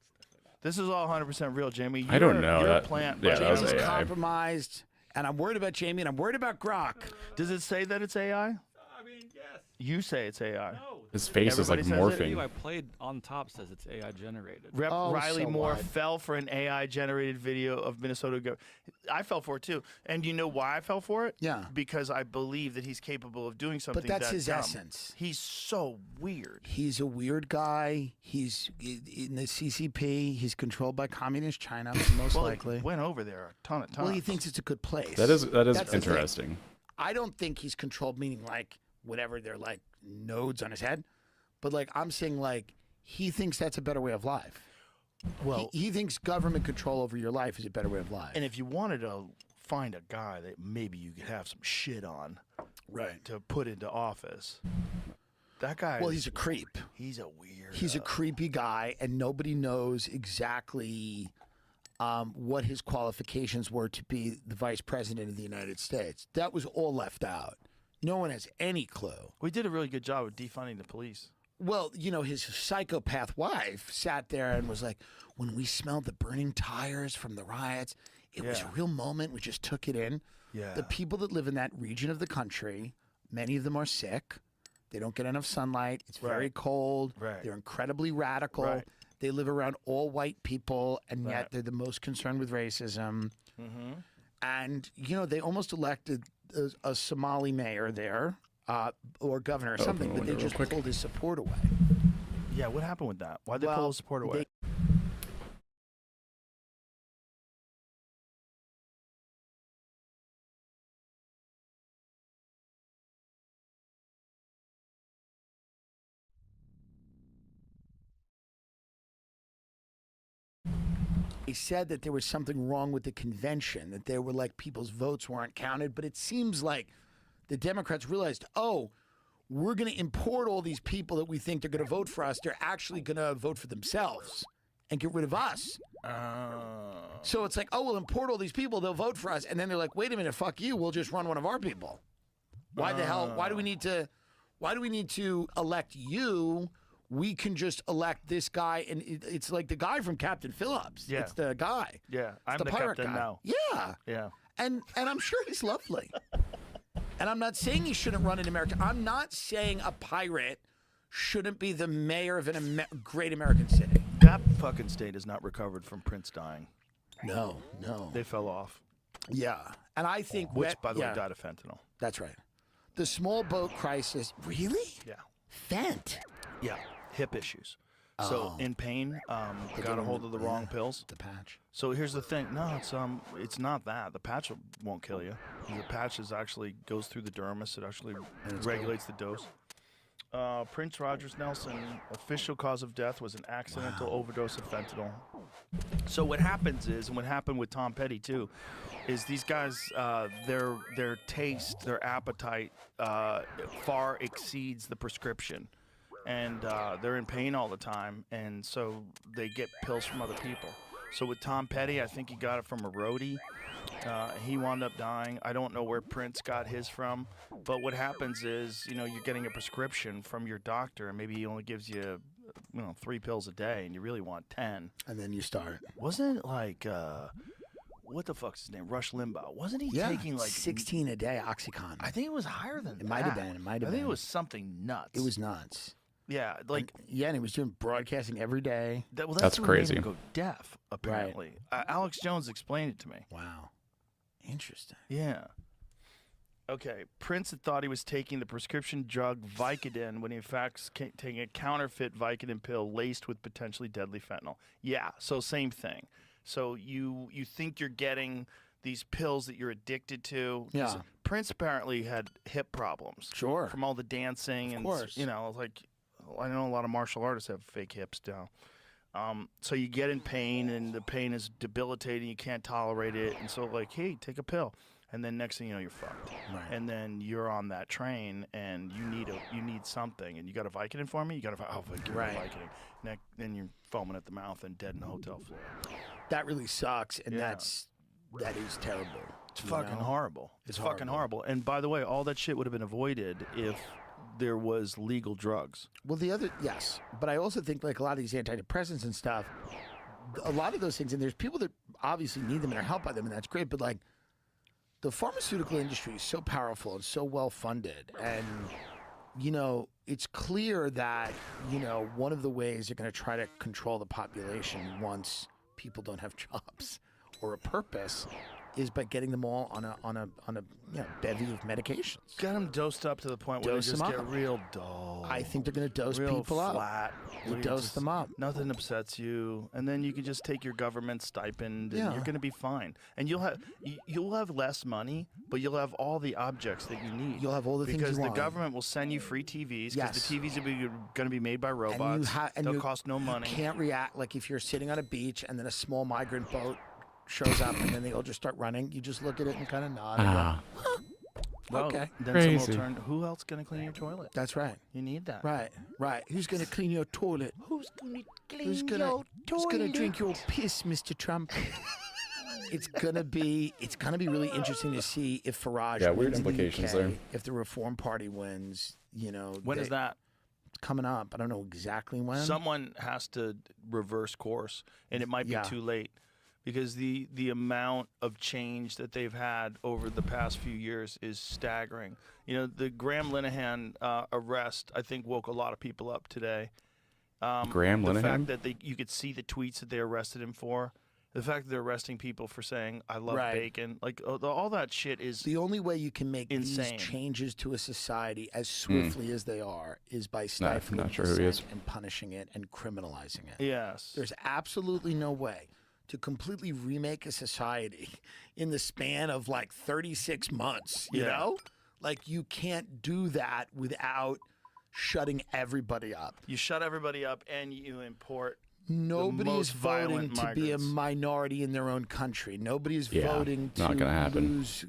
This is all 100% real, Jamie. I don't You're- know. You're a That- plant. yeah, by that was Jamie. Jamie's AI. compromised, and I'm worried about Jamie, and I'm worried about Grok. Does it say that it's AI? I mean, yes. You say it's AI. No. His face is like Everybody says it. The video I morphing. played on top says it's AI generated. Rep Oh, Riley so Moore what? fell for an AI-generated video of Minnesota. I fell for it too, and you know why I fell for it? Yeah. Because I believe that he's capable of doing something. that's that his dumb. essence. He's so weird. He's a weird guy. He's in the CCP. He's controlled by communist China, most Well, likely. he went over there a ton of times. Well, he thinks it's a good place. That is That's the thing. interesting. I don't think he's controlled, meaning like whatever they're like nodes on his head, but like I'm saying like he thinks that's a better way of life. Well, He thinks government control over your life is a better way of life. and if you wanted to find a guy that maybe you could have some shit on right. to put into office, That guy. Well, he's a creep. He's a weird. He's a creepy guy, and nobody knows exactly what his qualifications were to be the vice president of the United States. That was all left out. No one has any clue. We did a really good job of defunding the police. Well, you know, his psychopath wife sat there and was like, when we smelled the burning tires from the riots, it was a real moment. We just took it in. Yeah. The people that live in that region of the country, many of them are sick. They don't get enough sunlight. It's very cold. Right. They're incredibly radical. Right. They live around all white people, and yet they're the most concerned with racism. Mm-hmm. And, you know, they almost elected a Somali mayor there, or governor or something, but they just pulled his support away. Yeah, what happened with that? Why'd they pull his support away? He said that there was something wrong with the convention, that there were like people's votes weren't counted, but it seems like the Democrats realized, oh, we're going to import all these people that we think they're going to vote for us. They're actually going to vote for themselves and get rid of us. So it's like, oh, we'll import all these people, they'll vote for us. And then they're like, wait a minute, fuck you, we'll just run one of our people. Why the hell, why do we need to elect you? We can just elect this guy, and it's like the guy from Captain Phillips. Yeah. It's the guy. Yeah, It's I'm the pirate captain guy. now. Yeah. Yeah. And I'm sure he's lovely. And I'm not saying he shouldn't run in America. I'm not saying a pirate shouldn't be the mayor of a great American city. That fucking state is not recovered from Prince dying. No. They fell off. Yeah. And I think Which, by the way, died of fentanyl. That's right. The small boat crisis. Really? Yeah. Fent. Yeah. Hip issues. So in pain, got a hold of the wrong pills. The patch. So here's the thing. No, it's not that. The patch won't kill you. The patch actually goes through the dermis. It actually regulates the dose. Prince Rogers Nelson, official cause of death was an accidental overdose of fentanyl. So what happens is, and what happened with Tom Petty too, is these guys, their taste, their appetite far exceeds the prescription. And they're in pain all the time, and so they get pills from other people. So with Tom Petty, I think he got it from a roadie. He wound up dying. I don't know where Prince got his from, but what happens is, you know, you're getting a prescription from your doctor, and maybe he only gives you, 3 pills a day, and you really want 10. And then you start. Wasn't it like, what the fuck's his name? Rush Limbaugh. Wasn't he taking like 16 a day, Oxycontin? I think it was higher than that. It might have been. I think it was something nuts. It was nuts. Yeah, like and he was doing broadcasting every day. That's what crazy. Made him go deaf, apparently. Alex Jones explained it to me. Wow, interesting. Yeah. Okay, Prince had thought he was taking the prescription drug Vicodin when he in fact was taking a counterfeit Vicodin pill laced with potentially deadly fentanyl. Yeah, so same thing. So you think you're getting these pills that you're addicted to. Yeah. Prince apparently had hip problems. Sure. From all the dancing and course. like. I know a lot of martial artists have fake hips now. So you get in pain, and the pain is debilitating. You can't tolerate it. And so, like, hey, take a pill. And then next thing you know, you're fucked. Right. And then you're on that train, and you need something. And you got a Vicodin for me? You got a give me a Vicodin. Then you're foaming at the mouth and dead in the hotel floor. That really sucks, and that is terrible. It's fucking horrible. It's fucking horrible. And by the way, all that shit would have been avoided if there was legal drugs. Well, yes, but I also think like a lot of these antidepressants and stuff, a lot of those things, and there's people that obviously need them and are helped by them, and that's great, but like the pharmaceutical industry is so powerful and so well funded, and it's clear that one of the ways they're going to try to control the population once people don't have jobs or a purpose is by getting them all on a bevy of medications. Get them dosed up to the point where they just get real dull. I think they're going to dose real people flat. up. You dose them up. Nothing upsets you, and then you can just take your government stipend, and you're going to be fine. And you'll have less money, but you'll have all the objects that you need. You'll have all the things you want. Because the government will send you free TVs, because the TVs are going to be made by robots. And they'll cost no money. You can't react like if you're sitting on a beach and then a small migrant boat shows up and then they all just start running. You just look at it and kind of nod. And go, Well, Okay. then Crazy. someone will turn. Who else gonna clean your toilet? That's right. You need that. Right. Who's gonna clean your toilet? Who's gonna clean Who's gonna drink your piss, Mr. Trump? It's gonna be really interesting to see if Farage Yeah, weird wins in the implications UK, there. if the Reform Party wins. When is that? It's coming up. I don't know exactly when. Someone has to reverse course, and it might be Yeah. too late, because the amount of change that they've had over the past few years is staggering. The Graham Linehan arrest, I think, woke a lot of people up today. Graham the Linehan? fact that you could see the tweets that they arrested him for, the fact that they're arresting people for saying "I love Right. bacon," like all that shit is the only way you can make insane. these changes to a society as swiftly as they are is by stifling not sure who he is. dissent and punishing it and criminalizing it. yes. There's absolutely no way to completely remake a society in the span of like 36 months, you Yeah. know? Like you can't do that without shutting everybody up. You shut everybody up and you import. Nobody is most voting violent to be a migrants. minority in their own country. Nobody is Yeah, voting to not gonna happen. lose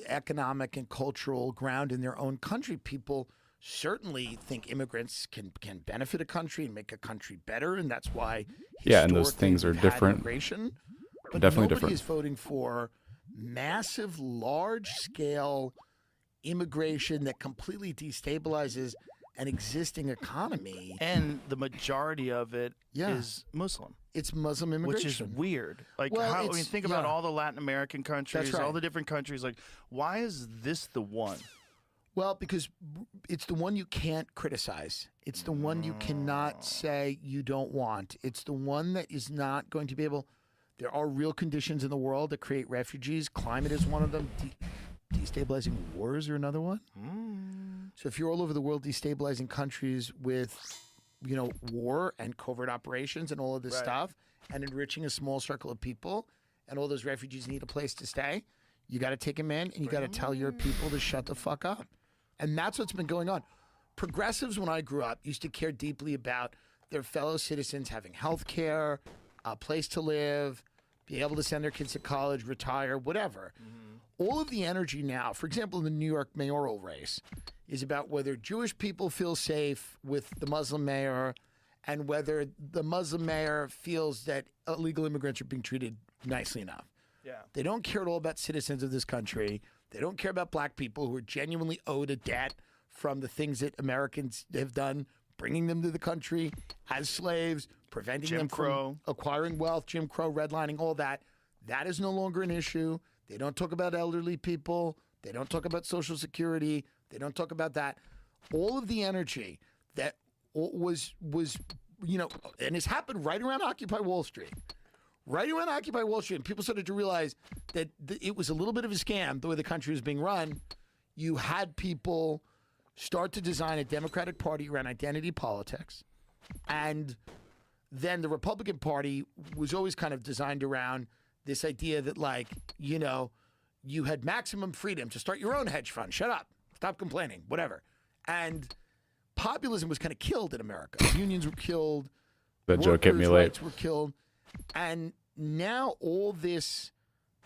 economic and cultural ground in their own country. People certainly think immigrants can benefit a country and make a country better, and that's why Yeah, and those historically things are we've had different. Immigration, but Definitely nobody different. is voting for massive, large-scale immigration that completely destabilizes an existing economy. And the majority of it is Yeah. Muslim, It's Muslim immigration, which is weird. Like, Well, how, I mean, it's- think about yeah. all the Latin American countries, right. all the different countries. Like, why is this the one? Well, because it's the one you can't criticize. It's the one you cannot say you don't want. It's the one that is not going to be able. There are real conditions in the world that create refugees. Climate is one of them. Destabilizing wars are another one. So if you're all over the world destabilizing countries with, war and covert operations and all of this Right. stuff, and enriching a small circle of people, and all those refugees need a place to stay, you got to take them in, and you got to tell your people to shut the fuck up. And that's what's been going on. Progressives, when I grew up, used to care deeply about their fellow citizens having health care, a place to live, be able to send their kids to college, retire, whatever. All of the energy now, for example, in the New York mayoral race, is about whether Jewish people feel safe with the Muslim mayor and whether the Muslim mayor feels that illegal immigrants are being treated nicely enough. Yeah. They don't care at all about citizens of this country. They don't care about black people who are genuinely owed a debt from the things that Americans have done, bringing them to the country as slaves, preventing Jim them Crow. from acquiring wealth, Jim Crow, redlining, all that. That is no longer an issue. They don't talk about elderly people. They don't talk about Social Security. They don't talk about that. All of the energy that was and it's happened right around Occupy Wall Street. Right around Occupy Wall Street, and people started to realize that it was a little bit of a scam, the way the country was being run. You had people start to design a Democratic Party around identity politics. And then the Republican Party was always kind of designed around this idea that, you had maximum freedom to start your own hedge fund. Shut up. Stop complaining. Whatever. And populism was kind of killed in America. Unions were killed. That joke hit me workers' late. rights were killed. And now all this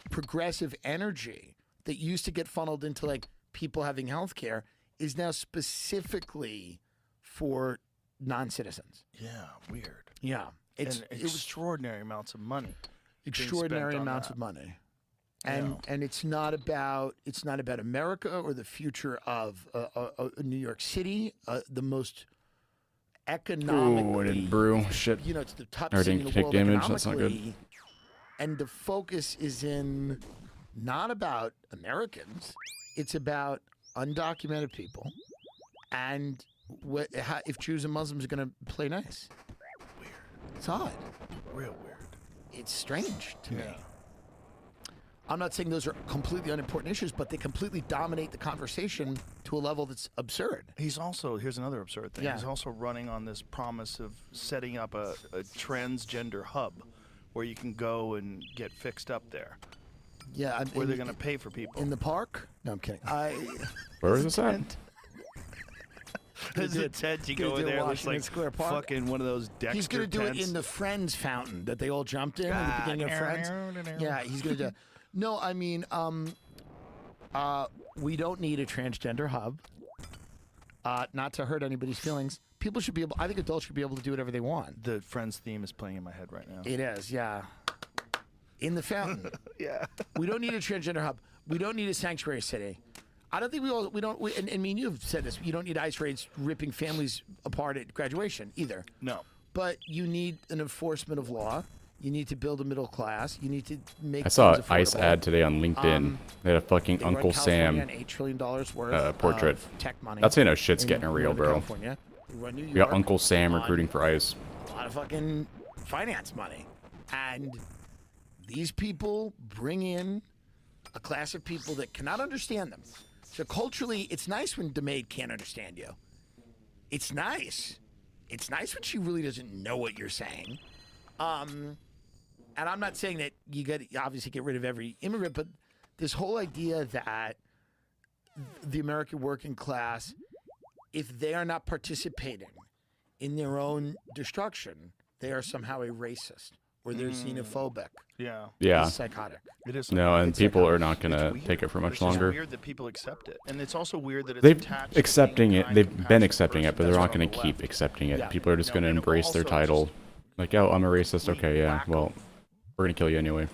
progressive energy that used to get funneled into people having health care is now specifically for non-citizens. Yeah, weird. Yeah. And It was extraordinary amounts of money. extraordinary spent on amounts that. of money. And it's not about America or the future of New York City, the most economically. Ooh, I didn't brew. Shit. It's the top I city in didn't the take world damage. That's not good. economically. And the focus is not about Americans. It's about undocumented people, and if Jews and Muslims are going to play nice. Weird. It's odd. Real weird. It's strange to me. I'm not saying those are completely unimportant issues, but they completely dominate the conversation to a level that's absurd. He's also, here's another absurd thing. Yeah. He's also running on this promise of setting up a transgender hub where you can go and get fixed up there, Yeah, where they're going to pay for people. in the park. No, I'm kidding. Where was this at? There's do a it- tent. You gonna go do in it there, looks Washington like Square Park. fucking one of those Dexter He's going to do tents. it in the Friends fountain that they all jumped in at the beginning of Friends. Yeah, he's going to do it. No, I mean, We don't need a transgender hub. Not to hurt anybody's feelings. People should be able. I think adults should be able to do whatever they want. The Friends theme is playing in my head right now. It is, yeah. In the fountain. Yeah. We don't need a transgender hub. We don't need a sanctuary city. I don't think and me and you have said this, you don't need ICE raids ripping families apart at graduation either. No. But you need an enforcement of law. You need to build a middle class. You need to make I saw an things ICE affordable. ad today on LinkedIn. They had a fucking They run Uncle California Sam on $8 trillion worth portrait. of tech money. That's how you know shit's in getting real, Northern bro. California. They run New We got York Uncle Sam on recruiting for ICE. a lot of fucking finance money. And these people bring in a class of people that cannot understand them. So culturally, it's nice when the maid can't understand you. It's nice. It's nice when she really doesn't know what you're saying. And I'm not saying that you got to obviously get rid of every immigrant, but this whole idea that the American working class, if they are not participating in their own destruction, they are somehow a racist or they're xenophobic. Yeah. Yeah. It's psychotic. It is. No, and It's people like- are not It's gonna weird. take it for much It's just longer. weird that people accept it, and it's also weird that it's They've attached to accepting being it. kind, They've been compassionate accepting it, person. but they're That's not on gonna the keep left. accepting it. Yeah. People are just No, gonna and embrace their also title. just Like, oh, I'm a racist. we Okay, yeah. lack Well, of- we're gonna kill you anyway.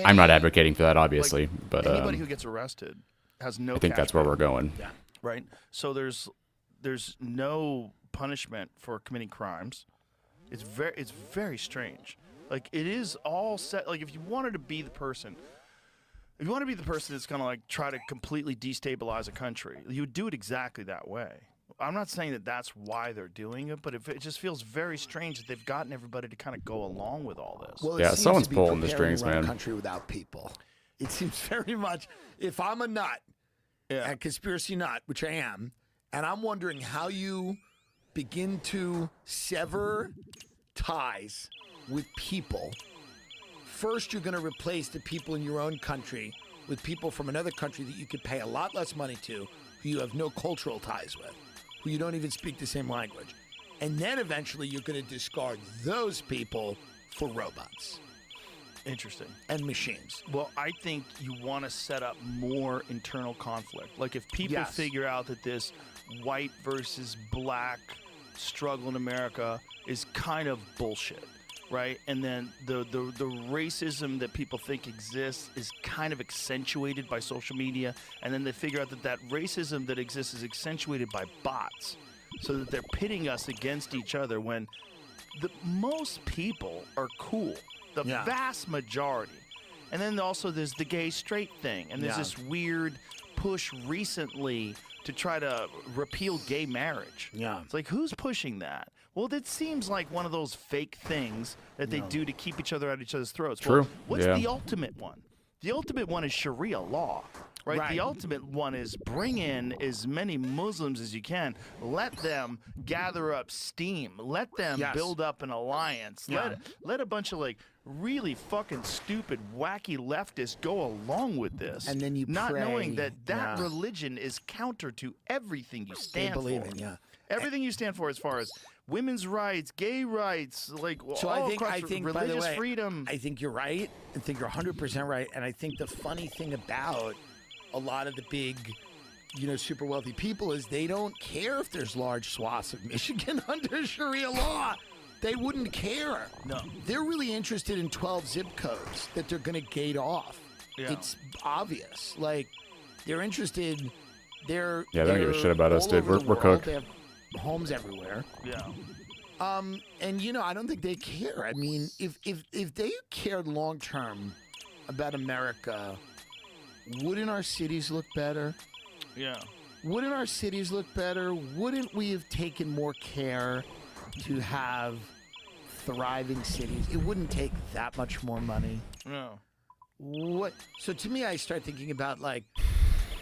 I'm not advocating for that, obviously, but Anybody who gets arrested has no. I think cash that's where bail, we're going. right. So there's no punishment for committing crimes. It's very strange. Like it is all set. Like if you wanted to be the person. If you want to be the person that's going to like try to completely destabilize a country, you would do it exactly that way. I'm not saying that that's why they're doing it, but it just feels very strange that they've gotten everybody to kind of go along with all this. Well, it Yeah, seems someone's to be pulling the preparing to strings, run a man. country without people. It seems very much. If I'm a nut, Yeah. a conspiracy nut, which I am, and I'm wondering how you begin to sever ties with people. First, you're going to replace the people in your own country with people from another country that you could pay a lot less money to, who you have no cultural ties with, who you don't even speak the same language. And then eventually you're going to discard those people for robots Interesting. and machines. Well, I think you want to set up more internal conflict. Like if people Yes. figure out that this white versus black struggle in America is kind of bullshit, right? And then the racism that people think exists is kind of accentuated by social media, and then they figure out that that racism that exists is accentuated by bots, so that they're pitting us against each other when most people are cool. The Yeah. vast majority. And then also there's the gay straight thing, and there's Yeah. this weird push recently to try to repeal gay marriage. Yeah. It's like, who's pushing that? Well, that seems like one of those fake things that they do to keep each other at each other's throats. True. Well, what's Yeah. the ultimate one? The ultimate one is Sharia law, right? Right. The ultimate one is bring in as many Muslims as you can. Let them gather up steam. Let them Yes. build up an alliance. Yeah. Let a bunch of like really fucking stupid, wacky leftists go along with this. And then you not pray, knowing that yeah. religion is counter to everything you They stand believe for. in, yeah. Everything you stand for as far as women's rights, gay rights, like So all I think, across by religious the way, freedom. I think you're right. I think you're 100% right. And I think the funny thing about a lot of the big, super wealthy people is they don't care if there's large swaths of Michigan under Sharia law. They wouldn't care. No. They're really interested in 12 zip codes that they're going to gate off. Yeah. It's obvious. Like, they're interested. They're Yeah, they don't give a they're shit about us, all dude. over We're the world. cooked. They have homes everywhere. yeah. And I don't think they care. I mean, if they cared long term about America, wouldn't our cities look better? Yeah. Wouldn't our cities look better? Wouldn't we have taken more care to have thriving cities? It wouldn't take that much more money. No. What? So to me, I start thinking about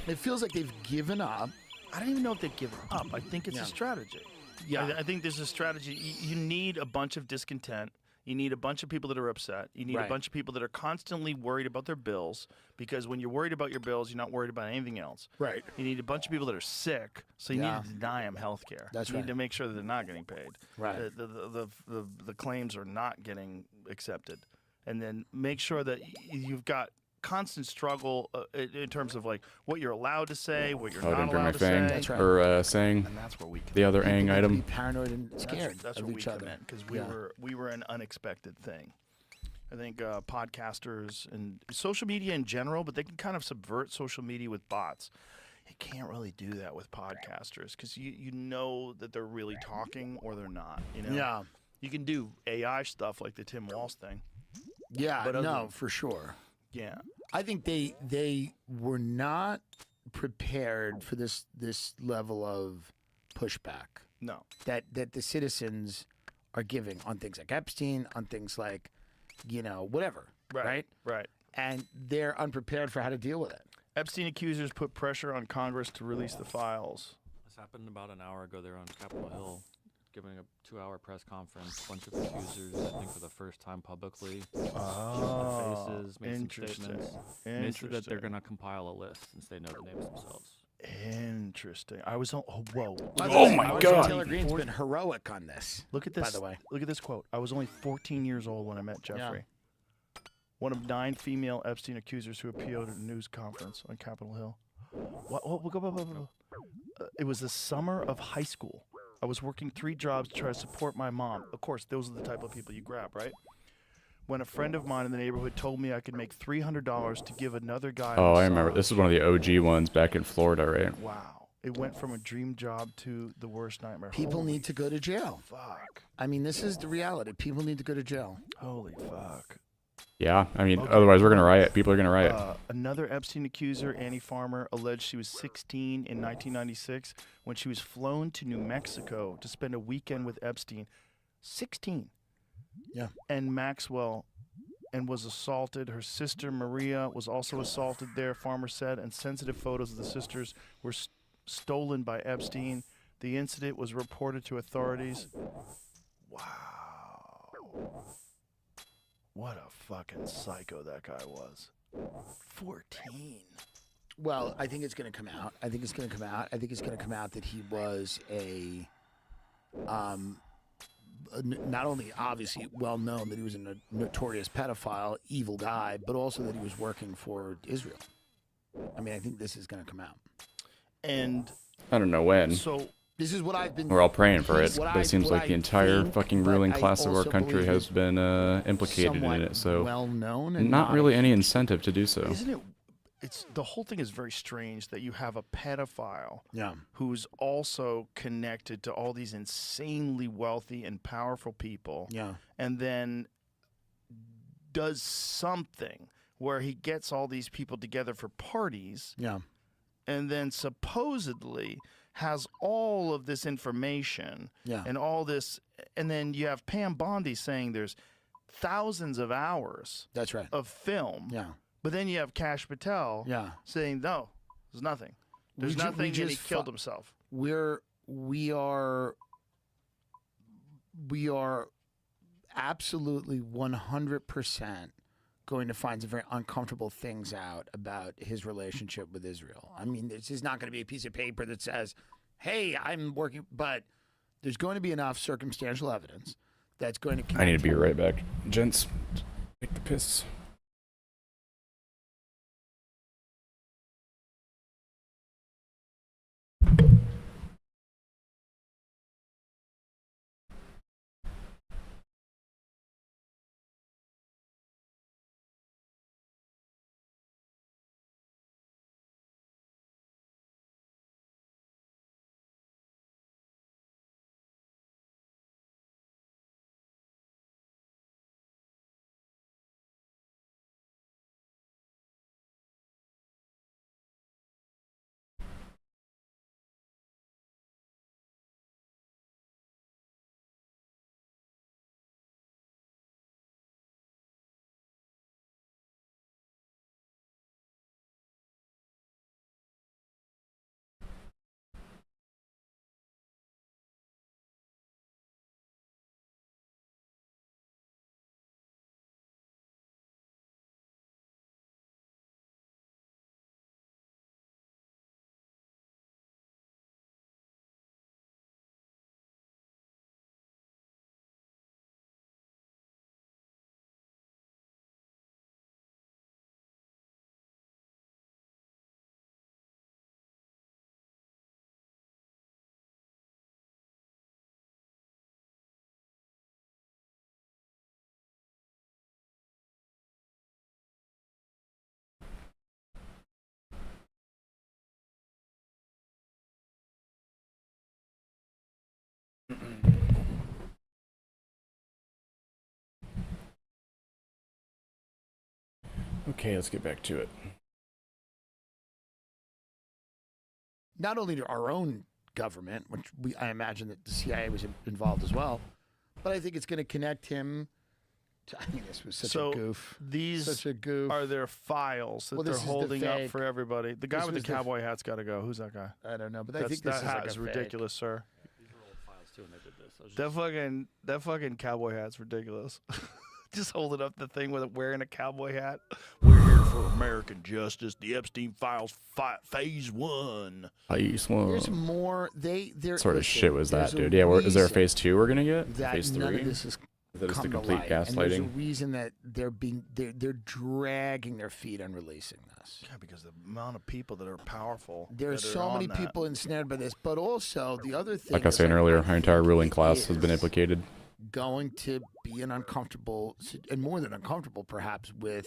it feels like they've given up. I don't even know if they've given up. I think it's Yeah. a strategy. Yeah. I think there's a strategy. You need a bunch of discontent. You need a bunch of people that are upset. You need Right. a bunch of people that are constantly worried about their bills, because when you're worried about your bills, you're not worried about anything else. Right. You need a bunch of people that are sick, so you Yeah. need to deny them health care. That's you right. need to make sure that they're not getting paid. Right. The claims are not getting accepted. And then make sure that you've got constant struggle in terms of like what you're allowed to say, what you're Oh, I not didn't bring my allowed to fang. say. That's right. Or saying And that's where we come the other People Aang need to item. be paranoid and scared that's of where we each come other. in because Yeah. we were an unexpected thing. I think podcasters and social media in general, but they can kind of subvert social media with bots. You can't really do that with podcasters because you know that they're really talking or they're not. You know. Yeah. You can do AI stuff like the Tim Walsh thing. Yeah. But other No, than- for sure. Yeah. I think they were not prepared for this level of pushback No. that the citizens are giving on things like Epstein, on things like, whatever, right? Right. And they're unprepared for how to deal with it. Epstein accusers put pressure on Congress to release the files. This happened about an hour ago there on Capitol Hill, giving a 2-hour press conference. A bunch of accusers, I think for the first time publicly, Oh, faces, made some interesting. statements. And they said that they're going to compile a list since they know the names themselves. Interesting. I was on. Oh, whoa. By the Oh way, my Marjorie God. Taylor Greene's been heroic on this. Look at this. By the way. Look at this quote. I was only 14 years old when I met Jeffrey. One of 9 female Epstein accusers who appeared at a news conference on Capitol Hill. It was the summer of high school. I was working 3 jobs to try to support my mom. Of course, those are the type of people you grab, right? When a friend of mine in the neighborhood told me I could make $300 to give another guy. a Oh, I remember. massage. This is one of the OG ones back in Florida, right? Wow. It went from a dream job to the worst nightmare. People Holy need to go to jail. fuck. I mean, this is the reality. People need to go to jail. Holy fuck. Yeah, I mean, Okay. otherwise we're gonna riot. People are gonna riot. Another Epstein accuser, Annie Farmer, alleged she was 16 in 1996 when she was flown to New Mexico to spend a weekend with Epstein. 16. Yeah. And Maxwell, and was assaulted. Her sister Maria was also assaulted there, Farmer said, and sensitive photos of the sisters were stolen by Epstein. The incident was reported to authorities. Wow. What a fucking psycho that guy was. 14. Well, I think it's going to come out. I think it's going to come out that he was not only obviously well known that he was a notorious pedophile, evil guy, but also that he was working for Israel. I mean, I think this is going to come out. And I don't know when. so This is what I've been. We're all praying for it, What but it seems what like I the entire think, fucking but ruling I class of our also country believe has it's been implicated in somewhat it. So well known and not really a- any incentive to do so. isn't it it's the whole thing is very strange that you have a pedophile Yeah. who's also connected to all these insanely wealthy and powerful people Yeah. and then does something where he gets all these people together for parties Yeah. and then supposedly has all of this information Yeah. and all this, and then you have Pam Bondi saying there's thousands of hours That's right. of film, Yeah. but then you have Kash Patel Yeah. saying no, there's nothing. There's We ju- we nothing, and he just killed fu- himself. We are absolutely 100% going to find some very uncomfortable things out about his relationship with Israel. I mean, this is not going to be a piece of paper that says, "Hey, I'm working," but there's going to be enough circumstantial evidence that's going to. I need to be right back, gents. Take the piss. Okay, let's get back to it. Not only to our own government, which I imagine that the CIA was involved as well, but I think it's going to connect him to, I mean, this was such a goof. These Such a goof. are their files that Well, they're this is the holding up fake. for everybody. The guy This with the was the cowboy hat's got to go. Who's that guy? I don't know, but I think That this is hat like a is fake. ridiculous, sir. These are old files too, and they did this. I was That fucking cowboy hat's ridiculous. Just holding up the thing with it, wearing a cowboy hat. We're here for American justice. The Epstein Files, phase 1. There's more. There Sort of shit was that, there's a dude? Yeah, is there a reason phase 2 we're gonna get? that Phase none 3? of this is That is the come to complete light. And there's a gaslighting. reason that they're dragging their feet on releasing this. Yeah, because the amount of people that are powerful. There's that are so on many that. people ensnared by this, but also the other thing. Like I was saying earlier, our entire ruling class has been implicated. Going to be an uncomfortable, and more than uncomfortable, perhaps, with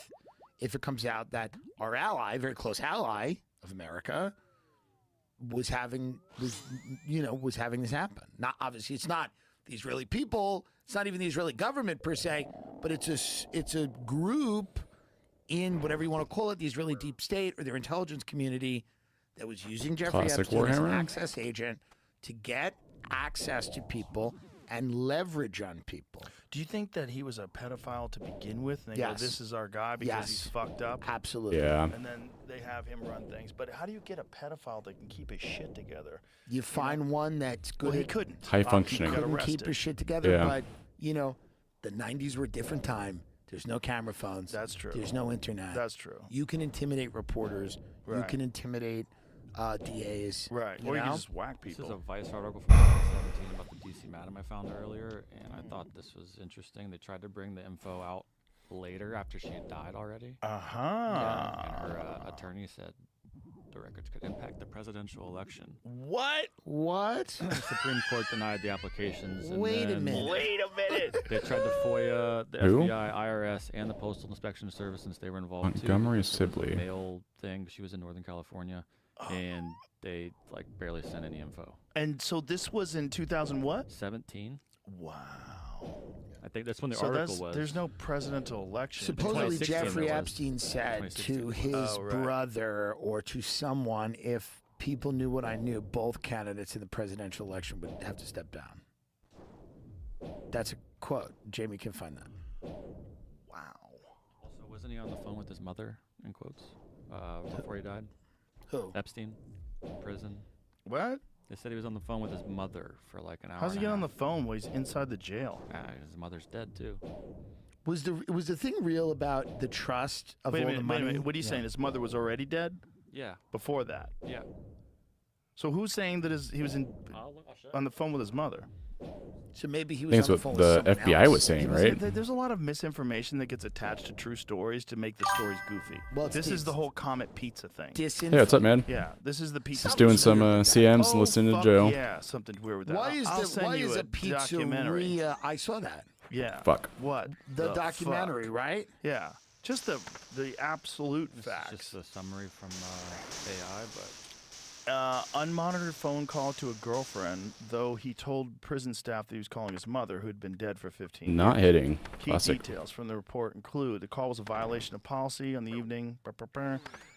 if it comes out that our ally, very close ally of America, was having this happen. Not obviously, it's not the Israeli people, it's not even the Israeli government per se, but it's a group in whatever you want to call it, the Israeli deep state or their intelligence community, that was using Jeffrey Classic Epstein as an Warhammer. access agent to get access to people and leverage on people. Do you think that he was a pedophile to begin with? And they Yes. go, this is our guy because he's Yes. fucked up? Absolutely. Yeah. And then they have him run things. But how do you get a pedophile that can keep his shit together? You find one that's good Well, he at couldn't. High He functioning. got couldn't keep arrested. his shit together, Yeah. but the 90s were a different time. There's no camera phones. That's true. There's no internet. That's true. You can intimidate reporters. You Right. can intimidate DAs. Right. You Or you can know? just whack This is a people. Vice article from 2017 about the DC Madam I found earlier, and I thought this was interesting. They tried to bring the info out later after she had died already. Uh-huh. Yeah, and her attorney said the records could impact the presidential election. What? What? The Supreme Court denied the applications. And Wait a then minute. Wait a minute. They tried to FOIA the Who? FBI, IRS, and the Postal Inspection Service since they were involved too. Montgomery because it was a Sibley. mail thing. She was in Northern California, and they barely sent any info. And so this was in 2000 what? 17. Wow. I think that's when the So article was. there's no presidential election. Supposedly 2016 Jeffrey there was. Epstein said 2016 to was. his Oh, right. brother or to someone, if people knew what I knew, both candidates in the presidential election would have to step down. That's a quote. Jamie can find that. Wow. Also, wasn't he on the phone with his mother, in quotes, before he died? Who? Epstein, prison. What? They said he was on the phone with his mother for like an hour. How's he and a get on the half. phone while he's inside the jail? His mother's dead too. Was the thing real about the trust of Wait a all minute, the wait money? a minute. What are you Yeah. saying? His mother was already dead Yeah, before that. yeah. So who's saying that he was I'll show on the phone with his mother? So maybe he I was think on it's the what phone the with someone FBI else. was saying, right? There's a lot of misinformation that gets attached to true stories to make the stories goofy. Well, it's this is the dis- whole Comet Pizza thing. Disinfo. Yeah, what's up, man? Yeah, this is the pizza. Just doing some weird with that. CMs and Oh, listening to fuck Joe. Yeah, something weird with that. Why is I'll send why you is a a documentary. pizzeria? I saw that. Yeah. Fuck. What? The documentary, fuck? right? Yeah. Just the absolute This facts. is just a summary from AI, but Unmonitored phone call to a girlfriend, though he told prison staff that he was calling his mother, who had been dead for 15 Not years. hitting. Key Classic. details from the report include the call was a violation of policy on the evening.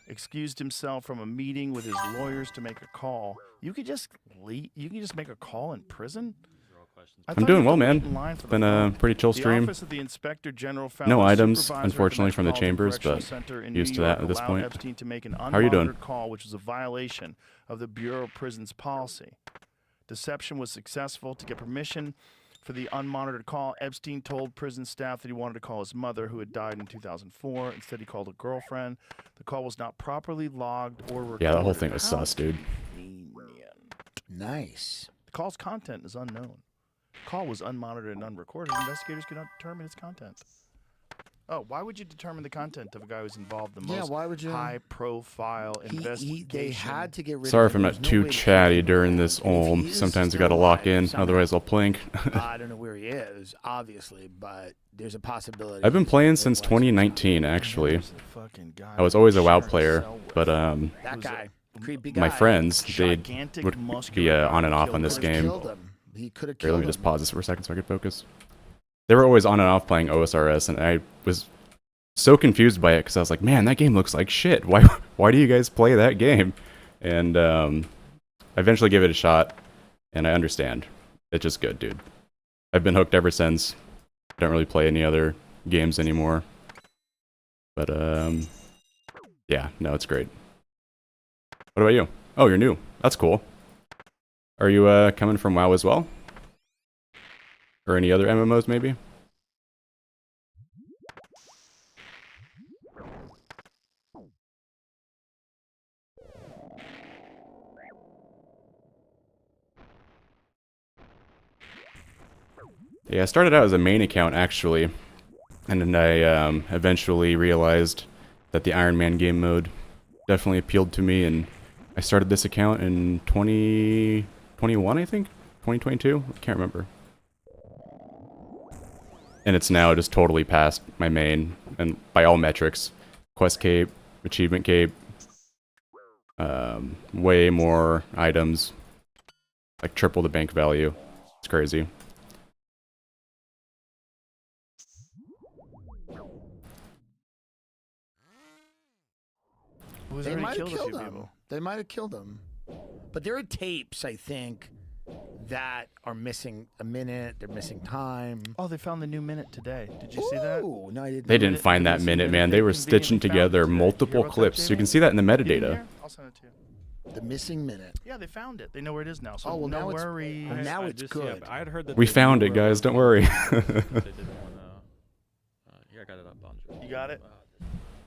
Excused himself from a meeting with his lawyers to make a call. You could just leave. You can just make a call in prison. these are all questions. I I'm thought doing you well, had to man. wait in line for the Been a phone. pretty chill The stream. Office of the Inspector General found No the items, supervisor unfortunately, at the from the Metropolitan chambers, Correctional but Center in used New to that York at this allowed point. Epstein to make an How are you doing? unmonitored call, which was a violation of the Bureau of Prisons policy. Deception was successful. To get permission for the unmonitored call, Epstein told prison staff that he wanted to call his mother, who had died in 2004. Instead, he called a girlfriend. The call was not properly logged or recorded. Yeah, that whole thing was How sus, dude. convenient. Nice. The call's content is unknown. The call was unmonitored and unrecorded. Investigators could not determine its content. Oh, why would you determine the content of a guy who's involved in the Yeah, most why would you? high-profile investigation? They had to get rid Sorry of if him. I'm There's not no too way to chatty keep him during alive. this If he Olm. is Sometimes you still gotta lock alive in, somehow- otherwise I'll plink. I don't know where he is, obviously, but there's a possibility. I've been playing since it was- 2019, actually. There's the fucking guy I was always a WoW sharing a player, cell with. but That Who's guy, creepy guy. my friends, they Gigantic, would be muscular guy on and who off killed on this her. Could've game. killed him. He could have Here, killed let me him. just pause this for a second so I could focus. They were always on and off playing OSRS, and I was so confused by it because I was like, man, that game looks like shit. Why do you guys play that game? And I eventually gave it a shot, and I understand. It's just good, dude. I've been hooked ever since. Don't really play any other games anymore. But yeah, no, it's great. What about you? Oh, you're new. That's cool. Are you coming from WoW as well? Or any other MMOs maybe? Yeah, I started out as a main account actually, and then I eventually realized that the Ironman game mode definitely appealed to me, and I started this account in 2021, I think? 2022? I can't remember. And it's now just totally past my main, and by all metrics. Quest cape, achievement cape, way more items, like triple the bank value. It's crazy. They might have killed him. They might have killed him. But there are tapes, I think, that are missing a minute. They're missing time. Oh, they found the new minute today. Did you see that? No, I didn't. They didn't find that minute, man. They were stitching together multiple clips. You can see that in the You didn't metadata. hear? I'll send it to you. The missing minute. Yeah, they found it. They know where it is now. So Oh, well, no now it's- worries. well, now I it's just, good. Yeah, I had heard that We they found knew it, where guys. Don't worry. They didn't want to. Yeah, I got it up on. You got it?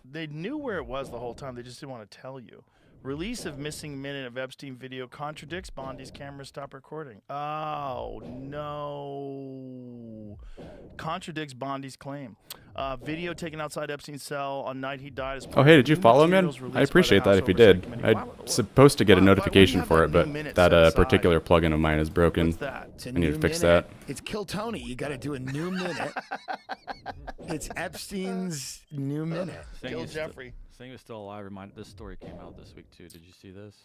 They knew where it was the whole time. They just didn't want to tell you. Release of missing minute of Epstein video contradicts Bondi's camera stop recording. Oh, no. Contradicts Bondi's claim. Video taken outside Epstein's cell on night he died. As Oh, part hey, of did you new follow, man? materials released I by the appreciate that House if you Oversight did. Committee. I'm supposed to get a why do you notification have for that it, but new minute that set aside? particular plugin of mine is broken. What's that? It's a I need to new fix minute. that. It's Kill Tony. You got to do a new minute. It's Epstein's new minute. Kill Jeffrey. Saying was still alive. This story came out this week too. Did you see this?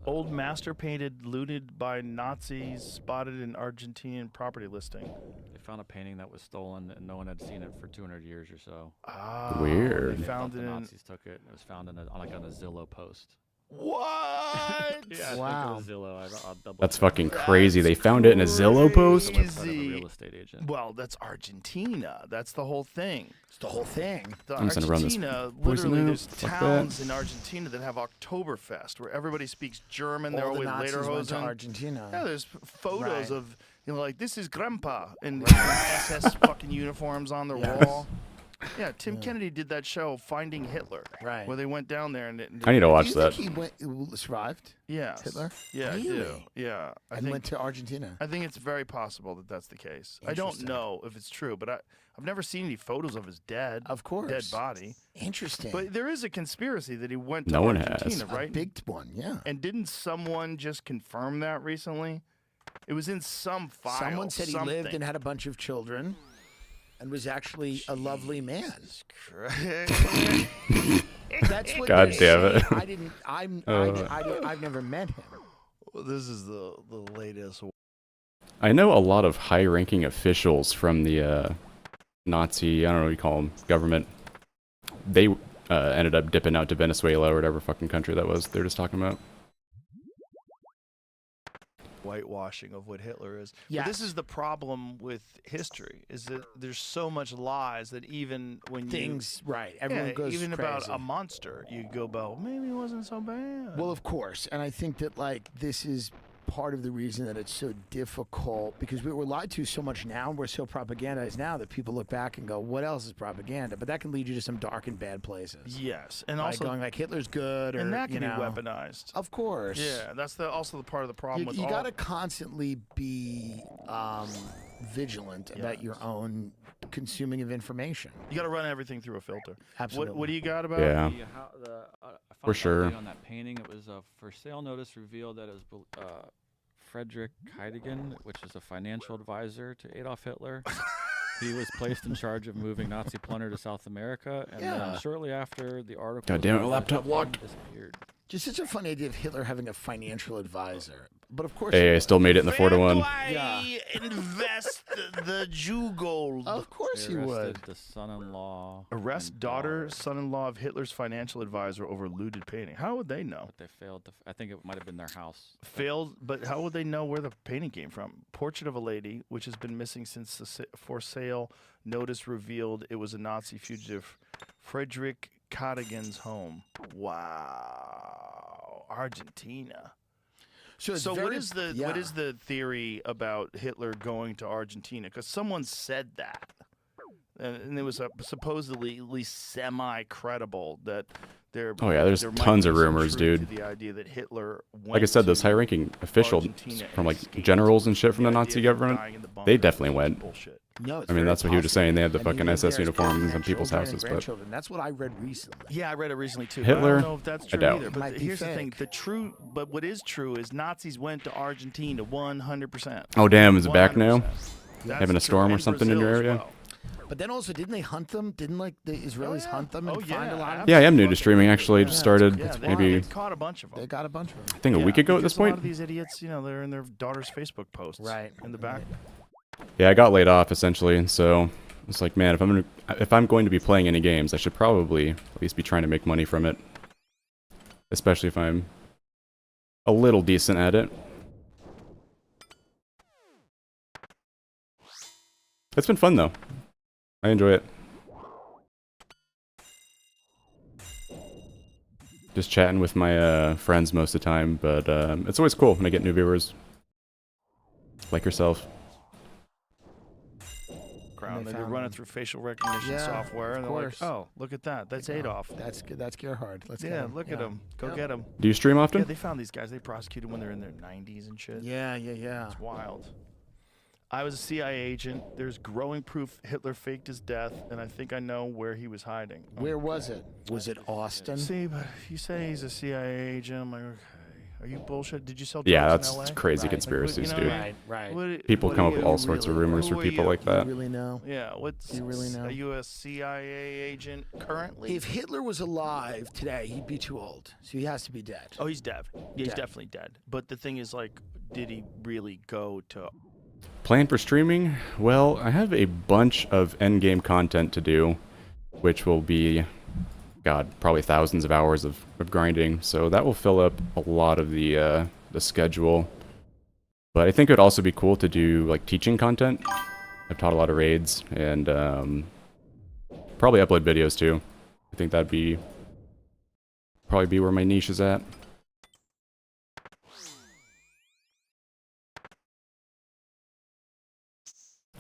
Old master painted looted by Nazis spotted in Argentinian property listing. They found a painting that was stolen, and no one had seen it for 200 years or so. Ah, Weird. They They found thought it the in. Nazis took it. It was found on a Zillow post. What? Yeah, I Wow. think it was Zillow. I'll double That's check. fucking crazy. They found it in a Zillow post? The website of a Crazy. real estate agent. Well, that's Argentina. That's the whole thing. It's the whole thing. The I'm just gonna run this Argentina, poison literally, out. there's Fuck that. towns in Argentina that have Oktoberfest where everybody speaks German. They're All the always Nazis later went to hosen. Argentina. Yeah, there's photos Right. of like this is Grandpa in SS fucking uniforms on the Yes. wall. Yeah, Tim Kennedy did that show Finding Hitler, Right. where they went down there and I need to Do watch you that. think he survived? Yes. Hitler? Yeah, I do. Really? Yeah, I And think went to Argentina. I think it's very possible that that's the case. I don't Interesting. know if it's true, but I've never seen any photos of his dead Of course. dead body. Interesting. But there is a conspiracy that he went to No one Argentina, has. right? A big one, yeah. And didn't someone just confirm that recently? It was in some file. Someone said he something. lived and had a bunch of children and was actually a lovely man. That's what God they're damn it. saying. I didn't. I've never met him. Well, this is the latest. I know a lot of high-ranking officials from the Nazi, I don't know what you call them, government. They ended up dipping out to Venezuela or whatever fucking country that was they're just talking about. Whitewashing of what Hitler is. Yes. But this is the problem with history: is that there's so much lies that even when Things right. you, Everyone yeah, goes even crazy. about a monster, you go, "Well, maybe it wasn't so bad." Well, of course, and I think that like this is part of the reason that it's so difficult because we're lied to so much now. We're so propagandized now that people look back and go, "What else is propaganda?" But that can lead you to some dark and bad places. yes, and Like also going like Hitler's good, or and that you can know, be weaponized. Of course. Yeah, that's also the part of the problem with You all. got to constantly be vigilant about your own consuming of information. You got to run everything through a filter. Absolutely. What do you got about? Yeah. I found For an sure. update on that painting. It was a for sale notice revealed that it was Frederick Heidegen, which is a financial advisor to Adolf Hitler. He was placed in charge of moving Nazi plunder to South America, and Yeah. then shortly after the article, God damn it, my laptop locked. disappeared. Just such a funny idea of Hitler having a financial advisor. But of course, Hey, I still made it in the 4 to 1. Where do I invest the Jew gold? of course They he arrested would. the son-in-law. Arrest and daughter, son-in-law of Hitler's financial advisor over looted painting. How would they know? But they failed to. I think it might have been their house. Failed, but how would they know where the painting came from? Portrait of a lady, which has been missing since the for sale notice revealed it was a Nazi fugitive, Frederick Cadigan's home. Wow, Argentina. So, it's So what very- is the yeah. what is the theory about Hitler going to Argentina? Because someone said that, and it was supposedly at least semi-credible that there. Oh, yeah, there's there might tons be of some rumors, truth dude. to the idea that Hitler went Like I said, those to high-ranking officials Argentina from and like escaped. generals and shit from the idea Nazi of government, dying in the they bunker definitely is went. Bullshit. No, it's I mean, very that's what he was just saying. They had the possible. And fucking he SS lived there as uniforms on people's grandchildren and houses, but grandchildren. That's what I read recently. Yeah, I read it recently too. Hitler? But I don't know if that's I true doubt. either. But Might be here's the thing: fake. but what is true is Nazis went to Argentina 100%. oh damn, is it back now? 100%. That's Having a true. storm or And something in your Brazil as area? well. But then also, didn't they hunt them? Didn't like the Israelis hunt them and Oh, find a yeah, lot of Yeah, I them? am new to streaming. Actually, just started Yeah, maybe they caught a bunch of them. They got a bunch of them. I think a week ago at this because A lot point. of these idiots, they're in their daughter's Facebook posts. Right. In the back. Yeah, I got laid off essentially, and so it's like, man, if I'm going to be playing any games, I should probably at least be trying to make money from it, especially if I'm a little decent at it. It's been fun though. I enjoy it. Just chatting with my friends most of the time, but it's always cool when I get new viewers like yourself. Crown. they They're found running them. through facial recognition Yeah, software, and of they're like, course. "Oh, look at that! That's Adolf." That's good. That's Gerhard. Let's get Yeah, him. look at him. Go Yeah. get him. Do you stream often? Yeah, they found these guys. They prosecuted when they're in their 90s and shit. Yeah, yeah, yeah. It's wild. I was a CIA agent. There's growing proof Hitler faked his death, and I think I know where he was hiding. Where was it? Was it Austin? See, but if you say he's a CIA agent, I'm like, okay. Are you bullshit? Did you sell drugs Yeah, in that's LA? crazy Right. conspiracies, Like, you know, dude. Right, right. What- People what come are up with you? all sorts of rumors Who for are people you? like Do you that. really know? Yeah, what's Do you really know? Are you a CIA agent currently? If Hitler was alive today, he'd be too old. So he has to be dead. Oh, he's dead. Yeah, he's Dead. definitely dead. But the thing is, like, did he really go to? Plan for streaming? Well, I have a bunch of endgame content to do, which will be, God, probably thousands of hours of grinding. So that will fill up a lot of the schedule. But I think it would also be cool to do like teaching content. I've taught a lot of raids and probably upload videos too. I think that'd be probably be where my niche is at.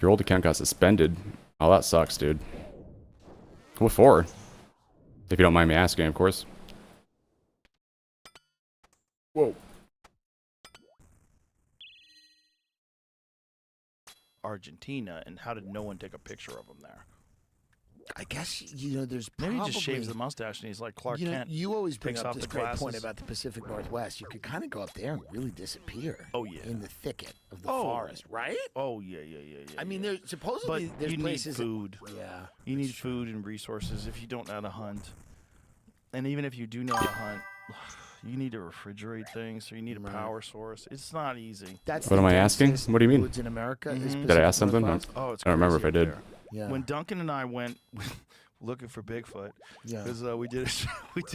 Your old account got suspended. Oh, that sucks, dude. What for? If you don't mind me asking, of course. Whoa. Argentina, and how did no one take a picture of him there? I guess there's Maybe probably. he just shaves the mustache and he's like Clark Kent. You always bring takes up off this the great point glasses. about the Pacific Northwest. You could kind of go up there and really disappear. Oh, yeah. In the thicket of the Oh. forest, right? Oh yeah. I mean, yeah. there's supposedly But there's you need places. food. Yeah. You need food and resources if you don't know how to hunt. And even if you do know how to hunt, you need to refrigerate things, so you need a Right. power source. It's not easy. That's What the am I asking? densest What do you mean? woods in America is Mhm. Did I Pacific ask something? Northwest. Oh, it's I don't remember if crazy I up did. there. Yeah. When Duncan and I went looking for Bigfoot, Yeah. because we did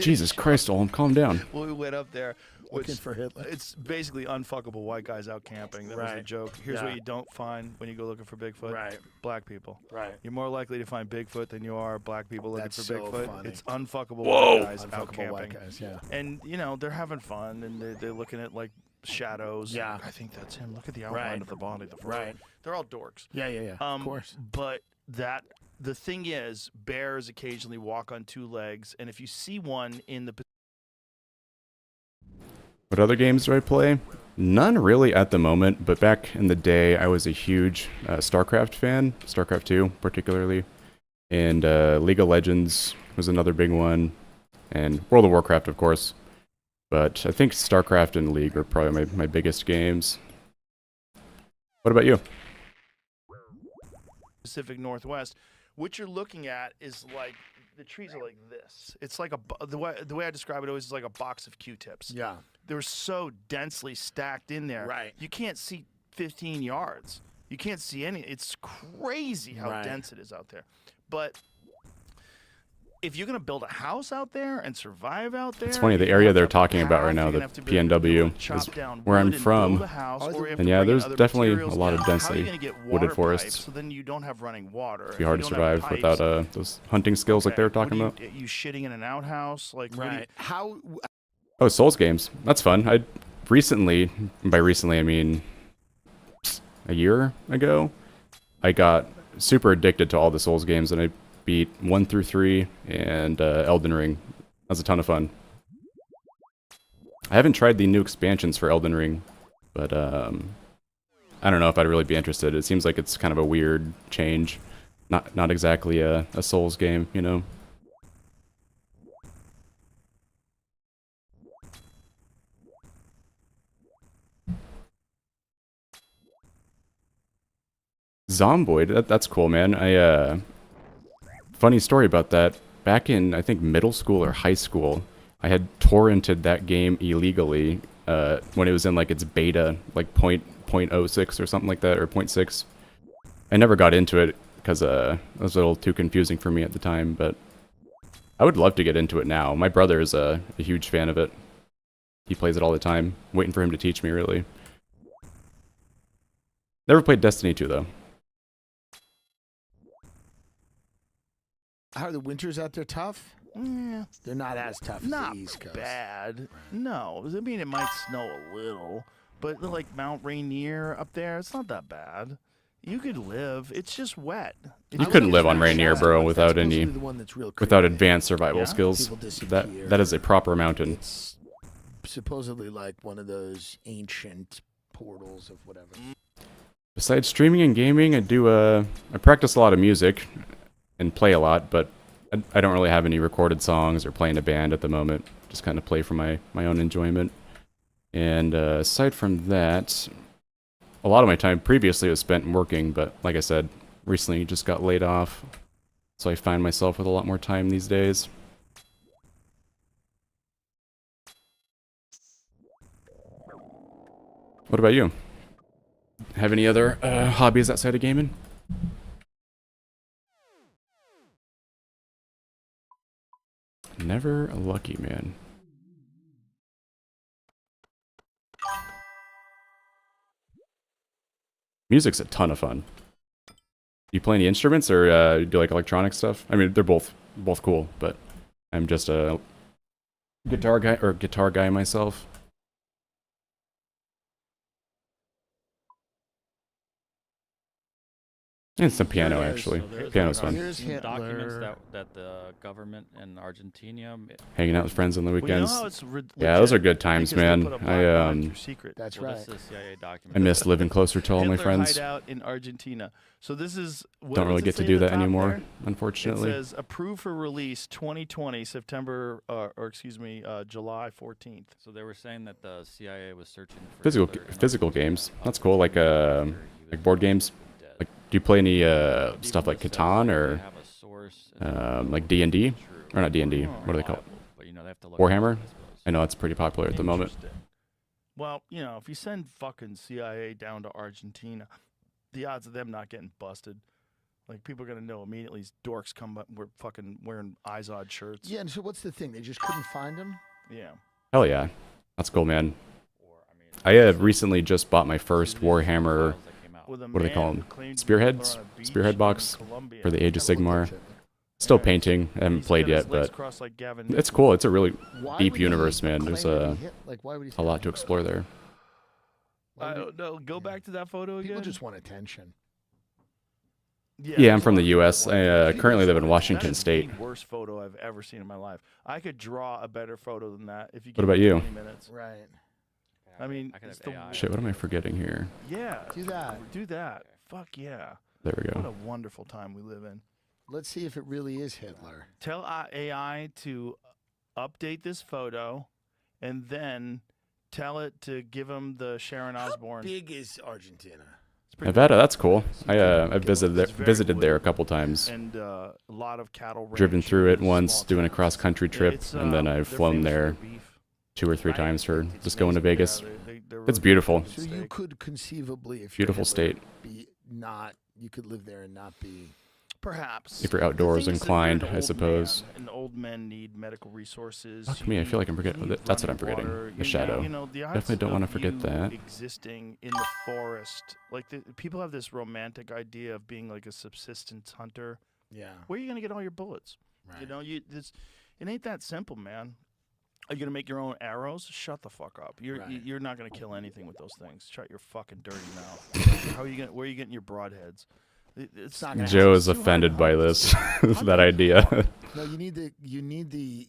Jesus Christ, Olm, calm down. Well, we went up there. Looking Which, for Hitler. it's basically unfuckable white guys out camping. That was the Right. joke. Here's Yeah. what you don't find when you go looking for Bigfoot. Right. Black people. Right. You're more likely to find Bigfoot than you are black people looking That's for so Bigfoot. funny. It's unfuckable Whoa. white guys out Unfuckable white camping. guys. Yeah. And, they're having fun, and they're looking at, like, shadows. Yeah. I think that's him. Look at the outline Right. of the body. Right. They're all dorks. Yeah. Yeah. Yeah. Of course. But the thing is, bears occasionally walk on two legs, and if you see one in the What other games do I play? None really at the moment, but back in the day, I was a huge StarCraft fan, StarCraft 2 particularly, and League of Legends was another big one, and World of Warcraft, of course. But I think StarCraft and League are probably my biggest games. What about you? Pacific Northwest, what you're looking at is like the trees are like this. It's like the way I describe it always is like a box of Q-tips. Yeah. they're so densely stacked in there. Right. You can't see 15 yards. You can't see any. It's crazy how Right. dense it is out there. But if you're going to build a house out there and survive out there, It's funny, the you're gonna area have to they're have a talking about path, right now, you're the gonna have to be able to PNW, chop is down where I'm wood and from. build a house, or you have And to yeah, bring in there's other definitely materials a lot of down. How are you densely gonna get wooded water forests. pipes? So then you don't have running water. It'd be hard to If you don't have survive without pipes, those hunting skills like they were okay, what talking do about. you shitting in an outhouse? Like, what do you- Right. How? Oh, Souls games. That's fun. I recently, by recently I mean a year ago, I got super addicted to all the Souls games, and I beat 1 through 3 and Elden Ring. That was a ton of fun. I haven't tried the new expansions for Elden Ring, but I don't know if I'd really be interested. It seems like it's kind of a weird change. Not exactly a Souls game, you know? Zomboid, that's cool, man. Funny story about that. Back in, I think, middle school or high school, I had torrented that game illegally when it was in, like, its beta, like, 0.06 or something like that, or 0.6. I never got into it because it was a little too confusing for me at the time, but I would love to get into it now. My brother is a huge fan of it. He plays it all the time. Waiting for him to teach me, really. Never played Destiny 2, though. How are the winters out there tough? Yeah, They're not as tough as not the East Coast. bad. No, I mean it might snow a little, but like Mount Rainier up there, it's not that bad. You could live. It's just wet. You couldn't live on Rainier, bro, without That's supposed to any, be the one that's real without creepy. advanced survival Yeah? skills. People That disappear. that is a proper mountain. It's supposedly like one of those ancient portals of whatever. Besides streaming and gaming, I practice a lot of music and play a lot, but I don't really have any recorded songs or play in a band at the moment. Just kind of play for my own enjoyment. And aside from that, a lot of my time previously was spent working, but like I said, recently just got laid off, so I find myself with a lot more time these days. What about you? Have any other hobbies outside of gaming? Never a lucky man. Music's a ton of fun. You play any instruments or do like electronic stuff? I mean, they're both cool, but I'm just a guitar guy myself. And some piano, There it is. actually. So there's Piano's like, fun. Here's some documents Hitler. that the government in Argentina Hanging out with friends on the Well, you know weekends. how it's Yeah, those are legit? good times, Because they man. put a black line through secret. That's well, right. this is CIA document. I miss living closer to all my Hitler friends. hideout in Argentina. So this is what Don't does really it get to say do at the that top anymore, there? It unfortunately. says approved for release 2020 September July 14th. So they were saying that the CIA was searching for Physical Hitler in physical Argentina, games. That's cool. Like after he was board games. dead. Like, do you play any So stuff like Dillon says Catan they or have a source and like D&D? true, Or not D&D? Oh, What do they call it? reliable, but, you know, they have to look Warhammer? into it, I suppose. I know that's pretty popular at the moment. Interesting. Well, you know, if you send fucking CIA down to Argentina, the odds of them not getting busted, like people are gonna know immediately. These dorks come up, we're fucking wearing Izod shirts. Yeah, and so what's the thing? They just couldn't find him? Yeah. Hell yeah. That's cool, man. Or, I mean, I have recently just bought my first Warhammer files that came out. With a What do they call man 'em? who claimed to be Spearheads? Hitler on a beach Spearhead in box Colombia. for the Age of That looked Sigmar. legit. Still Yeah. painting. I haven't He's played got his yet, legs but crossed like Gavin it's Newsom. cool. It's a really Why deep would he universe, man. claim There's that he hit- like, why would he a say lot to that? explore there. Why I would he- don't know. Go yeah. back to that photo again. People just want attention. Yeah, there's I'm a from lot the of people U.S. that want I attention. currently live in That Washington is State. the worst photo I've ever seen in my life. I could draw a better photo than that if you. What give about me you? 20 minutes. Right. I mean, I could it's have the AI. Shit, what am I forgetting here? Yeah. Do that. Do that. Fuck yeah. There we What go. a wonderful time we live in. Let's see if it really is Hitler. Tell AI to update this photo, and then tell it to give him the Sharon Osbourne. Big is Argentina. It's pretty Nevada, that's cool. I've visited It's very visited there a wooded couple times. and a lot of cattle. Driven through it ranching, once, small doing a towns. cross country Yeah, trip, it's, and then I've they're flown famous for there their beef. 2 or 3 Right. times for It's just going to amazing. Vegas. Yeah, they're It's really beautiful. good So you steak. could conceivably, if Beautiful you're state. Hitler, be not. You could live there and not be. Perhaps. If you're The outdoors thing is that you're inclined, an I old suppose. man, and old men need medical resources. Fuck you me, I need- feel like I'm you forgetting. need That's what I'm running forgetting. water. The You shadow. know, you know, the odds Definitely don't want to of forget you that. existing in the forest, like people have this romantic idea of being like a subsistence hunter. Yeah. Where are you gonna get all your bullets? Right. You know, it ain't that simple, man. Are you gonna make your own arrows? Shut the fuck up. Right. You're not gonna kill anything with those things. Shut your fucking dirty mouth. Where are you getting your broadheads? It's not gonna Joe happen. is It's too hard to offended by hunt. this, Hunt that is idea. hard. No, you need the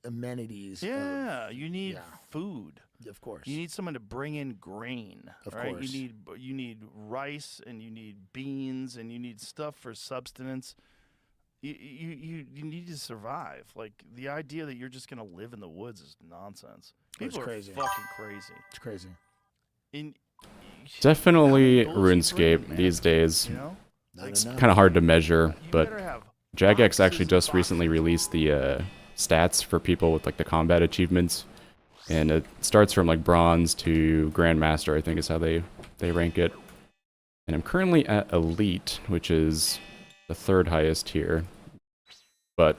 amenities. Yeah, you need yeah. food. Of course. You need someone to bring in grain. Of right? course. You need rice and you need beans and you need stuff for subsistence. You need to survive. Like the idea that you're just gonna live in the woods is nonsense. It's People crazy. are fucking crazy. It's crazy. In Definitely how many bulls you put in, RuneScape man? these days. You know, Not It's enough. kind of hard to measure, you but better have Jagex actually boxes just and recently boxes. released the stats for people with like the combat achievements, and it starts from like bronze to grandmaster, I think is how they rank it. And I'm currently at elite, which is the 3rd highest tier. But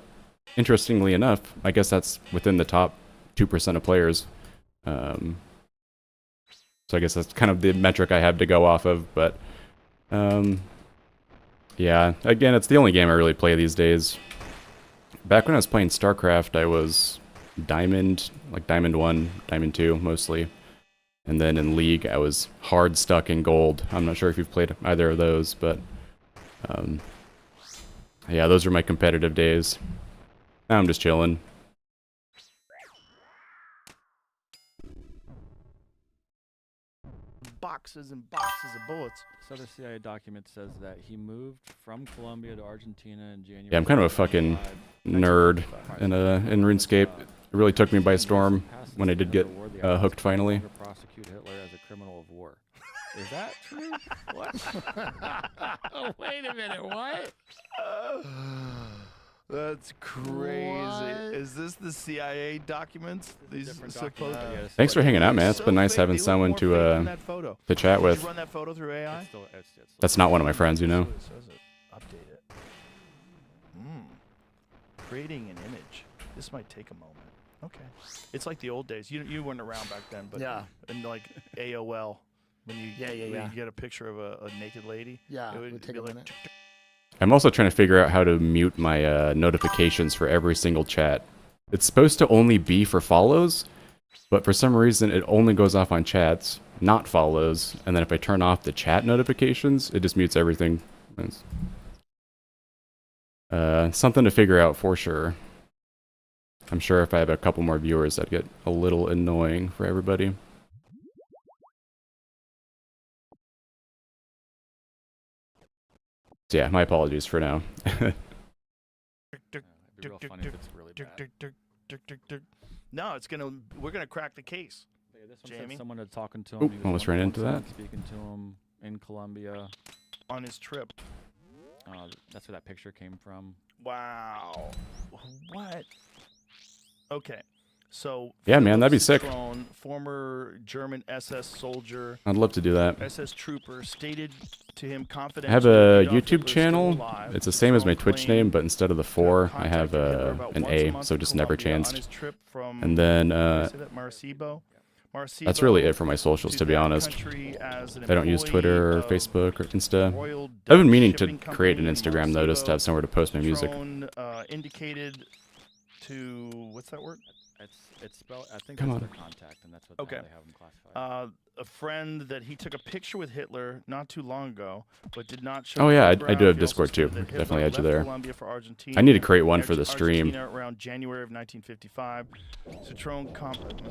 interestingly enough, I guess that's within the top 2% of players. So I guess that's kind of the metric I have to go off of. But yeah, again, it's the only game I really play these days. Back when I was playing StarCraft, I was Diamond, like Diamond 1, Diamond 2 mostly. And then in League, I was hard stuck in Gold. I'm not sure if you've played either of those, but yeah, those are my competitive days. Now I'm just chilling. boxes and boxes of bullets. So the CIA document says that he moved from Colombia to Argentina in January. Yeah, I'm kind of a fucking 2025. nerd in RuneScape. It really took me by storm when I did get hooked finally. No longer prosecute Hitler as a criminal of war. Is that true? What? Oh, wait a minute. What? That's crazy. What? Is this the CIA documents? These Different supposed. document, I guess. Thanks for hanging out, man. It's So been nice fake. having They look someone more fake than that photo. to chat Did with. you run that photo through AI? It's still, it's That's not one of my friends, you know. It says it. Update it. Creating an image. This might take a moment. Okay. It's like the old days. You weren't around back then, but Yeah. in like AOL, when you Yeah. when you get a picture of a naked lady. Yeah. It It would would take be a like, minute. I'm also trying to figure out how to mute my notifications for every single chat. It's supposed to only be for follows, but for some reason it only goes off on chats, not follows. And then if I turn off the chat notifications, it just mutes everything. It's, something to figure out for sure. I'm sure if I have a couple more viewers, that'd get a little annoying for everybody. So yeah, my apologies for now. It'd be real funny if it's really bad. No, we're gonna crack the case. Yeah, this one said Jamie? someone had talking to him. Oop, He was almost ran into one-to-one that. Speaking to him in Colombia. On his trip. That's where that picture came from. Wow. What? Okay. So Yeah, man, that'd be Philipp sick. Citroen, former German SS soldier, I'd love to do that. SS trooper, stated to him confidentially. I have a Adolf YouTube Hitler is still channel. alive. It's the same as my Citroen Twitch claimed name, but instead of the 4, I have contacted Hitler about an once A, month so in just never Colombia on chanced. his trip from, And then did I say that? Maracaibo? that's really Maracaibo it for my socials, to be that honest. country as an I don't use employee Twitter or of Facebook or Insta. Royal I've been Dutch meaning to Shipping create an Company, Instagram though, just to have Maracaibo. somewhere to post my music. Citroen, indicated to what's that word? It's spelled. I think Come that's on. their contact, and that's what Okay. how they have them classified. A friend that he took a picture with Hitler not too long ago, but did not show. Oh, the yeah, I photograph. do have He also Discord, too. stated that We can Hitler definitely add you left there. Colombia for Argentina. I need to create one for the stream. Argentina around January of 1955.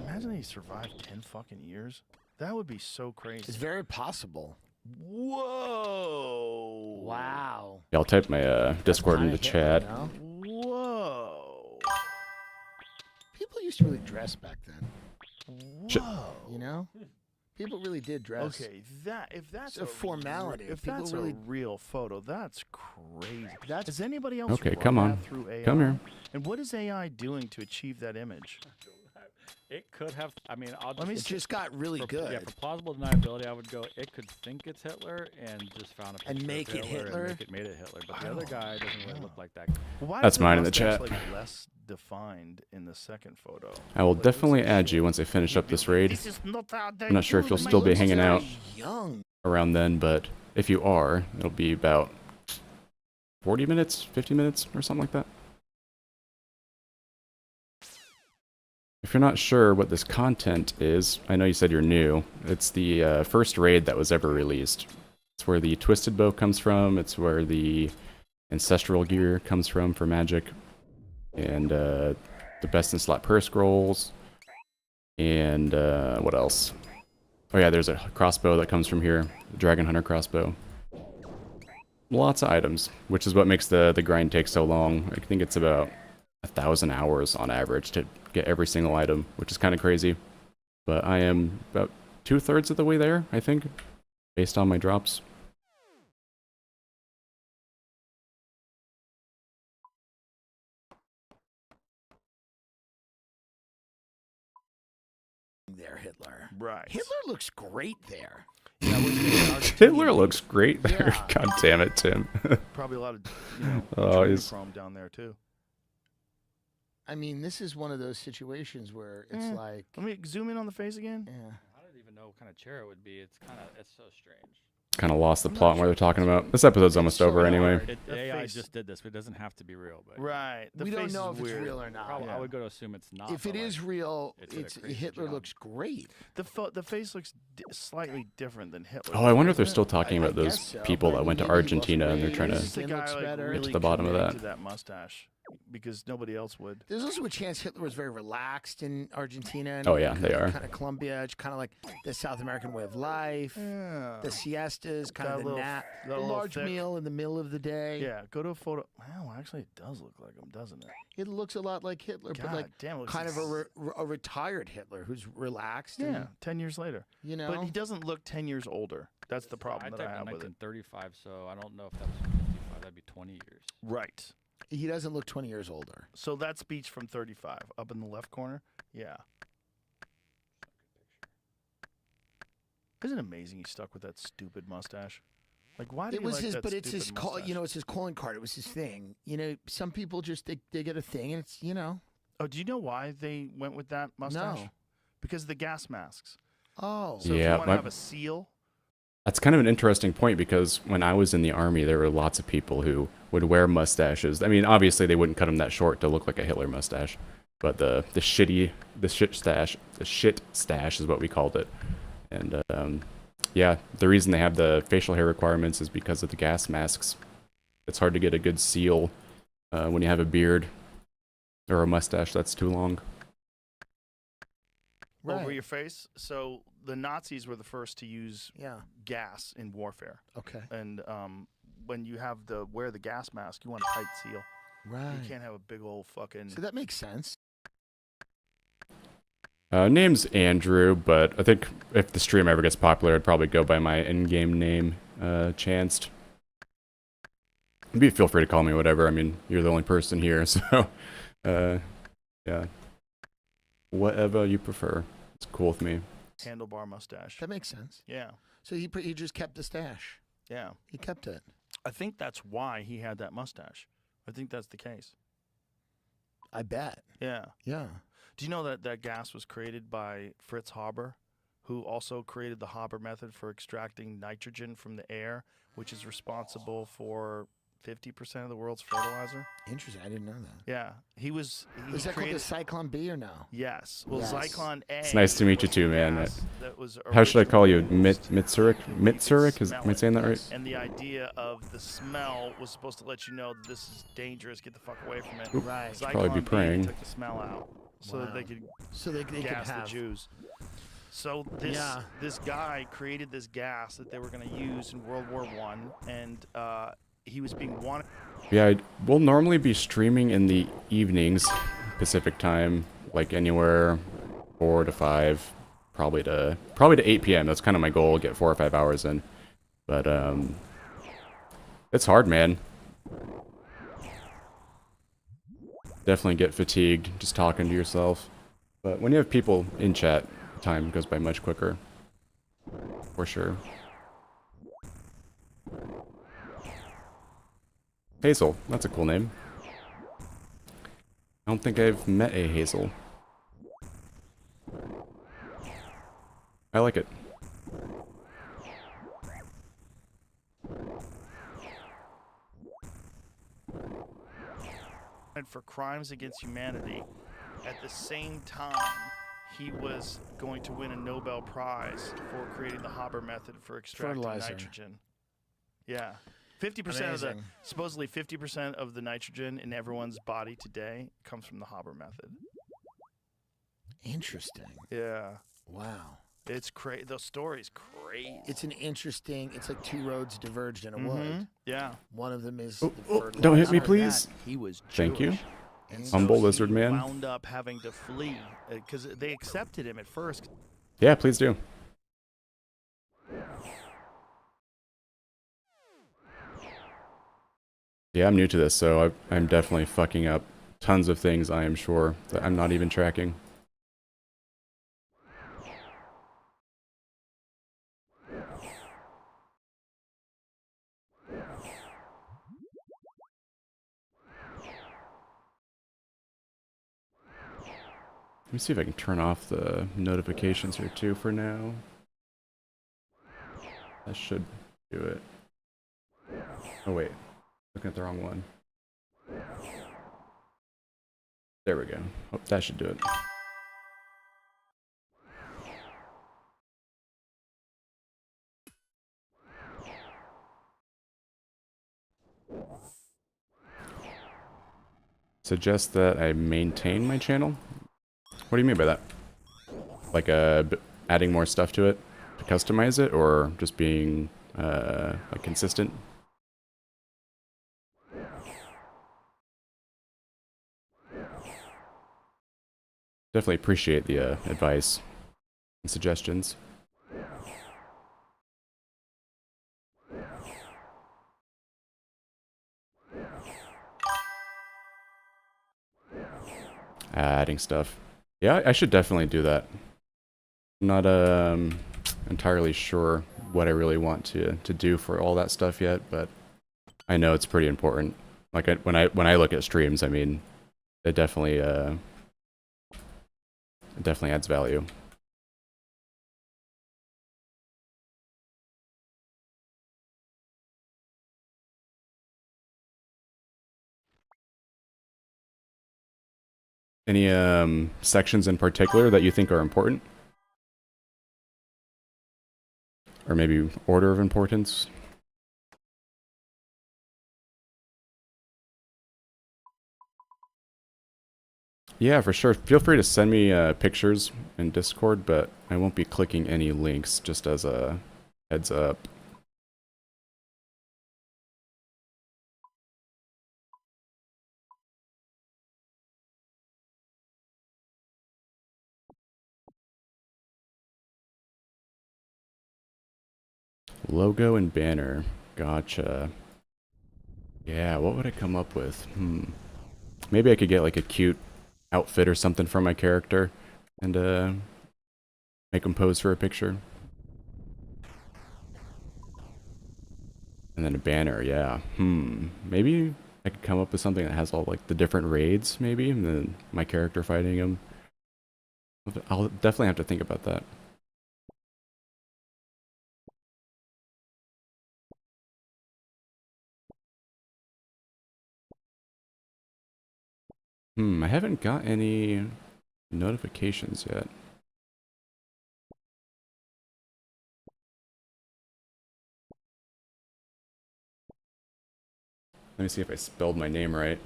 Imagine he survived 10 fucking years. That would be so crazy. It's very possible. Whoa. Wow. Yeah, I'll type my Discord Kinda into Hitler, chat. no? Whoa. People used to really dress back then. Sh- Whoa. You know? People really did dress. Okay, if that's It's a formality. if People that's really- a real photo, that's crazy. That's- Has anybody else Okay, run come that on. through AI? Come here. And what is AI doing to achieve that image? It could have. I mean, I'll Let me just It just got really for, good. Yeah, for plausible deniability, I would go. It could think it's Hitler and just found a picture And of make it Hitler? And made it Hitler. But the other guy doesn't really look like that. Well, why That's is the mine in the mustache, chat. Like less defined in the second photo. I will Like, definitely looks like add shit. you once I finish up this raid. This is not how they I'm not sure if do you'll the still be mustache. hanging out Young. around then, but if you are, it'll be about 40 minutes, 50 minutes, or something like that. If you're not sure what this content is, I know you said you're new. It's the first raid that was ever released. It's where the Twisted Bow comes from. It's where the Ancestral Gear comes from for magic. And the Best in Slot Purse Scrolls. And what else? Oh yeah, there's a crossbow that comes from here. The Dragon Hunter crossbow. Lots of items, which is what makes the grind take so long. I think it's about 1,000 hours on average to get every single item, which is kind of crazy. But I am about 2/3 of the way there, I think, based on my drops. There, Hitler. Right. Hitler looks great there. Yeah, I was thinking Hitler Argentinian. looks great there. Yeah. God damn it, Tim. Probably a lot of Oh, he's- chrome down there too. I mean, this is one of those situations where it's Eh. like, Let me zoom in on the face again. yeah. I don't even know what kind of chair it would be. It's so strange. Kind of lost the I'm not plot and what sure they're if talking it's about. real. This episode's almost so over hard. anyway. The AI face- just did this, but it doesn't have to be real. But Right. The We face don't know is if it's weird. real or not. probably, Yeah. I would go to assume it's not. If it but, like, is real, it did a it's crazy Hitler job. looks great. The face looks slightly different than Hitler. Oh, I wonder if they're doesn't still it? talking about I those guess so, people but that went to maybe he looks Argentina and they're great. trying This to... is the Skin looks guy like better. really to the bottom of committing that. to that mustache because nobody else would. There's also a chance Hitler was very relaxed in Argentina. And Oh, yeah, they are. Kind of Colombia, it's kind of like the South American way of life. Yeah. The siestas, kind Got of a the little- nap, got a the little large thick. meal in the middle of the day. Yeah, go to a photo. Wow, actually, it does look like him, doesn't it? It looks a lot like Hitler, but God like damn, it looks kind of like a retired Hitler who's relaxed. yeah, And, 10 years later. you know, But he doesn't look 10 years older. That's the problem I that I typed in have with it. 1935, so I don't know if that was 55. That'd be 20 years. Right. he doesn't look 20 years older. So that's speech from 35 up in the left corner. Yeah. Isn't it amazing he stuck with that stupid mustache? Like, why did It he was like his, that but it's his stupid call. mustache? You know, it's his calling card. It was his thing. You know, some people just they get a thing, and it's Oh, do you know why they went with that mustache? No. Because of the gas masks. Oh, So if Yeah, you want to my- have a seal, That's kind of an interesting point because when I was in the army, there were lots of people who would wear mustaches. I mean, obviously they wouldn't cut them that short to look like a Hitler mustache, but the shit stash is what we called it. And yeah, the reason they have the facial hair requirements is because of the gas masks. It's hard to get a good seal when you have a beard or a mustache that's too long. right. over your face. So the Nazis were the first to use Yeah. gas in warfare. Okay. And when you have to wear the gas mask, you want a tight seal. Right. You can't have a big old fucking... So that makes sense. Name's Andrew, but I think if the stream ever gets popular, I'd probably go by my in-game name, Chanced. Feel free to call me whatever. I mean, you're the only person here, so yeah. Whatever you prefer. It's cool with me. handlebar mustache. That makes sense. Yeah, So he just kept the stash. yeah. He kept it. I think that's why he had that mustache. I think that's the case. I bet. Yeah. Yeah. Do you know that that gas was created by Fritz Haber, who also created the Haber method for extracting nitrogen from the air, which is responsible for 50% of the world's fertilizer? Interesting. I didn't know that. Yeah. He Was that called created... the Cyclone B or no? Yes. Well, Yes. Zyklon A. It's nice to meet you was too, the man. gas that was How should I call you? originally used Mitsurik? to make it Mitsurik? Am I smell saying that it. right? And the idea of the smell was supposed to let you know that this is dangerous. Get the fuck away from it. Right. Probably be Zyklon B praying. took the smell out so that they Wow. could So they could gas the have. Jews. So this Yeah. this guy created this gas that they were going to use in World War One, and he was being wanted. Yeah, we'll normally be streaming in the evenings, Pacific time, like anywhere 4 to 5, probably to 8 p.m. That's kind of my goal, get 4 or 5 hours in. But it's hard, man. Definitely get fatigued just talking to yourself. But when you have people in chat, time goes by much quicker. For sure. Hazel, that's a cool name. I don't think I've met a Hazel. I like it. For crimes against humanity. At the same time, he was going to win a Nobel Prize for creating the Haber method for extracting Fertilizer. nitrogen. Yeah. 50% of the, Amazing. supposedly 50% of the nitrogen in everyone's body today comes from the Haber method. Interesting. Yeah. Wow. It's crazy. The story's crazy. It's an interesting. It's like two roads diverged in a wood. Yeah. One of them is Oh, the oh, fertilizer. don't hit me, Not only please. that, he was Thank you. Jewish. And Humble so lizard he man. wound up having to flee because they accepted him at first. Yeah, please do. Yeah, I'm new to this, so I'm definitely fucking up tons of things, I am sure, that I'm not even tracking. Let me see if I can turn off the notifications here too for now. That should do it. Oh wait, looking at the wrong one. There we go. Oh, that should do it. Suggest that I maintain my channel? What do you mean by that? Like adding more stuff to it to customize it, or just being like consistent? Definitely appreciate the advice and suggestions. Adding stuff. Yeah, I should definitely do that. I'm not entirely sure what I really want to do for all that stuff yet, but I know it's pretty important. Like when I look at streams, I mean, it definitely adds value. Any sections in particular that you think are important? Or maybe order of importance? Yeah, for sure. Feel free to send me pictures in Discord, but I won't be clicking any links, just as a heads up. Logo and banner. Gotcha. Yeah, what would I come up with? Maybe I could get like a cute outfit or something for my character and make him pose for a picture. And then a banner, yeah. Maybe I could come up with something that has all like the different raids, maybe, and then my character fighting them. I'll definitely have to think about that. I haven't got any notifications yet. Let me see if I spelled my name right.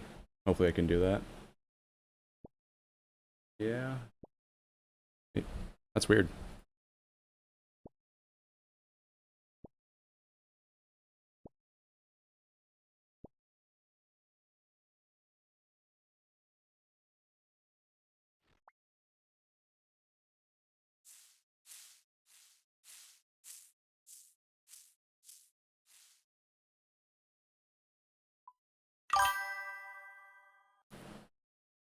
Hopefully I can do that. Yeah. Hey, that's weird.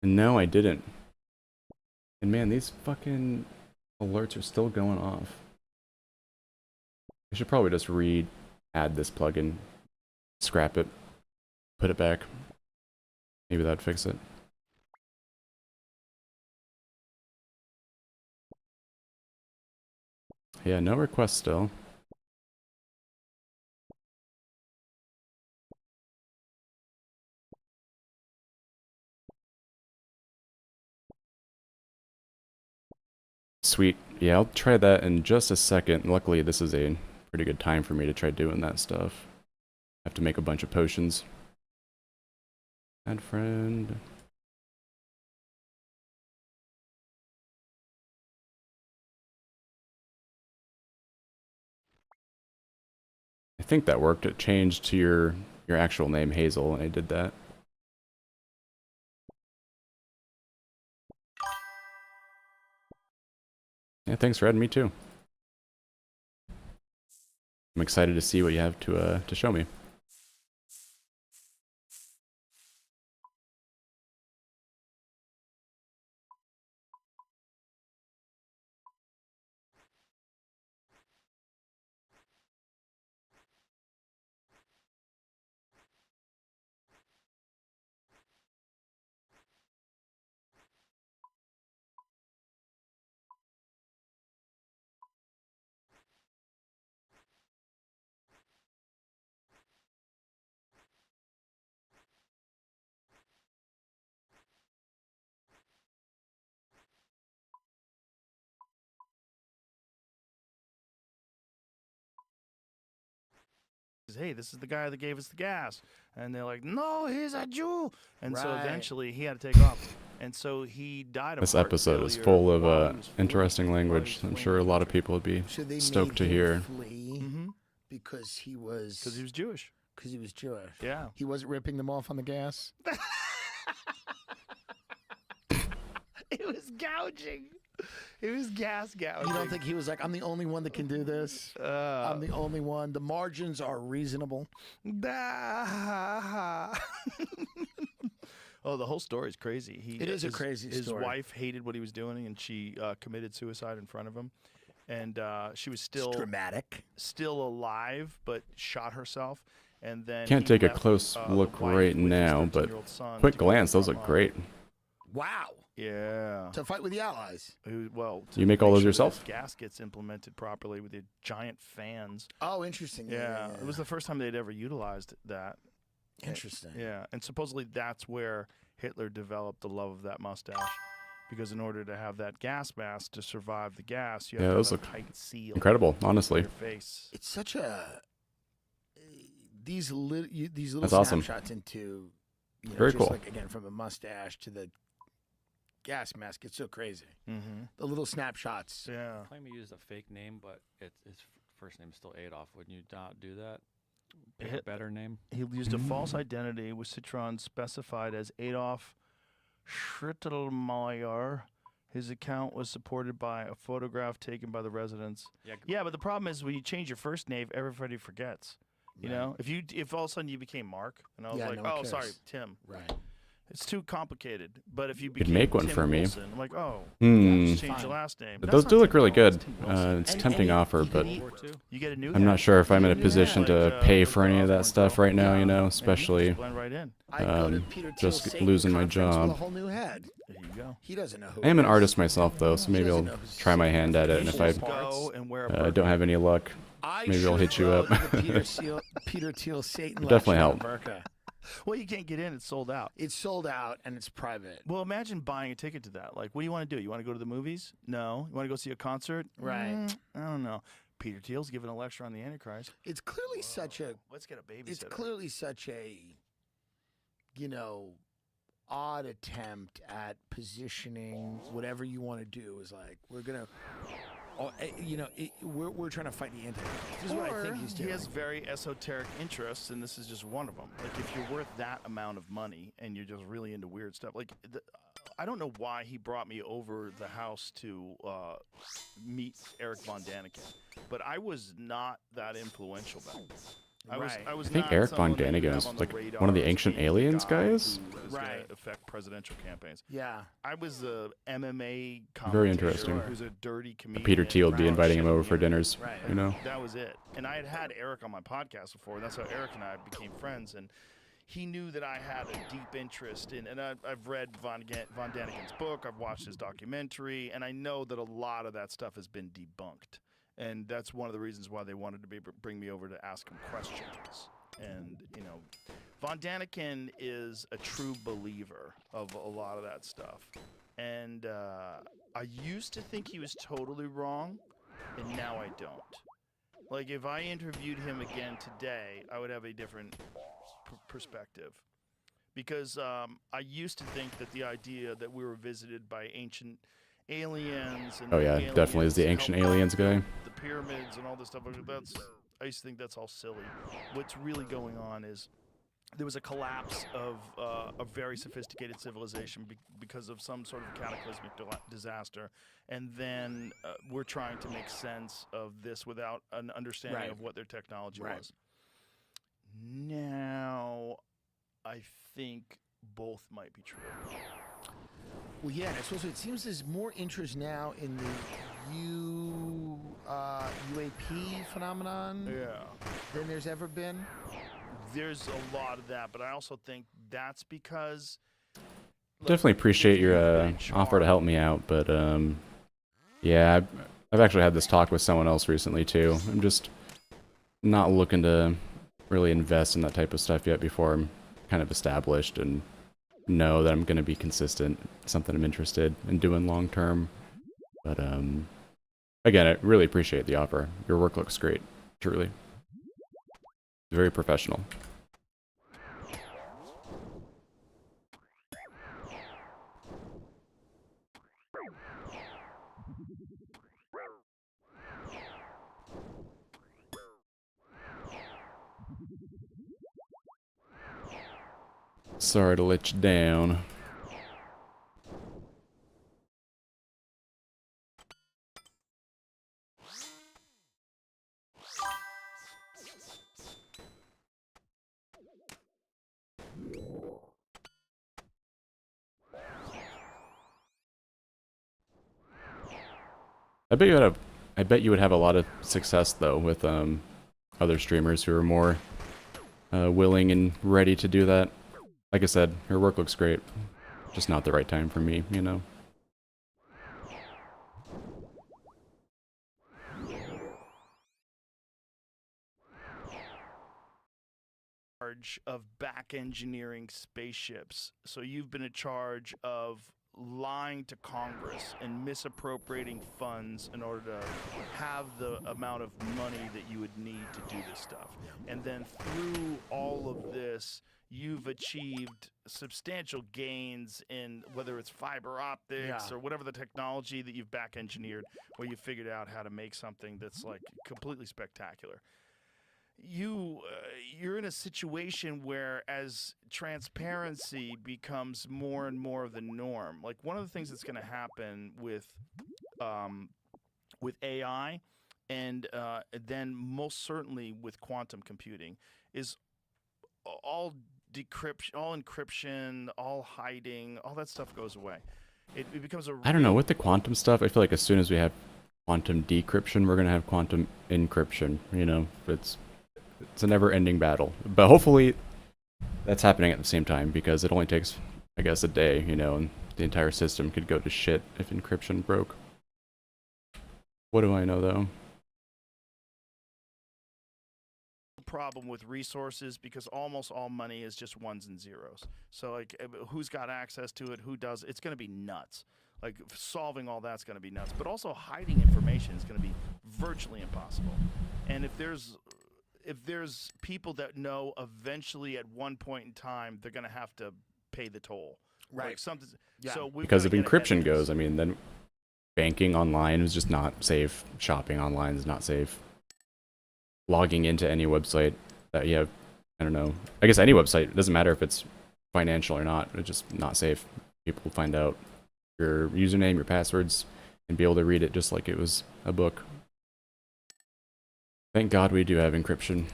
No, I didn't. And man, these fucking alerts are still going off. I should probably just re-add this plugin, scrap it, put it back. Maybe that'd fix it. Yeah, no requests still. Sweet. Yeah, I'll try that in just a second. Luckily, this is a pretty good time for me to try doing that stuff. I have to make a bunch of potions. Add friend. I think that worked. It changed to your actual name, Hazel, and I did that. Yeah, thanks for adding me too. I'm excited to see what you have to show me. Hey, this is the guy that gave us the gas. And they're like, no, he's a Jew. And so Right. eventually he had to take off. And so he died of This heart episode is failure full of while he was fleeing- interesting while he language. was I'm fleeing sure a the lot of country. people would be So they stoked made to him hear. flee Mhm. because he was Because he was Jewish. Jewish. Yeah. He wasn't ripping them off on the gas. It was gouging. It was gas gouging. You don't think he was like, I'm the only one that can do this? I'm the only one. The margins are reasonable. Oh, the whole story is crazy. It is a crazy His story. wife hated what he was doing, and she committed suicide in front of him. And she was It's dramatic. still alive, but shot herself. And then Can't he take a left, close the look wife right with his now, but 13-year-old son quick to go to the glance, those front look line. great. Wow. Yeah. To fight with the Allies. Well, You make all make those sure yourself? this gas gets implemented properly with the giant fans. Oh, interesting. Yeah, it was the first time they'd ever utilized that. Interesting. Yeah, and supposedly that's where Hitler developed the love of that mustache, because in order to have that gas mask to survive the gas, you Yeah, have those to have look a tight seal. Incredible, on honestly. your face. It's such a these little That's awesome. snapshots into Very just cool. like again from the mustache to the gas mask. It's so crazy. Mm-hmm. The little snapshots. Yeah. Claim he used a fake name, but his first name's still Adolf. Wouldn't you not do that? Pick a Hit- better name. He used a false identity with Citron specified as Adolf Schrittelmeyer. His account was supported by a photograph taken by the residents. Yeah, but the problem is when you change your first name, everybody forgets. You know, if all of a sudden you became Mark, and I was Yeah, like, no one oh, sorry, cares. Tim. Right. It's too complicated. But if you could became make one Tim for me. Wilson, I'm like, oh, just change Fine. your last name. But That's those not do look Tim really Wilson, good. it's Tim Wilson. It's And tempting you offer, could but eat- You get a new. I'm not sure if I'm in a Yeah, position to like, pay like for the any of that Osborne stuff girl. right now, Yeah. you know, And you just especially blend right in. I go to Um, Peter just Thiel's Satan losing my conference with job. a whole new head. There you go. He doesn't know who. I am it an is. artist myself, though, so He maybe doesn't I'll know who's try my hand at it, and You if I should go and wear a don't burqa. have any luck, maybe I'll hit you up. Peter Thiel Satan Definitely lecture help. in Burqa. Well, you can't get in; it's sold out. It's sold out and it's private. Well, imagine buying a ticket to that. Like, what do you want to do? You want to go to the movies? No. You want to go see a concert? Right. I don't know. Peter Thiel's giving a lecture on the Antichrist. It's clearly such a. Let's get a babysitter. It's clearly such a. Odd attempt at positioning whatever you want to do is like we're gonna. We're trying to fight the Antichrist. This is what I think he's He doing. has very esoteric interests, and this is just one of them. Like, if you're worth that amount of money and you're just really into weird stuff, like, I don't know why he brought me over the house to meet Eric Von Daniken, but I was not that influential back then. I Right. was I think not Eric Von someone that you Daniken have is on the like radar one of the as ancient being the aliens guy guys. who is going Right. to affect presidential campaigns. Yeah. I was a MMA commentator Very interesting. who's a dirty comedian. Peter Thiel would be Right. inviting him over Shitting for me. dinners, Right. you know? That was it. And I had Eric on my podcast before, and that's how Eric and I became friends. And he knew that I had a deep interest in, and I've read Von Daniken's book, I've watched his documentary, and I know that a lot of that stuff has been debunked. And that's one of the reasons why they wanted to bring me over to ask him questions. And, you know, Von Daniken is a true believer of a lot of that stuff. And I used to think he was totally wrong, and now I don't. Like, if I interviewed him again today, I would have a different perspective. Because I used to think that the idea that we were visited by ancient aliens and Oh yeah, definitely is the ancient aliens guy. the pyramids and all this stuff, I used to think that's all silly. What's really going on is there was a collapse of a very sophisticated civilization because of some sort of cataclysmic disaster, and then we're trying to make sense of this without an understanding Right. of what their technology Right. was. Now, I think both might be true. Well, yeah, I suppose it seems there's more interest now in the UAP phenomenon Yeah. than there's ever been. There's a lot of that, but I also think that's because Definitely appreciate your offer to help me out, but yeah, I've actually had this talk with someone else recently too. I'm just not looking to really invest in that type of stuff yet before I'm kind of established and know that I'm going to be consistent. Something I'm interested in doing long term. But again, I really appreciate the offer. Your work looks great, truly. Very professional. Sorry to let you down. I bet you would have a lot of success though with other streamers who are more willing and ready to do that. Like I said, her work looks great. Just not the right time for me, you know. Charge of back engineering spaceships. So you've been in charge of lying to Congress and misappropriating funds in order to have the amount of money that you would need to do this stuff. And then through all of this, you've achieved substantial gains in whether it's fiber optics or whatever the technology that you've back engineered, where you figured out how to make something that's like completely spectacular. You're in a situation where as transparency becomes more and more of the norm, like one of the things that's going to happen with AI and then most certainly with quantum computing is all decryption, all encryption, all hiding, all that stuff goes away. It becomes a I don't know, with the quantum stuff, I feel like as soon as we have quantum decryption, we're gonna have quantum encryption, you know? It's a never-ending battle. But hopefully that's happening at the same time, because it only takes, I guess, a day, you know, and the entire system could go to shit if encryption broke. What do I know, though? problem with resources because almost all money is just ones and zeros. So like who's got access to it, who does, it's going to be nuts. Like solving all that's going to be nuts, but also hiding information is going to be virtually impossible. And if there's people that know eventually at one point in time they're going to have to pay the toll. Right. Like something. Yeah. So Because if encryption goes, I mean, then banking online is just not safe. Shopping online is not safe. Logging into any website that you have, I don't know. I guess any website, it doesn't matter if it's financial or not. It's just not safe. People will find out your username, your passwords, and be able to read it just like it was a book. Thank God we do have encryption.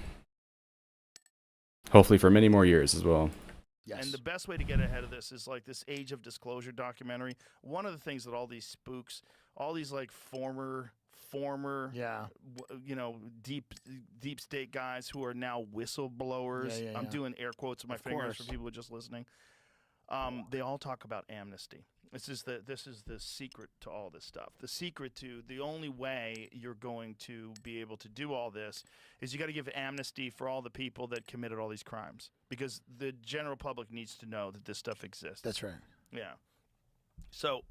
Hopefully for many more years as well. Yes. And the best way to get ahead of this is like this Age of Disclosure documentary. One of the things that all these spooks, all these like former Yeah. deep state guys who are now whistleblowers. Yeah, I'm yeah. doing air quotes with my Of fingers course. for people who are just listening. They all talk about amnesty. This is the secret to all this stuff. The secret to the only way you're going to be able to do all this is you got to give amnesty for all the people that committed all these crimes, because the general public needs to know that this stuff exists. That's right. Yeah. So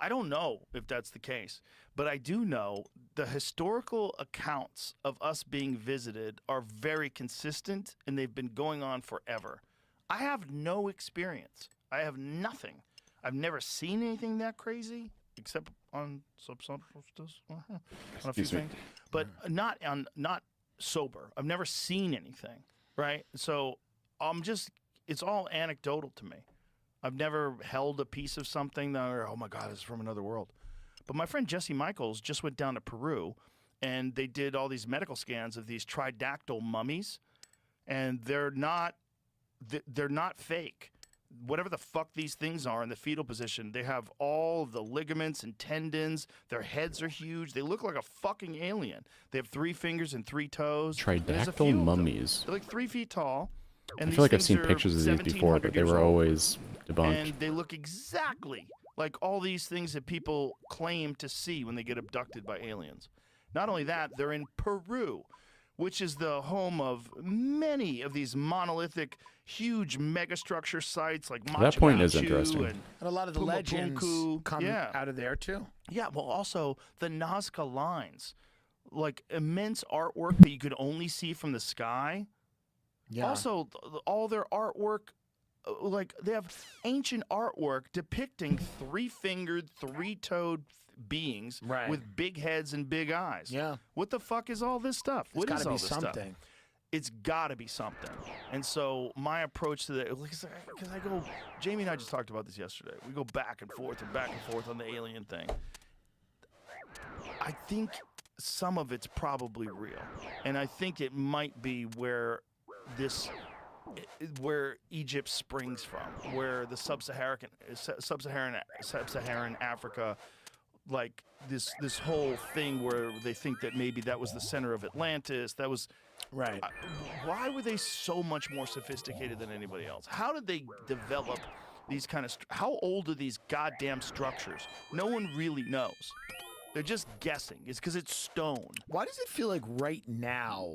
I don't know if that's the case, but I do know the historical accounts of us being visited are very consistent, and they've been going on forever. I have no experience. I have nothing. I've never seen anything that crazy, except on on a few Excuse me. things, but not sober. I've never seen anything, right? So it's all anecdotal to me. I've never held a piece of something that, oh my God, this is from another world. But my friend Jesse Michaels just went down to Peru, and they did all these medical scans of these tridactyl mummies, and they're not fake. Whatever the fuck these things are in the fetal position, they have all of the ligaments and tendons. Their heads are huge. They look like a fucking alien. They have 3 fingers and 3 toes. There's a few Tridactyl of them. mummies. They're like 3 feet tall. And I feel like I've these seen things are pictures of these before, but 1,700 they years were old. always debunked. And they look exactly like all these things that people claim to see when they get abducted by aliens. Not only that, they're in Peru, which is the home of many of these monolithic, huge megastructure sites like Machu That point is Picchu interesting. and And a lot of the legends Pumapunku. come Yeah. out of there too. Yeah, well, also the Nazca lines, like immense artwork that you could only see from the sky. Yeah. Also, all their artwork, like they have ancient artwork depicting 3-fingered, 3-toed beings Right. with big heads and big eyes. Yeah. What the fuck is all this stuff? It's What got is to all be this something. stuff? It's got to be something. And so my approach to that, because I go, Jamie and I just talked about this yesterday. We go back and forth on the alien thing. I think some of it's probably real, and I think it might be where Egypt springs from, where the sub-Saharan Africa, like this whole thing where they think that maybe that was the center of Atlantis. That was Right. why were they so much more sophisticated than anybody else? How did they develop these kind of? How old are these goddamn structures? No one really knows. They're just guessing. It's because it's stone. Why does it feel like right now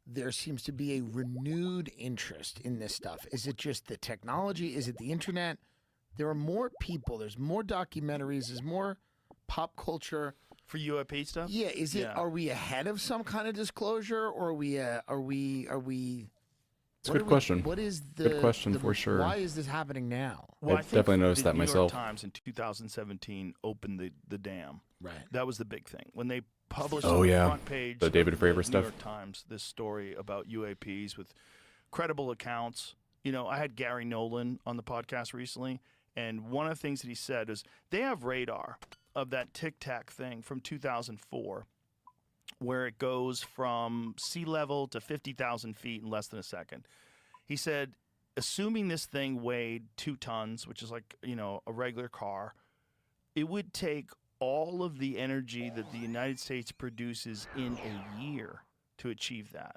there seems to be a renewed interest in this stuff? Is it just the technology? Is it the internet? There are more people. There's more documentaries. There's more pop culture. For UAP stuff? Yeah. Is it? Yeah. Are we ahead of some kind of disclosure, or are we? It's a what good are we- question. What is the Good question for sure. Why is this happening now? Well, I I think definitely noticed the that New myself. York Times in 2017 opened the dam. Right. That was the big thing. When they published Oh, on yeah. the front page The David of Fravor the stuff. New York Times, this story about UAPs with credible accounts. You know, I had Gary Nolan on the podcast recently, and one of the things that he said is they have radar of that Tic Tac thing from 2004, where it goes from sea level to 50,000 feet in less than a second. He said, assuming this thing weighed 2 tons, which is like, you know, a regular car, it would take all of the energy that the United States produces in a year to achieve that.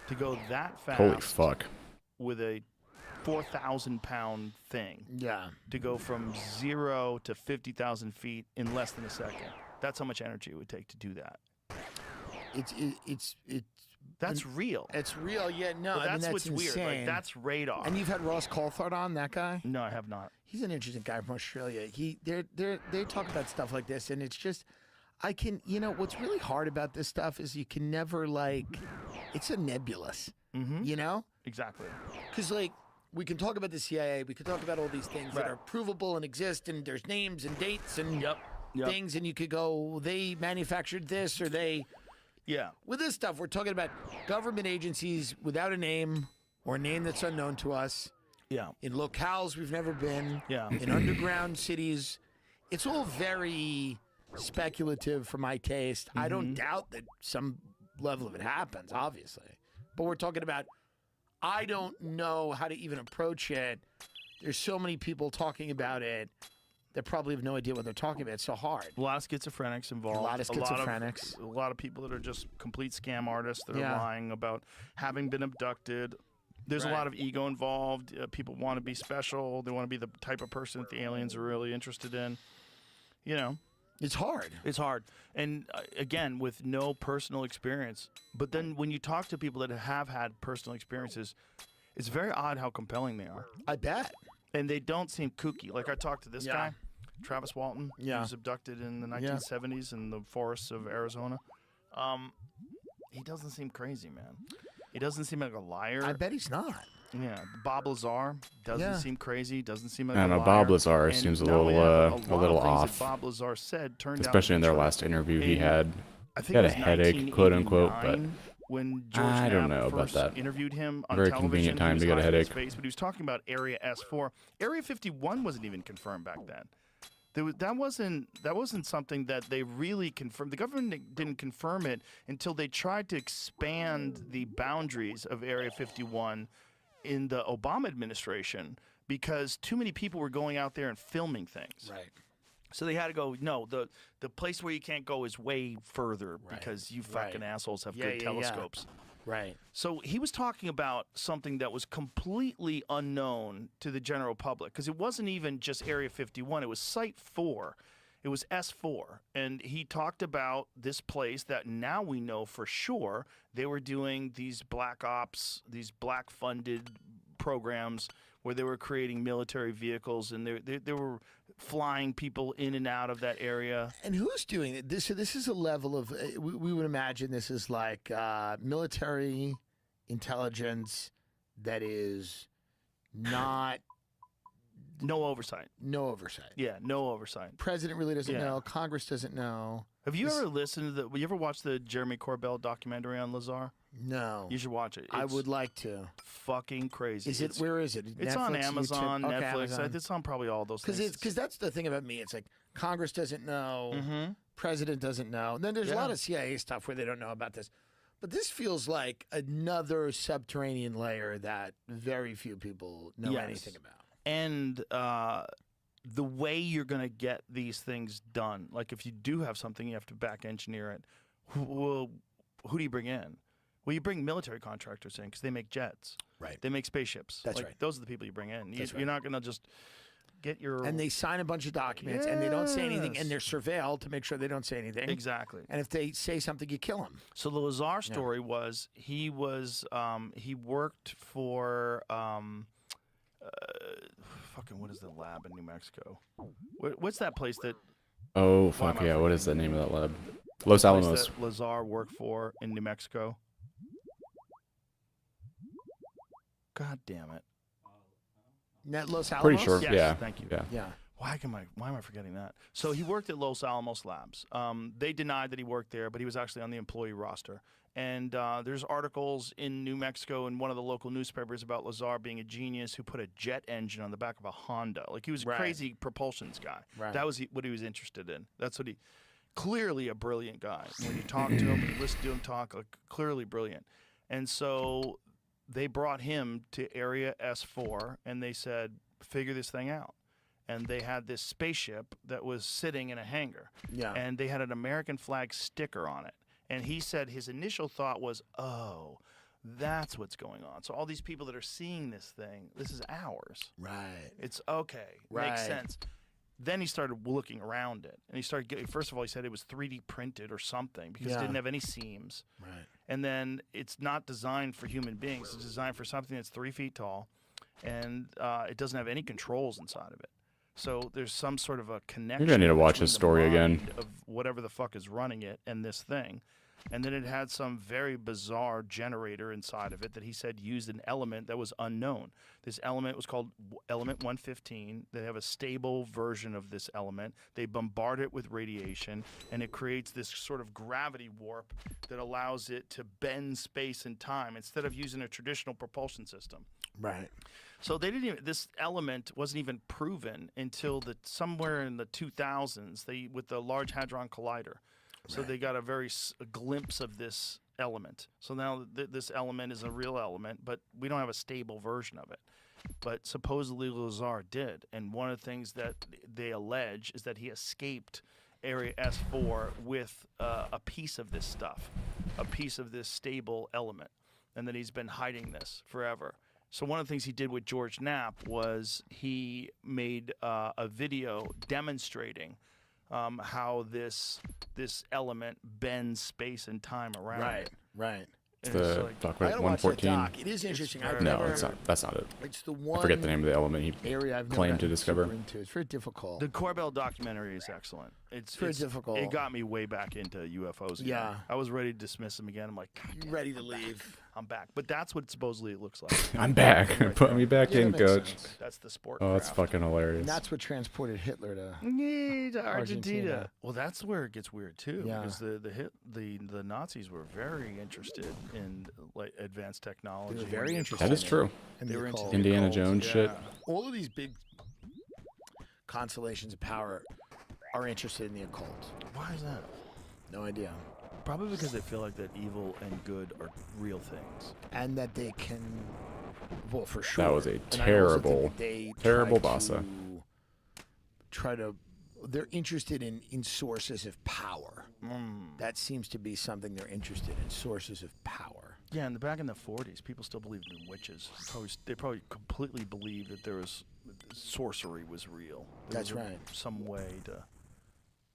To go that fast Holy fuck. with a 4,000-pound thing, Yeah. to go from 0 to 50,000 feet in less than a second. That's how much energy it would take to do that. It's That's real. It's real. Yeah. No. But I mean, that's what's weird. insane. Like, that's radar. And you've had Ross Coulthard on, that guy? No, I have not. He's an interesting guy from Australia. They talk about stuff like this, and it's just, what's really hard about this stuff is you can never, it's a nebulous, Mm-hmm. you know? Exactly. Because, we can talk about the CIA, we can talk about all these things that Right. are provable and exist, and there's names and dates and Yep. things, and you could go, they manufactured this, or they... Yeah. With this stuff, we're talking about government agencies without a name or a name that's unknown to us, Yeah. in locales we've never been, Yeah. in underground cities. It's all very speculative for my taste. I don't doubt that some level of it happens, obviously. But we're talking about I don't know how to even approach it. There's so many people talking about it that probably have no idea what they're talking about. It's so hard. A lot of schizophrenics involved. A lot of schizophrenics. A lot of people that are just complete scam artists that are Yeah. lying about having been abducted. There's a Right. lot of ego involved. People want to be special. They want to be the type of person that the aliens are really interested in. You know, It's hard. it's hard. And again, with no personal experience. But then when you talk to people that have had personal experiences, it's very odd how compelling they are. I bet. And they don't seem kooky. Like I talked to this Yeah. guy, Travis Walton. Yeah. He was abducted in the 1970s in the forests of Arizona. He doesn't seem crazy, man. He doesn't seem like a liar. I bet he's not. Yeah, Bob Lazar doesn't Yeah. seem crazy. Doesn't seem like I a don't know, liar. Bob Lazar And seems a not only little, that, a but lot little of things off. that Bob Lazar said turned out to Especially be in their true. last interview, he In- had I think had it a was headache, quote unquote, but 1989 when George I don't Knapp know about first that. interviewed him on Very television. convenient time He to was get a hiding his headache. face, but he was talking about Area S4. Area 51 wasn't even confirmed back then. That wasn't something that they really confirmed. The government didn't confirm it until they tried to expand the boundaries of Area 51 in the Obama administration because too many people were going out there and filming things. Right. So they had to go, no, the place where you can't go is way further because you fucking assholes have good telescopes. Right. So he was talking about something that was completely unknown to the general public because it wasn't even just Area 51. It was Site 4. It was S4. And he talked about this place that now we know for sure they were doing these black ops, these black funded programs where they were creating military vehicles and they were flying people in and out of that area. And who's doing it? This is a level of we would imagine this is like military intelligence that is not No oversight. no oversight. Yeah, no oversight. President really doesn't Yeah. know. Congress doesn't know. Have you ever listened to you ever watched the Jeremy Corbell documentary on Lazar? No. You should watch it. I It's would like to. fucking crazy. Is it? Where is it? It's on Netflix, Amazon, YouTube? Okay, Netflix. Amazon. It's on probably all those things. Because that's the thing about me. It's like Congress doesn't know, Mhm. President doesn't know. And then there's a Yeah. lot of CIA stuff where they don't know about this. But this feels like another subterranean layer that very few people know Yes. anything about. And the way you're going to get these things done, like if you do have something, you have to back engineer it. Who do you bring in? Well, you bring military contractors in because they make jets. Right. They make spaceships. That's like, right. Those are the people you bring in. That's You're not going to just get your... And they sign a bunch of documents and they don't say anything Yes. and they're surveilled to make sure they don't say anything. Exactly. And if they say something, you kill them. So the Lazar story was he worked for fucking what is the lab in New Mexico? What's that place that oh fuck yeah, what is the name of that lab? Los place Alamos. that Lazar worked for in New Mexico? God damn it! Los Alamos? Pretty sure. Yes, Yeah. thank you. Yeah. Yeah. Why am I forgetting that? So he worked at Los Alamos Labs. They denied that he worked there, but he was actually on the employee roster. And there's articles in New Mexico in one of the local newspapers about Lazar being a genius who put a jet engine on the back of a Honda. Like he was a Right. crazy propulsions guy. Right. That was what he was interested in. That's what he. Clearly a brilliant guy. When you talk to him, when you listen to him talk, like, clearly brilliant. And so they brought him to Area S4 and they said, figure this thing out. And they had this spaceship that was sitting in a hangar. Yeah. And they had an American flag sticker on it. And he said his initial thought was, oh, that's what's going on. So all these people that are seeing this thing, this is ours. Right. It's okay. Right. Makes sense. Then he started looking around it. And he started getting, first of all, he said it was 3D printed or something because it Yeah. didn't have any seams. Right. And then it's not designed for human beings. It's designed for something that's 3 feet tall. And it doesn't have any controls inside of it. So there's some sort of a connection. You're gonna need to watch between his the story again. mind of whatever the fuck is running it and this thing. And then it had some very bizarre generator inside of it that he said used an element that was unknown. This element was called element 115. They have a stable version of this element. They bombard it with radiation, and it creates this sort of gravity warp that allows it to bend space and time instead of using a traditional propulsion system. Right. So they didn't even, this element wasn't even proven until somewhere in the 2000s with the Large Hadron Collider. So they got a glimpse of this element. So now this element is a real element, but we don't have a stable version of it. But supposedly Lazar did, and one of the things that they allege is that he escaped Area S4 with a piece of this stuff, a piece of this stable element, and that he's been hiding this forever. So one of the things he did with George Knapp was he made a video demonstrating how this element bends space and time around. Right, right. And The it's like, doc I gotta watch that 114. doc. It is interesting. I've No, never, it's not. That's not it. It's the one I forget the name of the element he area I've never claimed to gotten discover. super into. It's very difficult. the Corbell documentary is excellent. It's very difficult. It got me way back into UFOs again. Yeah. I was ready to dismiss them again. I'm like, God damn, Ready to leave. I'm back. But that's what supposedly it looks like. I'm back. Right Put there. me back Yeah, in, that makes coach. sense. That's the sport. Oh, that's craft. fucking hilarious. And that's what transported Hitler to. Yeah, to Argentina. Argentina. Well, that's where it gets weird too, Yeah. because the Nazis were very interested in like advanced technology. They were very and the interested. That is occult. true. And They the were into occult. the Indiana occult, Jones yeah. shit. All of these big constellations of power are interested in the occult. Why is that? No idea. Probably because they feel like that evil and good are real things. And that they can, well, for sure. That was a And I also think terrible, that they terrible try bassa. They're interested in sources of power. Mm. That seems to be something they're interested in, sources of power. Yeah, and back in the 40s, people still believed in witches. They probably completely believed that sorcery was real. That's was right. Some way to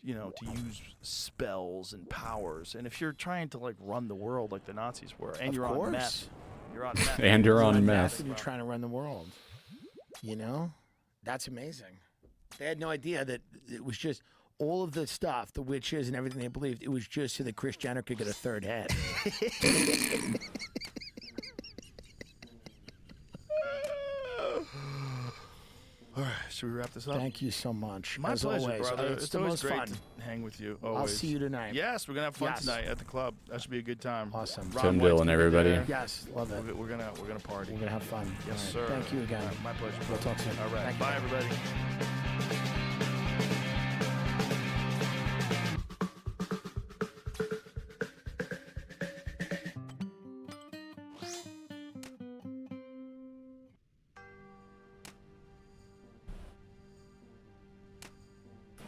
use spells and powers. And if you're trying to like run the world like the Nazis were, and Of you're course. on meth, you're on meth. And you're on And meth. you're trying to run the world. You know? That's amazing. They had no idea that it was just all of the stuff, the witches and everything they believed, it was just so that Kris Jenner could get a third head. All right, should we wrap this up? Thank you so much. My As pleasure, always. brother. It's It's the always most great fun. to hang with you. I'll Always. see you tonight. Yes, we're gonna have fun Yes. tonight at the club. That should be a good time. Awesome. Ron Tim White's Dillon, gonna be everybody. there. Yes, love it. We're gonna party. We're going to have fun. Yes, All sir. right. Thank you again. All right, my pleasure. We'll talk soon. All right. Thank you. Bye, everybody.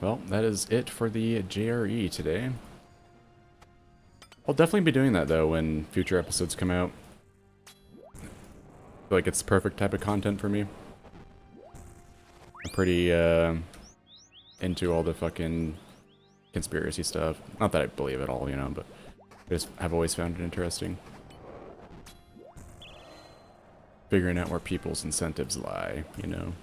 Well, that is it for the JRE today. I'll definitely be doing that though when future episodes come out. I feel like it's the perfect type of content for me. I'm pretty into all the fucking conspiracy stuff. Not that I believe it all, you know, but I just have always found it interesting. Figuring out where people's incentives lie, you know.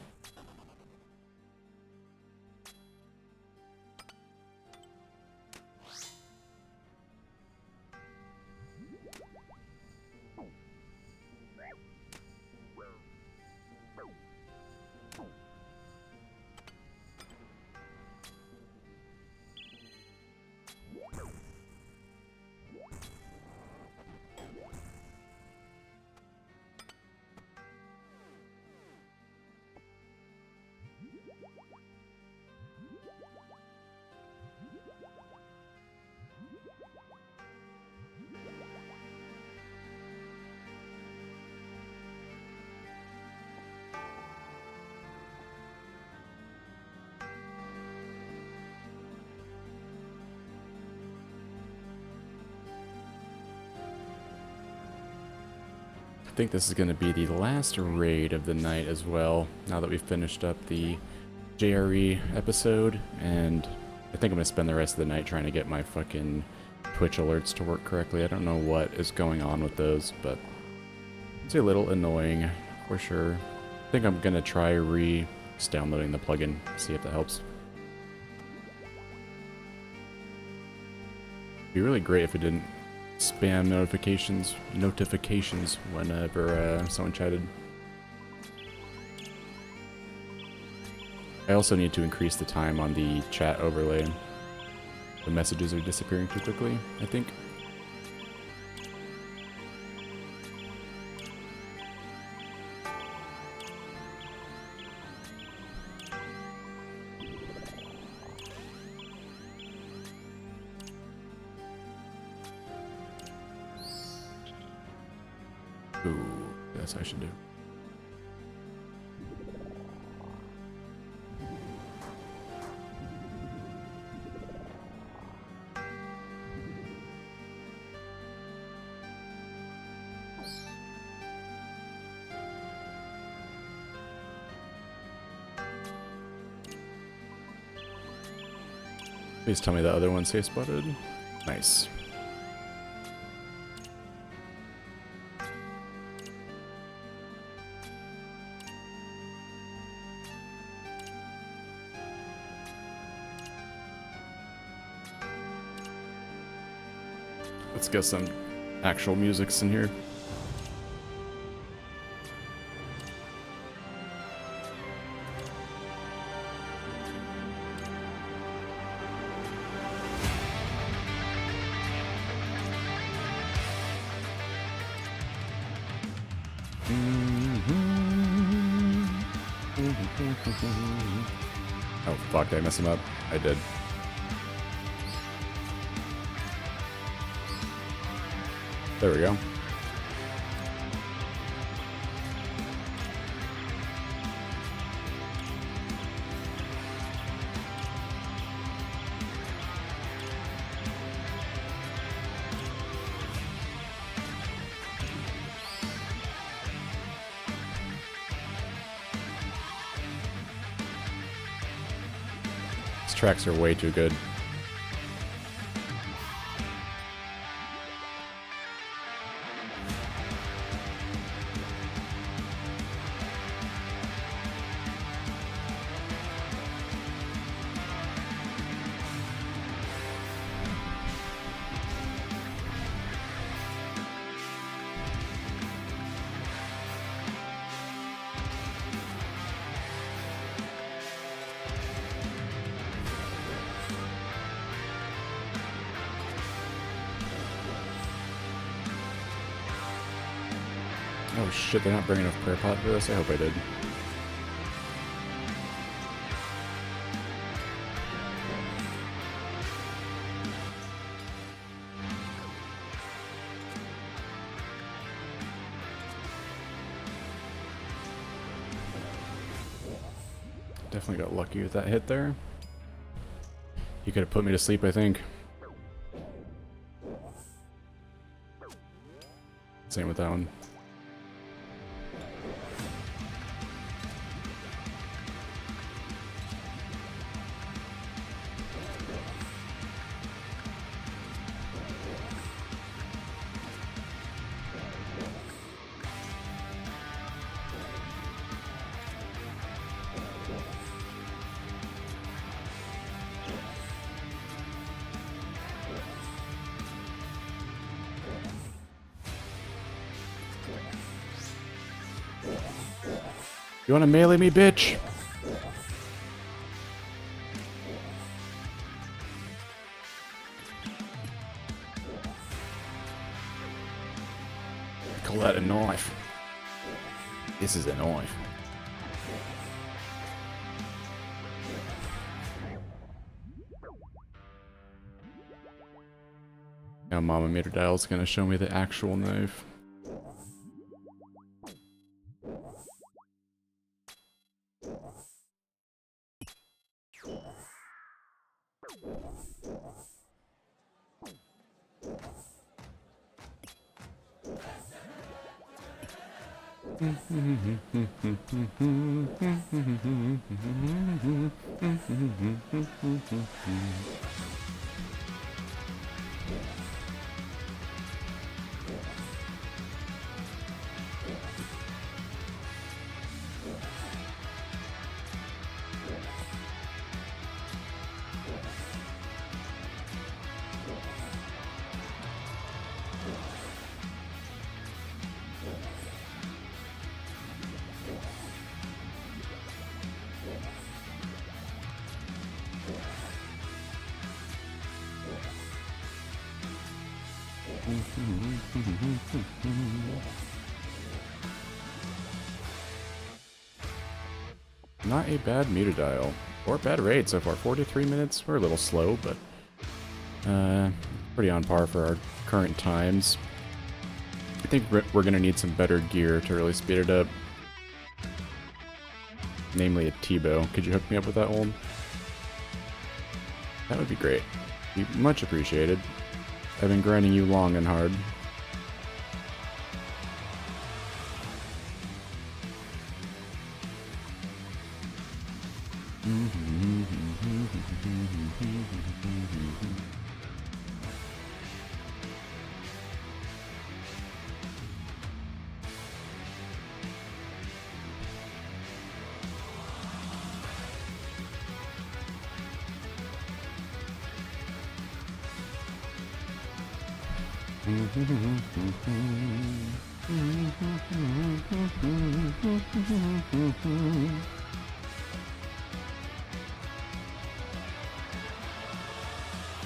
I think this is going to be the last raid of the night as well, now that we've finished up the JRE episode, and I think I'm going to spend the rest of the night trying to get my fucking Twitch alerts to work correctly. I don't know what is going on with those, but it's a little annoying for sure. I think I'm going to try just downloading the plugin, see if that helps. It'd be really great if it didn't spam notifications whenever someone chatted. I also need to increase the time on the chat overlay. The messages are disappearing too quickly, I think. this I should do. Please tell me the other one safe spotted. Nice. Let's get some actual musics in here. Oh fuck, did I mess him up? I did. There we go. These tracks are way too good. Oh shit, they're not bringing enough prayer pot for this? I hope I did. Definitely got lucky with that hit there. He could have put me to sleep, I think. Same with that one. You wanna melee me, bitch? Call that a knife. This is a knife. Now Mama Meter Dial's gonna show me the actual knife. Not a bad meter dial, or bad raid so far. 43 minutes. We're a little slow, but pretty on par for our current times. think we're gonna need some better gear to really speed it up. Namely a T-bow. Could you hook me up with that, old? That would be great. Be much appreciated. I've been grinding you long and hard.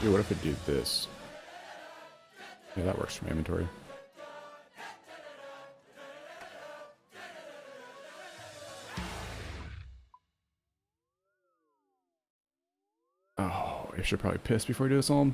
Dude, what if I do this? Yeah, that works for my inventory. Oh, I should probably piss before I do this all.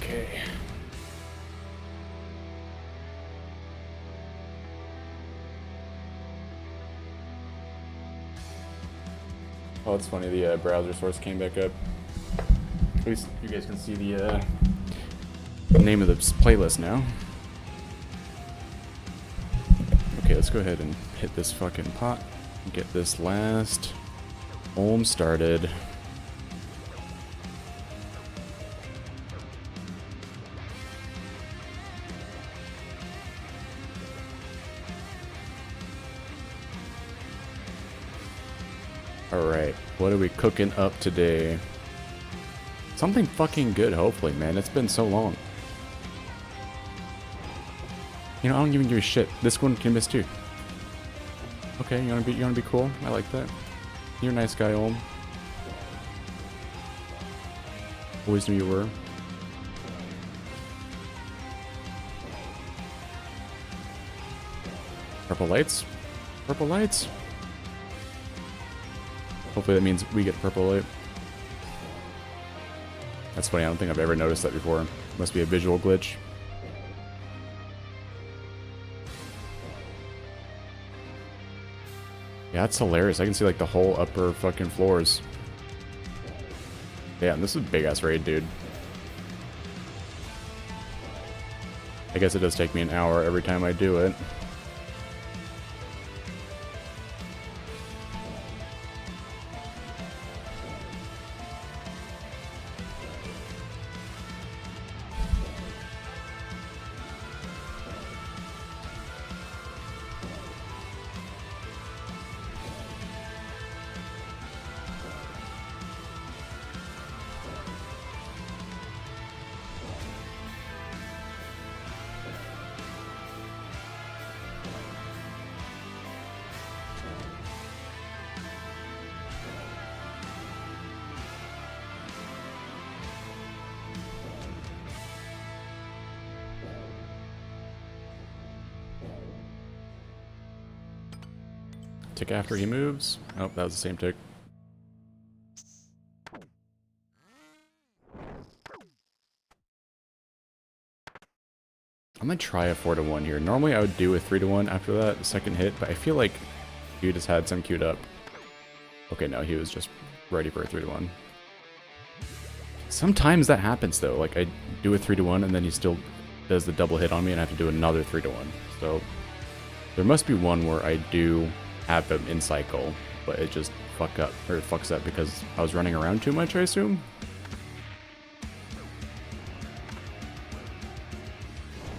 Okay. Oh, it's funny, the browser source came back up. At least you guys can see the name of the playlist now. Okay, let's go ahead and hit this fucking pot and get this last ohm started. Alright, what are we cooking up today? Something fucking good, hopefully, man. It's been so long. You know, I don't even give a shit. This one can miss too. Okay, you wanna be cool? I like that. You're a nice guy, Olm. Always knew you were. Purple lights? Purple lights? Hopefully that means we get purple light. That's funny, I don't think I've ever noticed that before. Must be a visual glitch. Yeah, that's hilarious. I can see like the whole upper fucking floors. Yeah, and this is a big ass raid, dude. I guess it does take me an hour every time I do it. Tick after he moves. Oh, that was the same tick. I'm gonna try a 4-to-1 here. Normally I would do a 3-to-1 after that second hit, but I feel like he just had some queued up. Okay, no, he was just ready for a 3-to-1. Sometimes that happens though. Like I do a 3-to-1 and then he still does the double hit on me and I have to do another 3-to-1. So there must be one where I do have him in cycle, but it just fucks up because I was running around too much, I assume.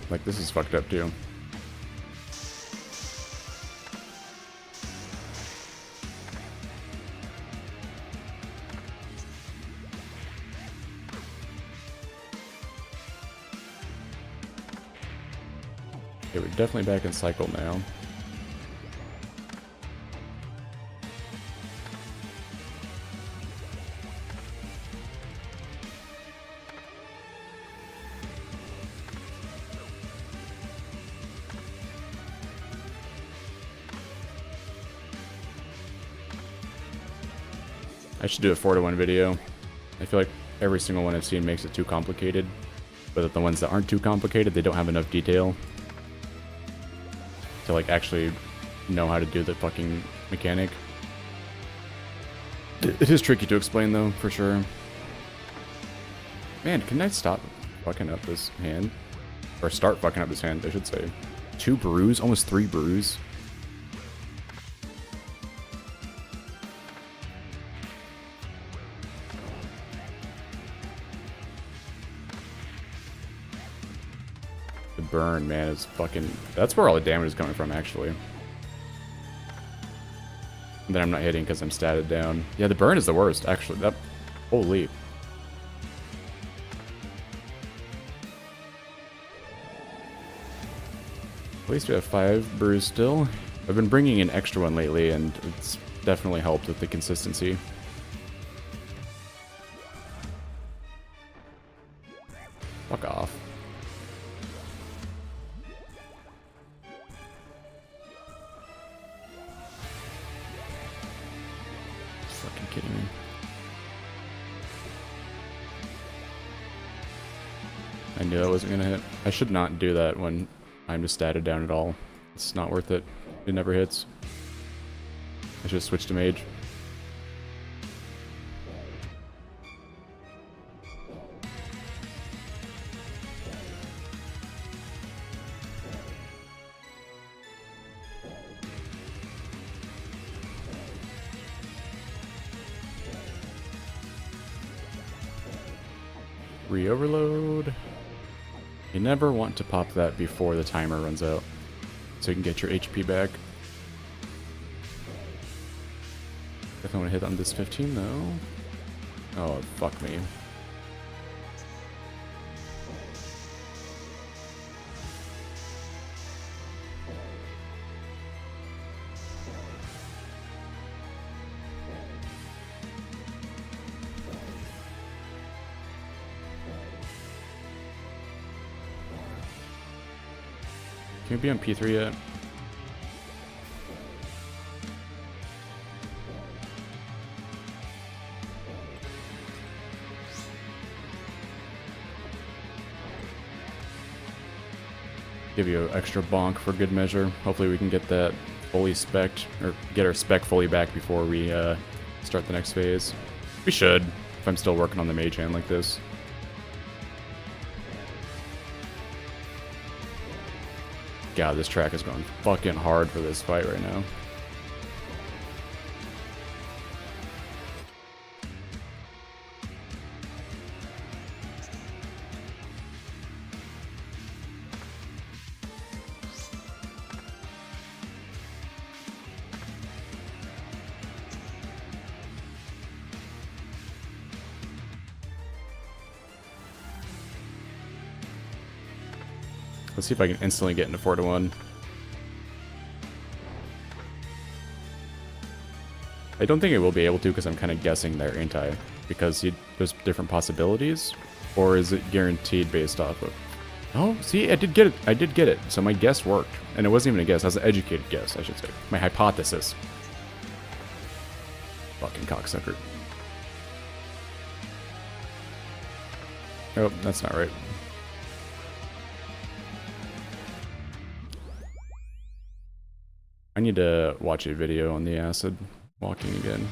Like this is fucked up too. Okay, we're definitely back in cycle now. I should do a 4-to-1 video. I feel like every single one I've seen makes it too complicated. But the ones that aren't too complicated, they don't have enough detail to like actually know how to do the fucking mechanic. It is tricky to explain though, for sure. Man, can I stop fucking up this hand? Or start fucking up this hand, I should say. 2 brews? Almost 3 brews. The burn, man, is fucking... That's where all the damage is coming from, actually. And then I'm not hitting because I'm statted down. Yeah, the burn is the worst, actually. That... Holy. At least we have 5 brews still. I've been bringing an extra one lately, and it's definitely helped with the consistency. Fuck off. Fucking kidding me. I knew that wasn't gonna hit. I should not do that when I'm just statted down at all. It's not worth it. It never hits. I should have switched to mage. Re-overload. You never want to pop that before the timer runs out, so you can get your HP back. If I want to hit on this 15 though. Oh, fuck me. Can we be on P3 yet? Give you an extra bonk for good measure. Hopefully we can get that fully spec'd, or get our spec fully back before we start the next phase. We should, if I'm still working on the mage hand like this. God, this track is going fucking hard for this fight right now. Let's see if I can instantly get into 4-to-1. I don't think I will be able to because I'm kind of guessing there, ain't I? Because there's different possibilities? Or is it guaranteed based off of... Oh, see, I did get it. I did get it. So my guess worked. And it wasn't even a guess. That was an educated guess, I should say. My hypothesis. Fucking cocksucker. Oh, that's not right. I need to watch a video on the acid walking again.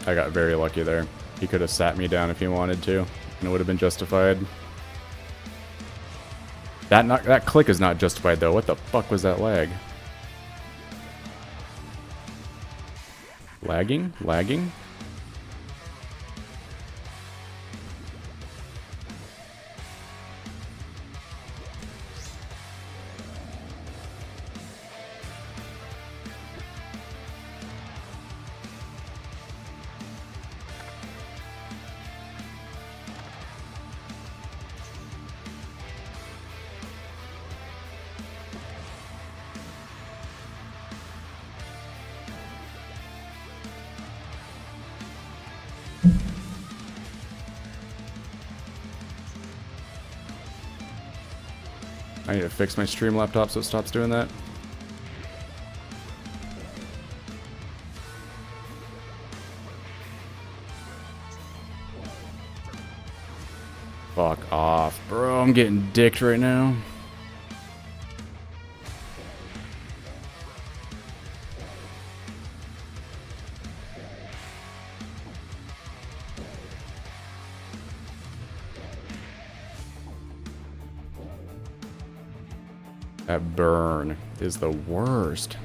I got very lucky there. He could have sat me down if he wanted to, and it would have been justified. That click is not justified though. What the fuck was that lag? Lagging? Lagging? I need to fix my stream laptop so it stops doing that. Fuck off, bro. I'm getting dicked right now. That burn is the worst.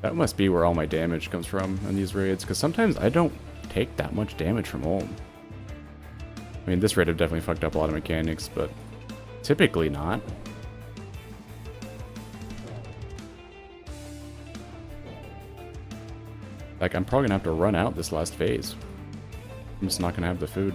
That must be where all my damage comes from in these raids, because sometimes I don't take that much damage from home. I mean, this raid have definitely fucked up a lot of mechanics, but typically not. Like, I'm probably gonna have to run out this last phase. I'm just not gonna have the food.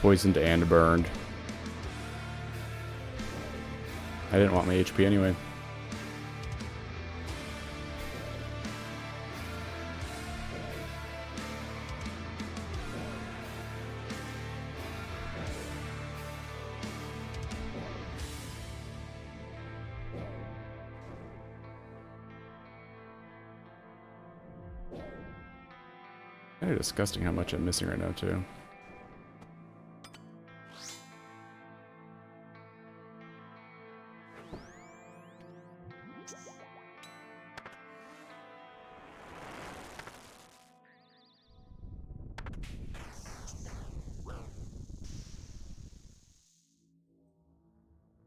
Poisoned and burned. I didn't want my HP anyway. Kind of disgusting how much I'm missing right now too.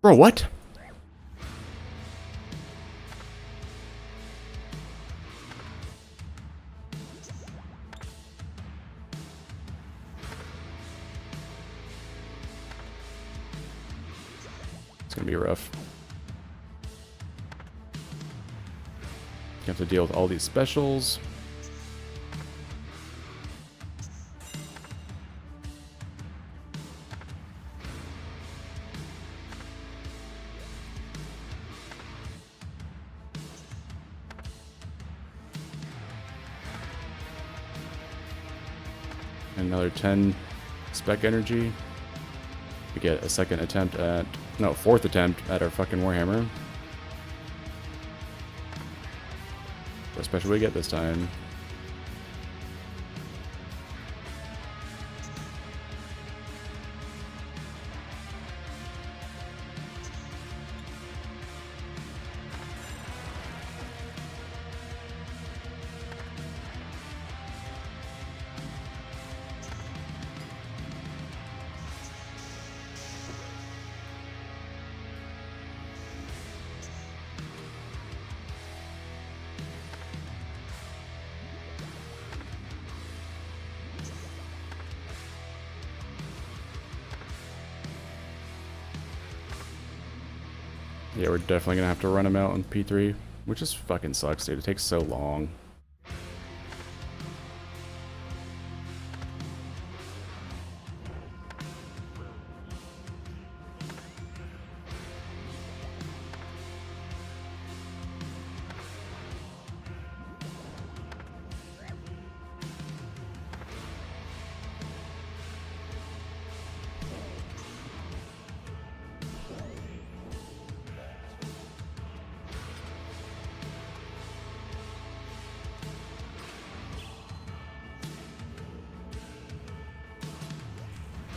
Bro, what? It's gonna be rough. You have to deal with all these specials. Another 10 spec energy. We get a second attempt at, no, fourth attempt at our fucking Warhammer. What special we get this time? Yeah, we're definitely gonna have to run him out on P3. Which just fucking sucks, dude. It takes so long.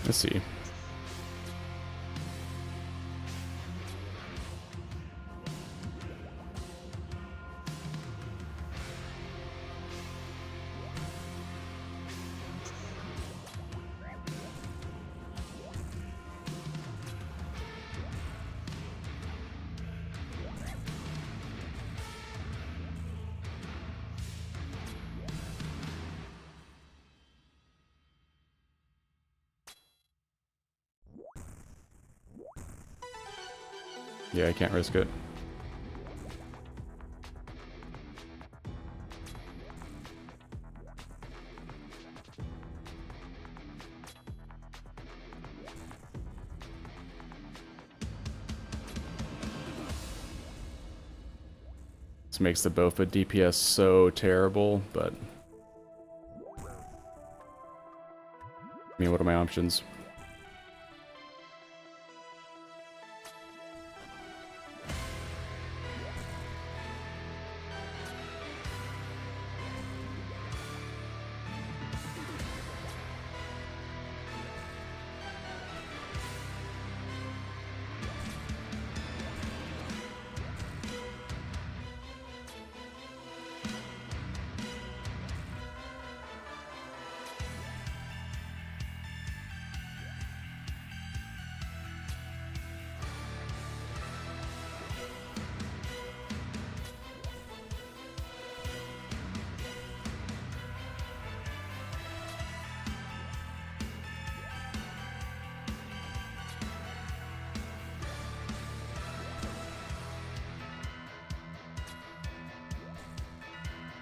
Let's see. Yeah, I can't risk it. This makes the Bofa DPS so terrible, but I mean, what are my options?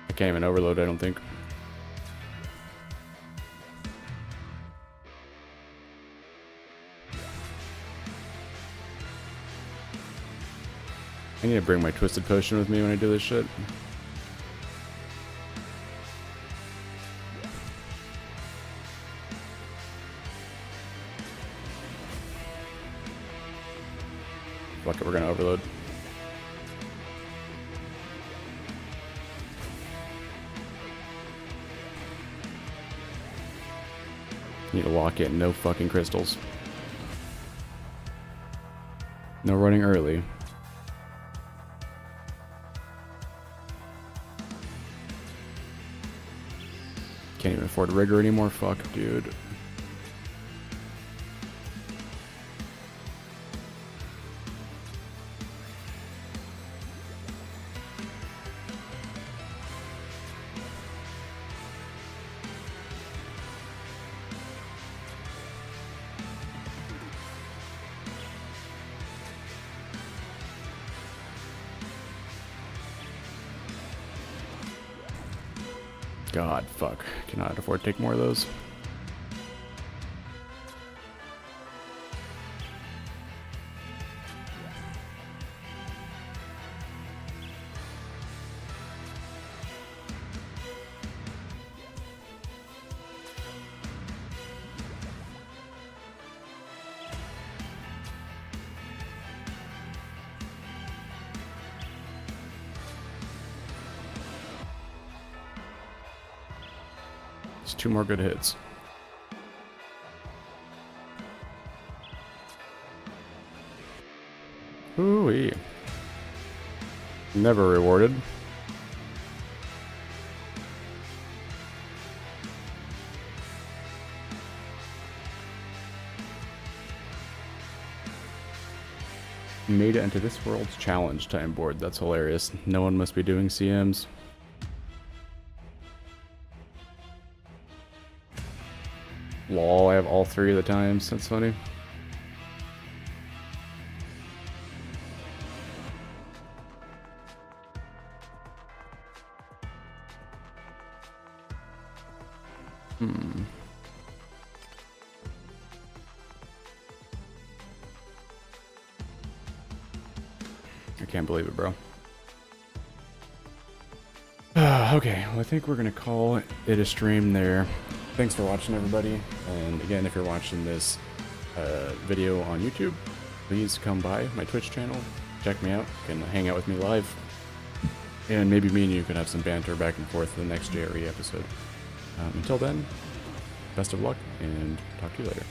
I can't even overload, I don't think. I need to bring my Twisted Potion with me when I do this shit. Fuck it, we're gonna overload. Need to lock in, no fucking crystals. No running early. Can't even afford rigor anymore, fuck, dude. God, fuck. Cannot afford to take more of those. Just 2 more good hits. Ooh-wee. Never rewarded. Made it into this world's challenge time board. That's hilarious. No one must be doing CMs. Lol, I have all 3 of the times. That's funny. I can't believe it, bro. Okay, well, I think we're gonna call it a stream there. Thanks for watching, everybody. And again, if you're watching this video on YouTube, please come by my Twitch channel, check me out, you can hang out with me live, and maybe me and you can have some banter back and forth in the next JRE episode. Until then, best of luck, and talk to you later.